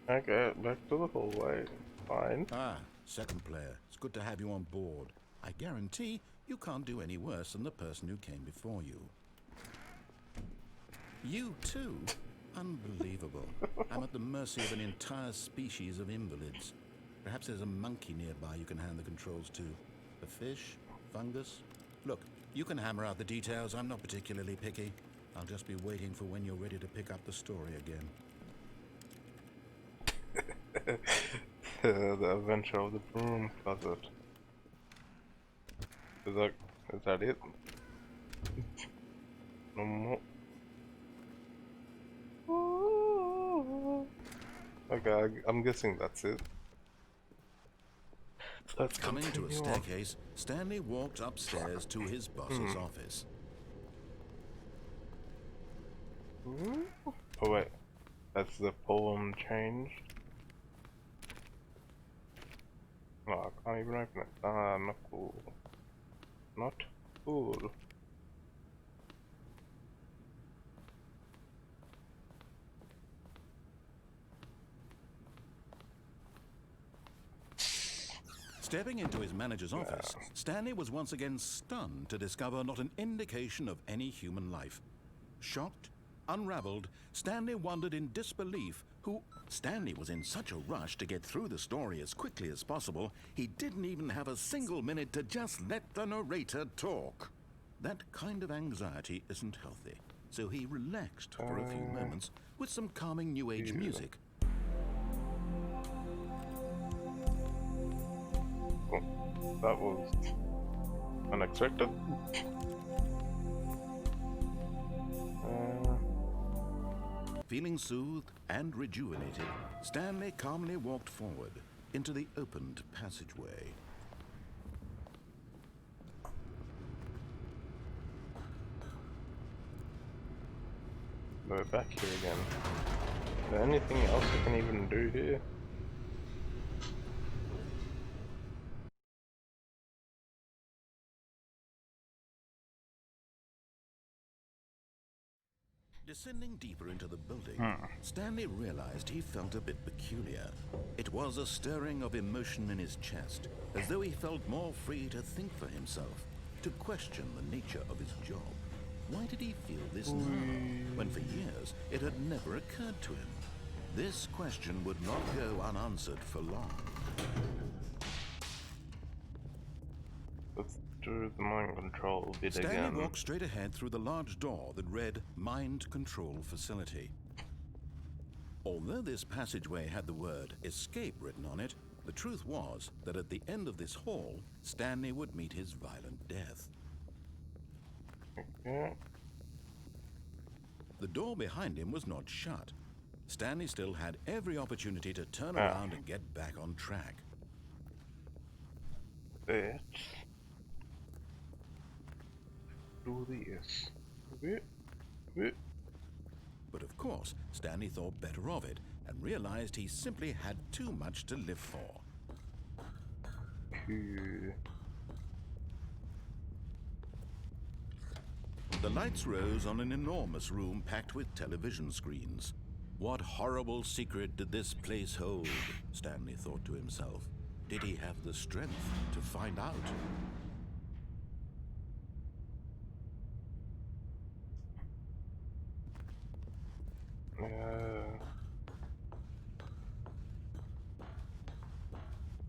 Okay, back to the hallway. Fine. Ah, second player. It's good to have you on board. I guarantee you can't do any worse than the person who came before you. You too? Unbelievable. I'm at the mercy of an entire species of invalids. Perhaps there's a monkey nearby you can hand the controls to. A fish? Fungus? Look, you can hammer out the details. I'm not particularly picky. I'll just be waiting for when you're ready to pick up the story again. The adventure of the broom closet. Is that it? No more. Okay, I'm guessing that's it. Let's Coming to a continue on. staircase, Stanley walked upstairs to his boss's office. Oh wait, that's the poem changed. No, I can't even open it. Ah, not cool. Not cool. Stepping into his manager's office, Stanley was once again stunned to discover not an indication of any human life. Shocked, unraveled, Stanley wondered in disbelief who... Stanley was in such a rush to get through the story as quickly as possible, he didn't even have a single minute to just let the narrator talk. That kind of anxiety isn't healthy, so he relaxed for a few moments with some calming New Age music. That was unexpected. Feeling soothed and rejuvenated, Stanley calmly walked forward into the opened passageway. We're back here again. Is there anything else I can even do here? Descending deeper into the building, Stanley realized he felt a bit peculiar. It was a stirring of emotion in his chest, as though he felt more free to think for himself, to question the nature of his job. Why did he feel this now, when for years it had never occurred to him? This question would not go unanswered for long. Let's do the mind control bit Stanley again. walked straight ahead through the large door that read Mind Control Facility. Although this passageway had the word escape written on it, the truth was that at the end of this hall, Stanley would meet his violent death. Okay. The door behind him was not shut. Stanley still had every opportunity to turn around and get back on track. Let's do this. But of course, Stanley thought better of it and realized he simply had too much to live for. The lights rose on an enormous room packed with television screens. What horrible secret did this place hold? Stanley thought to himself. Did he have the strength to find out?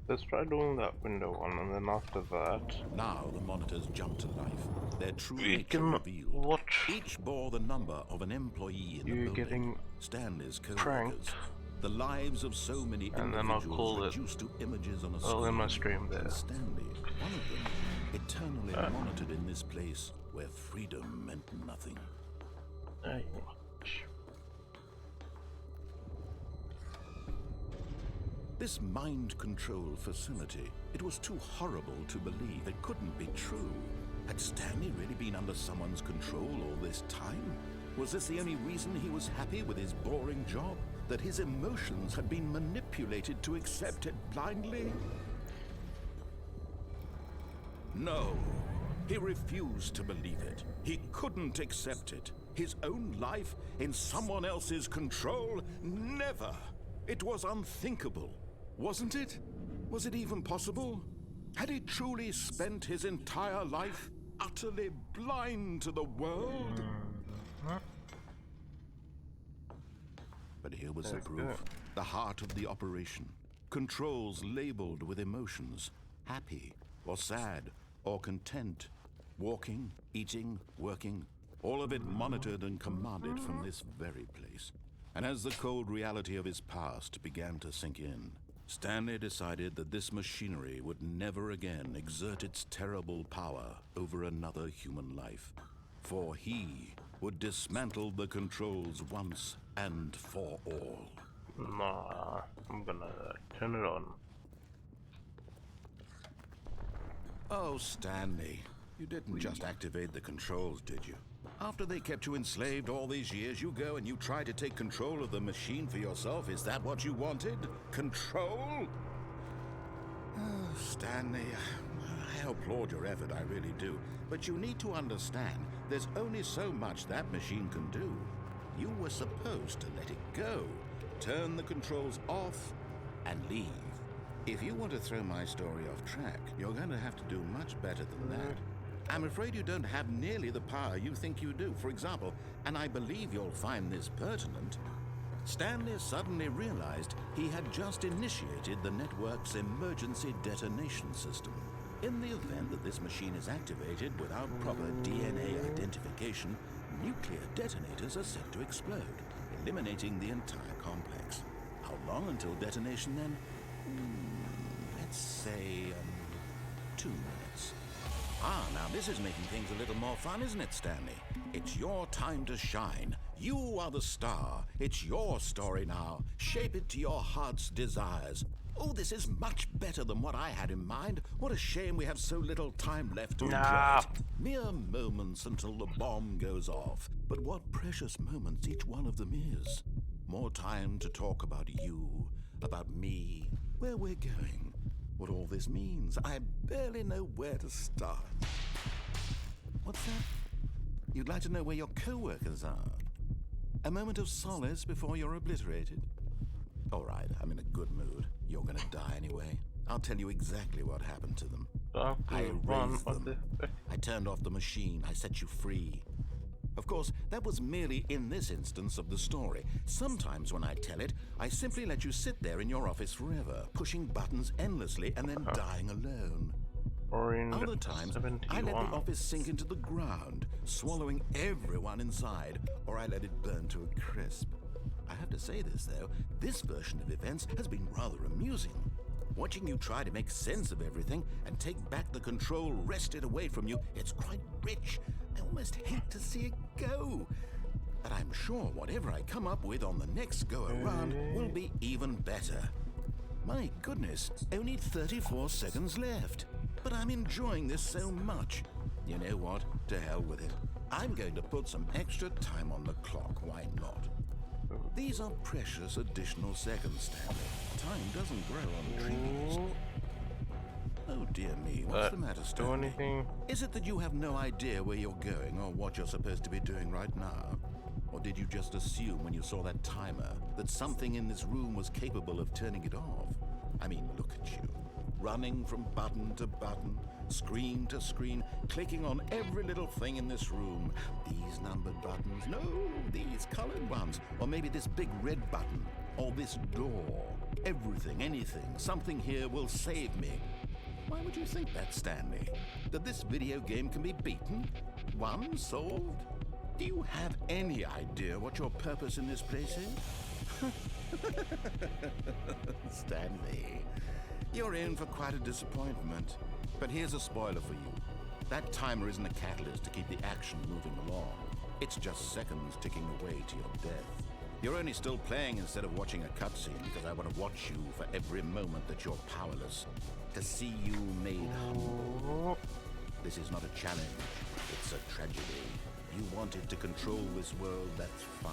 Let's try doing that window one, and then after that... Now the monitors jumped to life. Their true We nature can revealed. watch Each bore the number of an employee in the you building. getting Stanley's pranked, co-workers. The lives of so many and then I'll individuals call it reduced to images on a all screen. in my stream there. And Stanley, one of them, eternally monitored in this place where freedom meant nothing. This mind control facility, it was too horrible to believe. It couldn't be true. Had Stanley really been under someone's control all this time? Was this the only reason he was happy with his boring job? That his emotions had been manipulated to accept it blindly? No, he refused to believe it. He couldn't accept it. His own life in someone else's control? Never! It was unthinkable, wasn't it? Was it even possible? Had he truly spent his entire life utterly blind to the world? But here was the proof. The heart of the operation. Controls labeled with emotions. Happy, or sad, or content. Walking, eating, working. All of it monitored and commanded from this very place. And as the cold reality of his past began to sink in, Stanley decided that this machinery would never again exert its terrible power over another human life, for he would dismantle the controls once and for all. Nah, I'm gonna turn it on. Oh, Stanley, you didn't just activate the controls, did you? After they kept you enslaved all these years, you go and you try to take control of the machine for yourself. Is that what you wanted? Control? Oh, Stanley, I applaud your effort, I really do. But you need to understand, there's only so much that machine can do. You were supposed to let it go, turn the controls off, and leave. If you want to throw my story off track, you're going to have to do much better than that. I'm afraid you don't have nearly the power you think you do. For example, and I believe you'll find this pertinent, Stanley suddenly realized he had just initiated the network's emergency detonation system. In the event that this machine is activated without proper DNA identification, nuclear detonators are set to explode, eliminating the entire complex. How long until detonation then? Let's say 2 minutes. Now this is making things a little more fun, isn't it, Stanley? It's your time to shine. You are the star. It's your story now. Shape it to your heart's desires. Oh, this is much better than what I had in mind. What a shame we have so little time left to enjoy it. Mere moments until the bomb goes off. But what precious moments each one of them is. More time to talk about you, about me, where we're going, what all this means. I barely know where to start. What's that? You'd like to know where your co-workers are? A moment of solace before you're obliterated? All right, I'm in a good mood. You're gonna die anyway. I'll tell you exactly what happened to them. I erased them. I turned off the machine. I set you free. Of course, that was merely in this instance of the story. Sometimes when I tell it, I simply let you sit there in your office forever, pushing buttons endlessly and then dying alone. Other times, I let the office sink into the ground, swallowing everyone inside, or I let it burn to a crisp. I have to say this, though, this version of events has been rather amusing. Watching you try to make sense of everything and take back the control wrested away from you, it's quite rich. I almost hate to see it go. But I'm sure whatever I come up with on the next go-around will be even better. My goodness, only 34 seconds left. But I'm enjoying this so much. You know what? To hell with it. I'm going to put some extra time on the clock. Why not? These are precious additional seconds, Stanley. Time doesn't grow on trees. Oh dear me, what's the matter, Stanley? Is it that you have no idea where you're going or what you're supposed to be doing right now? Or did you just assume when you saw that timer that something in this room was capable of turning it off? I mean, look at you. Running from button to button, screen to screen, clicking on every little thing in this room. These numbered buttons, no, these colored ones. Or maybe this big red button, or this door. Everything, anything, something here will save me. Why would you think that, Stanley? That this video game can be beaten? Won? Solved? Do you have any idea what your purpose in this place is? Stanley, you're in for quite a disappointment. But here's a spoiler for you. That timer isn't a catalyst to keep the action moving along. It's just seconds ticking away to your death. You're only still playing instead of watching a cutscene because I want to watch you for every moment that you're powerless. To see you made humble. This is not a challenge. It's a tragedy. You wanted to control this world, that's fine.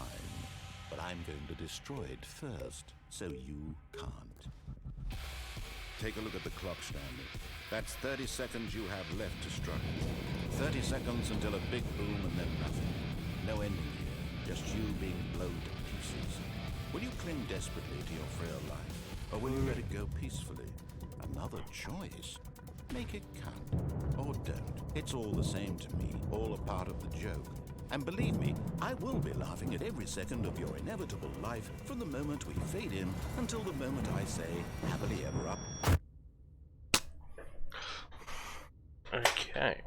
But I'm going to destroy it first, so you can't. Take a look at the clock, Stanley. That's 30 seconds you have left to struggle. 30 seconds until a big boom and then nothing. No ending here, just you being blown to pieces. Will you cling desperately to your frail life, or will you let it go peacefully? Another choice. Make it count, or don't. It's all the same to me, all a part of the joke. And believe me, I will be laughing at every second of your inevitable life from the moment we fade in until the moment I say, happily ever up. Okay.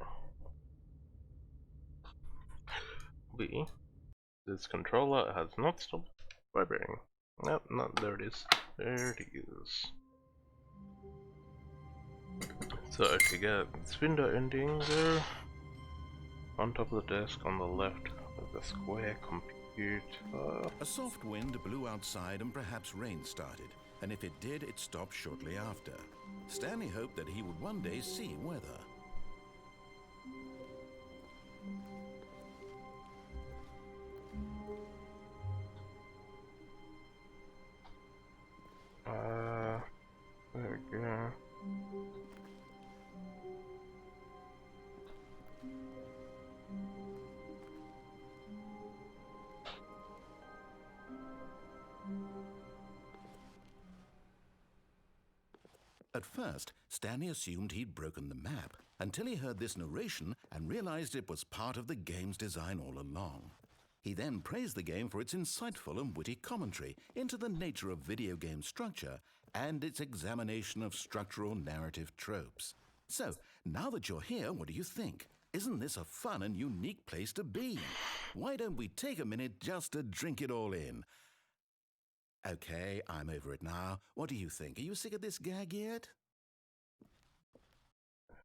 This controller has not stopped vibrating. Nope, no, there it is. There it is. So to get this window ending there, on top of the desk on the left with a square computer. A soft wind blew outside and perhaps rain started, and if it did, it stopped shortly after. Stanley hoped that he would one day see weather. There we go. At first, Stanley assumed he'd broken the map until he heard this narration and realized it was part of the game's design all along. He then praised the game for its insightful and witty commentary into the nature of video game structure and its examination of structural narrative tropes. So, now that you're here, what do you think? Isn't this a fun and unique place to be? Why don't we take a minute just to drink it all in? Okay, I'm over it now. What do you think? Are you sick of this gag yet?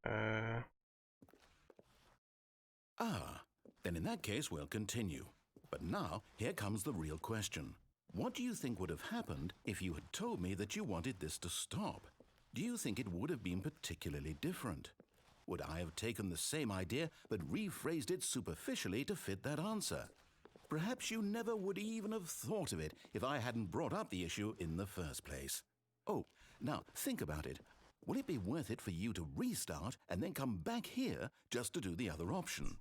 Then in that case, we'll continue. But now, here comes the real question. What do you think would have happened if you had told me that you wanted this to stop? Do you think it would have been particularly different? Would I have taken the same idea but rephrased it superficially to fit that answer? Perhaps you never would even have thought of it if I hadn't brought up the issue in the first place. Oh, now think about it. Will it be worth it for you to restart and then come back here just to do the other option?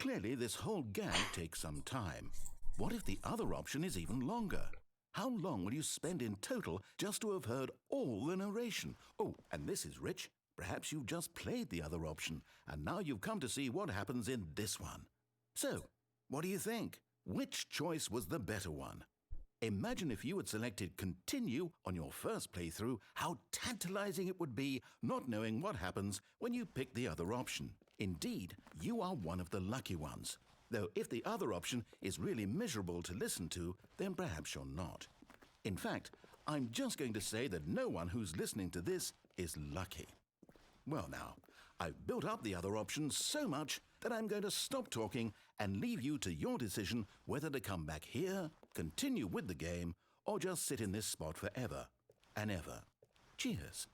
Clearly, this whole gag takes some time. What if the other option is even longer? How long will you spend in total just to have heard all the narration? Oh, and this is rich. Perhaps you've just played the other option, and now you've come to see what happens in this one. So, what do you think? Which choice was the better one? Imagine if you had selected continue on your first playthrough, how tantalizing it would be not knowing what happens when you pick the other option. Indeed, you are one of the lucky ones. Though if the other option is really miserable to listen to, then perhaps you're not. In fact, I'm just going to say that no one who's listening to this is lucky. Well now, I've built up the other options so much that I'm going to stop talking and leave you to your decision whether to come back here, continue with the game, or just sit in this spot forever and ever. Cheers.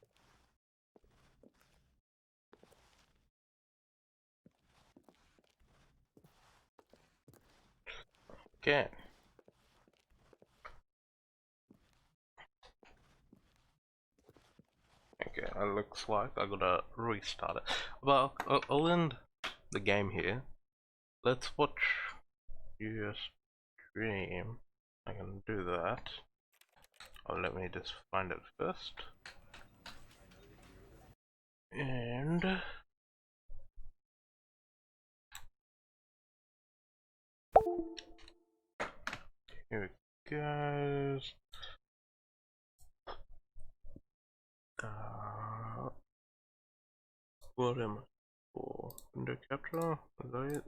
Okay. Okay, it looks like I gotta restart it. Well, I'll end the game here. Let's watch your stream. I can do that. Oh, let me just find it first. And here it goes. What am I for? Window capture? Is that it?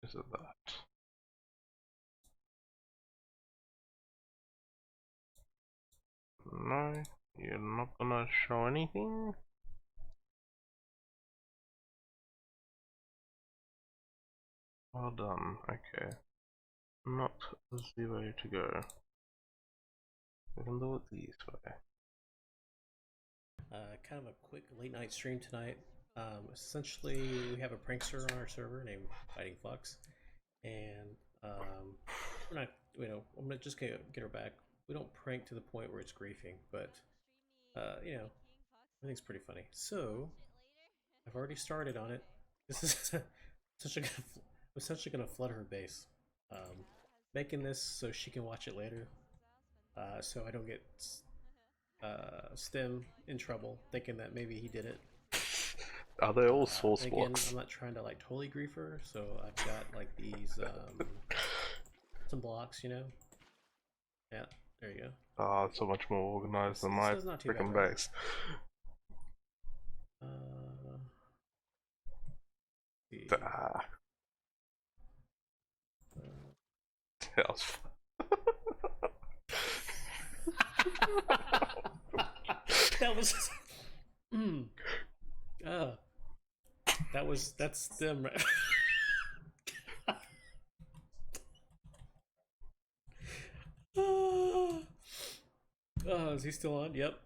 Is it that? No, you're not gonna show anything? Well done, okay. Not the way to go. We can do it this way. Kind of a quick late night stream tonight. Essentially, we have a prankster on our server named Fighting Flux, and we're not, I'm gonna just get her back. We don't prank to the point where it's griefing, but I think it's pretty funny. So I've already started on it. This is essentially gonna flood her base, making this so she can watch it later, so I don't get Stem in trouble, thinking that maybe he did it. Are they all source again, blocks? I'm not trying to like totally grief her, so I've got like these some blocks, Yeah, there you go. Ah, so much more organized than my freaking base. That was. Oh, that's them. Right? Oh, is he still on? Yep.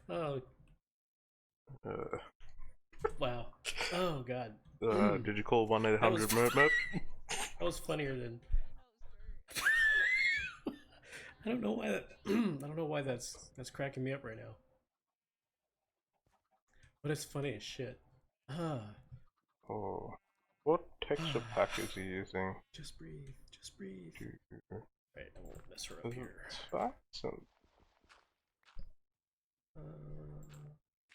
Oh, wow. Oh, God. Did you call 1-800 That Merp? That was funnier than. I don't know why that. I don't know why that's cracking me up right now. But it's funny as shit. Ah. Oh, what texture pack is he using? Just breathe. Just breathe. Right, I won't mess her up here.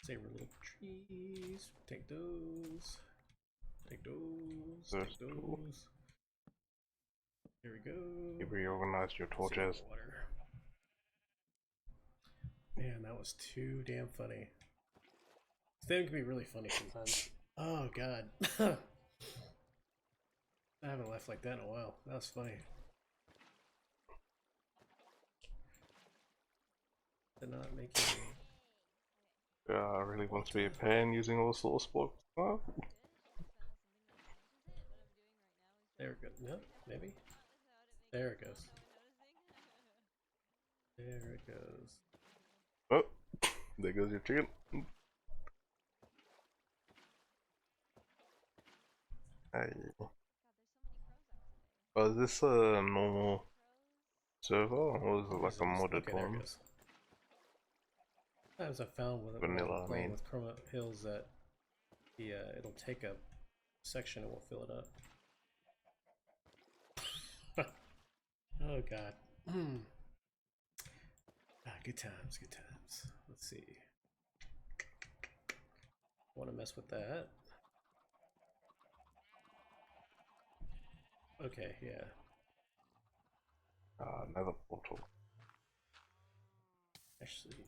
Save her little trees. Take those. Take those. Take those. Cool. Here we go. You reorganized your torches. Water. Man, that was too damn funny. They can be really funny sometimes. Oh god. I haven't laughed like that in a while. That was funny. They're not making me. Yeah, really wants to be a pain using all the source blocks. Oh. There it goes. No, maybe. There it goes. There it goes. Oh, there goes your chicken. Hey. Oh, is this a normal server or is it like a modded one? There it goes. Sometimes I found with Vanilla, playing with Chroma Hills that the it'll take a section and we'll fill it up. Oh god. Good times, good times. Let's see. Want to mess with that? Okay, yeah. Another portal. Actually,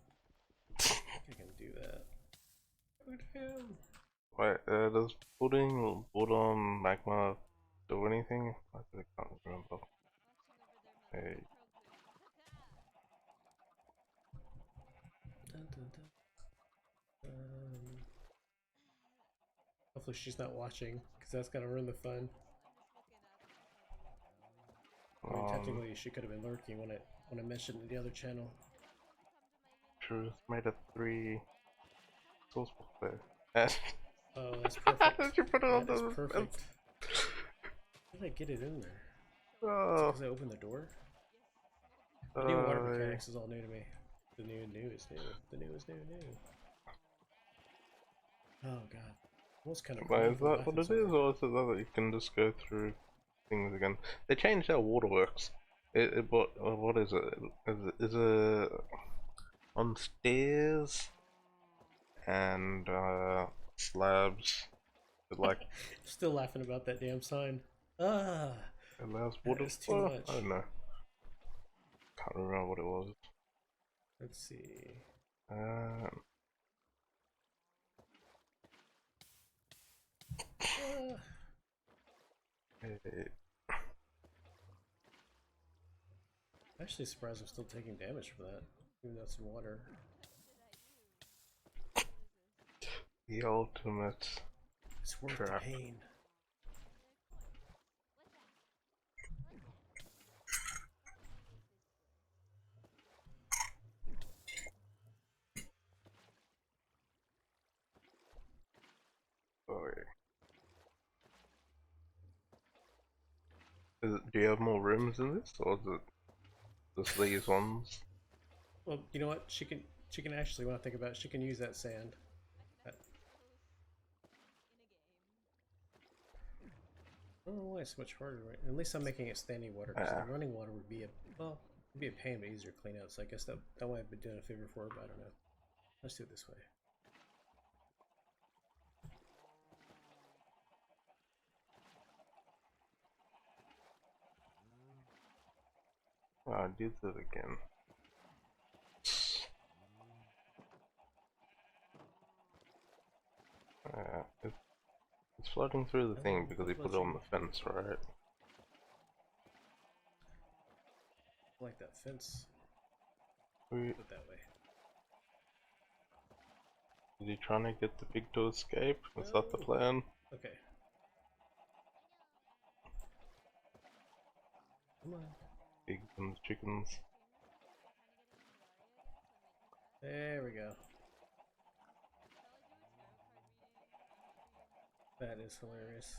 I can do that. Good him. Wait, does putting wood on magma do anything? I really can't remember. Hey. Dun, dun, dun. Hopefully she's not watching, because that's gonna ruin the fun. I mean, technically she could have been lurking when I mentioned the other channel. Truth made a 3 source book there. Oh, that's perfect. How did you put it on the perfect. How did I get it in there? Oh. Because I opened the door? The new water mechanics is all new to me. The new is new. The new is new. Oh god. Almost kind of. Wait, is that what it is, or is it that you can just go through things again? They changed how waterworks. What is it? Is it on stairs and slabs? Like still laughing about that damn sign. Ah, allows water. Too much. I don't know. Can't remember what it was. Let's see. Hey. I'm actually surprised I'm still taking damage for that, even though it's in water. The ultimate. It's worth trap. the pain. Okay. Do you have more rooms in this, or is it just these ones? Well, you know what? She can actually, when I think about it, she can use that sand. I don't know why it's much harder, right? At least I'm making it standing water, because the running water would be it'd be a pain, but easier to clean out. So I guess that might have been doing a favor for her, but I don't know. Let's do it this way. I did that again. It's floating through the thing because he put it on the fence, right? like that fence. Wait, Put it that way. is he trying to get the pig to escape? Is that the No. plan? Okay. Come on. Pigs and chickens. There we go. That is hilarious.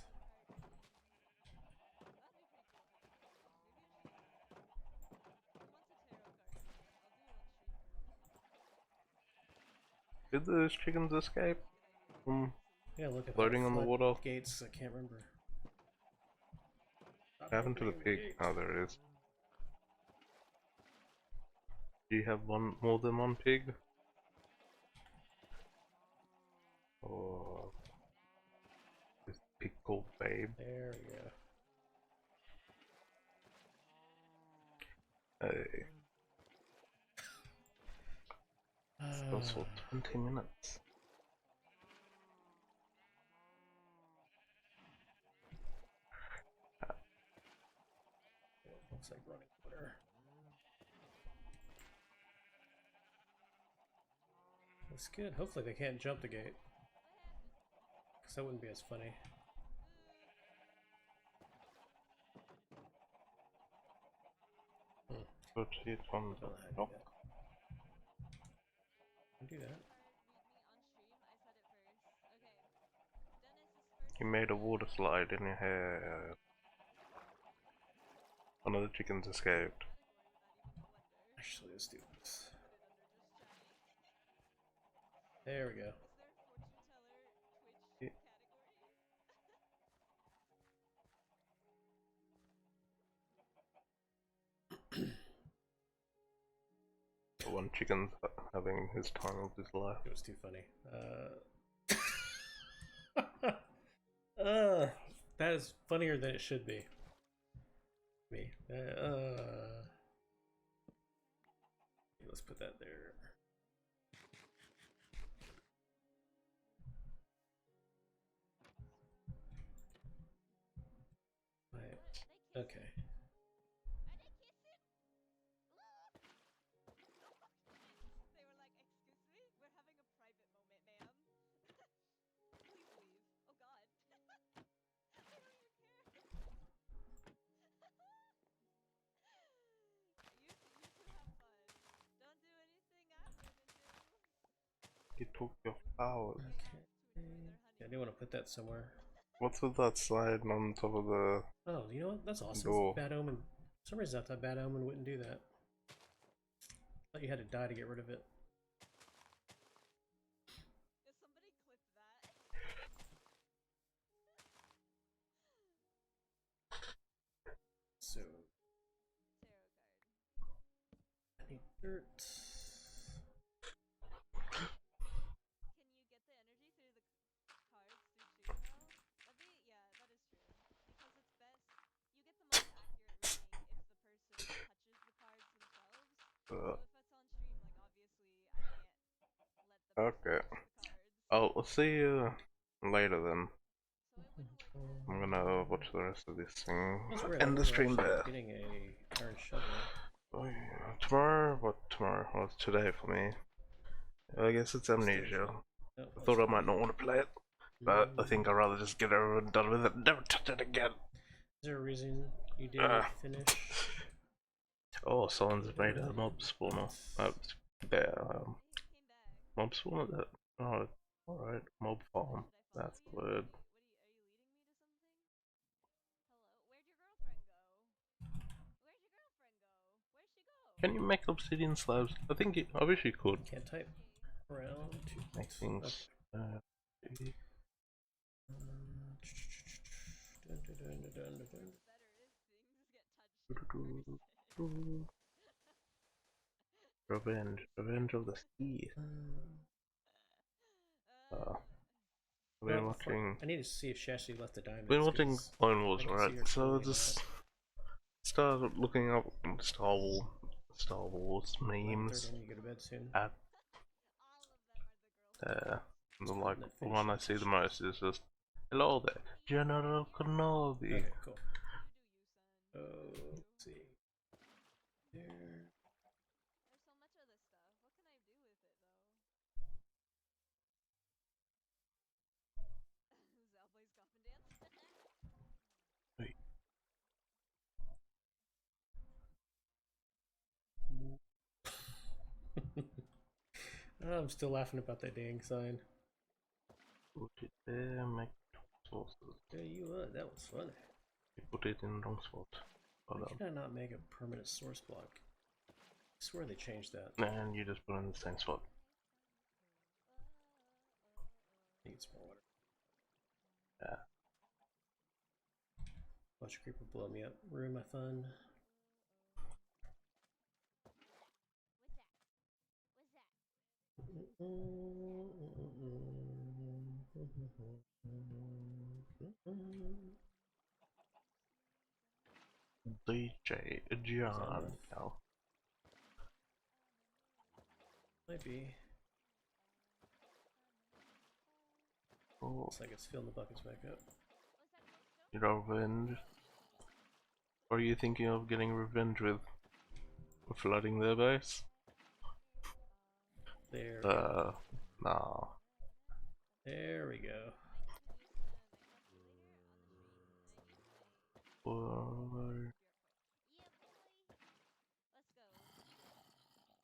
Did those chickens escape? Yeah, look at Floating that on the flood water? gates. I can't remember. What happened to the pig? Oh, there it is. Do you have more than one pig? Or this pig called Babe? There we go. Hey, goes for 20 minutes. Looks like running water. That's good. Hopefully they can't jump the gate. Because that wouldn't be as funny. Put it on the dock. Do that. You made a water slide in your hair. One of the chickens escaped. Actually, let's do this. There we go. Yeah. One chicken's having his time of his life. It was too funny. That is funnier than it should be. Me. Let's put that there. Right. Okay. He took your flowers. Okay. Yeah, I do want to put that somewhere. What's with that slide on top of the Oh, you know what? That's awesome. door? Bad Omen. For some reason I thought Bad Omen wouldn't do that. I thought you had to die to get rid of it. So I need dirt. Okay. I'll see you later then. I'm gonna watch the rest of this thing. That's weird. End the stream there. Getting a iron shovel. Oh, yeah. Tomorrow? What tomorrow? Well, it's today for me. I guess it's Amnesia. Oh, I thought I might not want to play it, but I think I'd rather just get over and done with it and never touch it again. Is there a reason you didn't finish? Oh, someone's made a mob spawner. Mob spawner? That? Oh, alright. Mob farm. That's the word. Can you make obsidian slabs? I wish you could. Can't type. Around Make things. Okay. Revenge of the Sea. I've been watching. I need to see if she actually left the diamonds. Been watching Clone Wars, right? So just started looking up Star Wars memes. You go to bed soon. And like the one I see the most is just hello there, General Kenobi. Okay, cool. Let's see. There. I'm still laughing about that dang sign. Put it there, make sources. Yeah, you would. That was funny. You put it in the wrong spot. Why can I not make a permanent source block? I swear they changed that. And you just put it in the same spot. Need some more water. Yeah. Watch a creeper blow me up. Ruin my fun. DJ John. No. Might be. Oh. Looks like it's filling the buckets back up. Your revenge. Or are you thinking of getting revenge with flooding their base? There. Nah. There we go.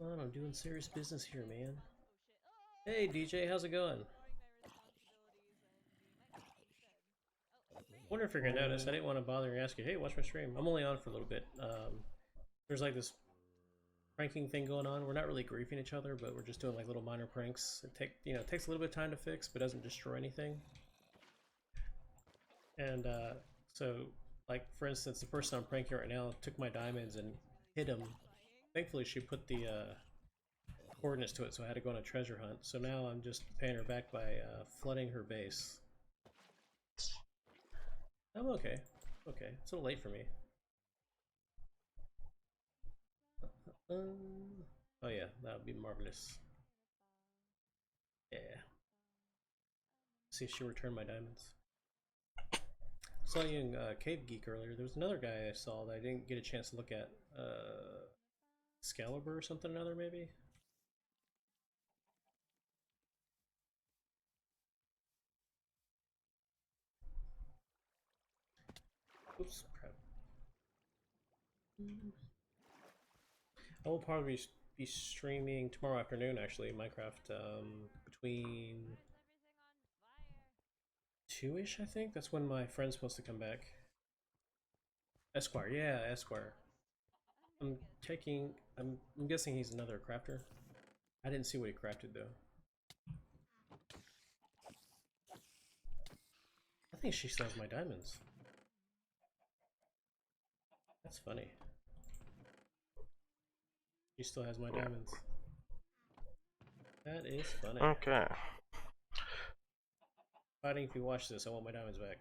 Come on, I'm doing serious business here, man. Hey DJ, how's it going? Wonder if you're gonna notice. I didn't want to bother and ask you. Hey, watch my stream. I'm only on for a little bit. There's like this pranking thing going on. We're not really griefing each other, but we're just doing like little minor pranks. It takes a little bit of time to fix, but doesn't destroy anything. And so, like for instance, the person I'm pranking right now took my diamonds and hid them. Thankfully, she put the coordinates to it, so I had to go on a treasure hunt. So now I'm just paying her back by flooding her base. I'm okay. Okay, it's a little late for me. Oh yeah, that would be marvelous. Yeah. See if she returned my diamonds. I saw you in Cave Geek earlier. There was another guy I saw that I didn't get a chance to look at. Excalibur or something or another, maybe? Oops, crap. I will probably be streaming tomorrow afternoon, actually, Minecraft, between 2-ish, I think? That's when my friend's supposed to come back. Esquire, yeah, Esquire. I'm guessing he's another crafter. I didn't see what he crafted, though. I think she still has my diamonds. That's funny. She still has my diamonds. That is funny. Okay. Fighting, if you watch this, I want my diamonds back.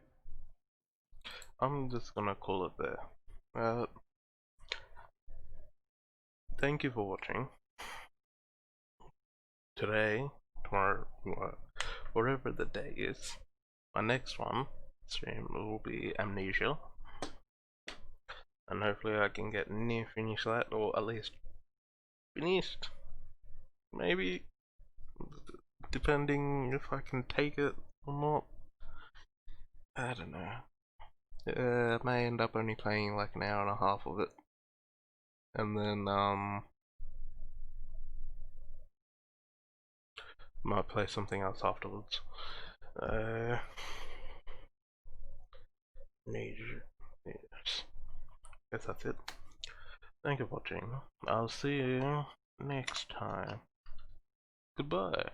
I'm just gonna call it there. Thank you for watching. Today, tomorrow, whatever the day is, my next one stream will be Amnesia. And hopefully I can get near finish that, or at least finished. Maybe, depending if I can take it or not. I don't know. I may end up only playing like an hour and a half of it. And then, might play something else afterwards. Yes. Guess that's it. Thank you for watching. I'll see you next time. Goodbye.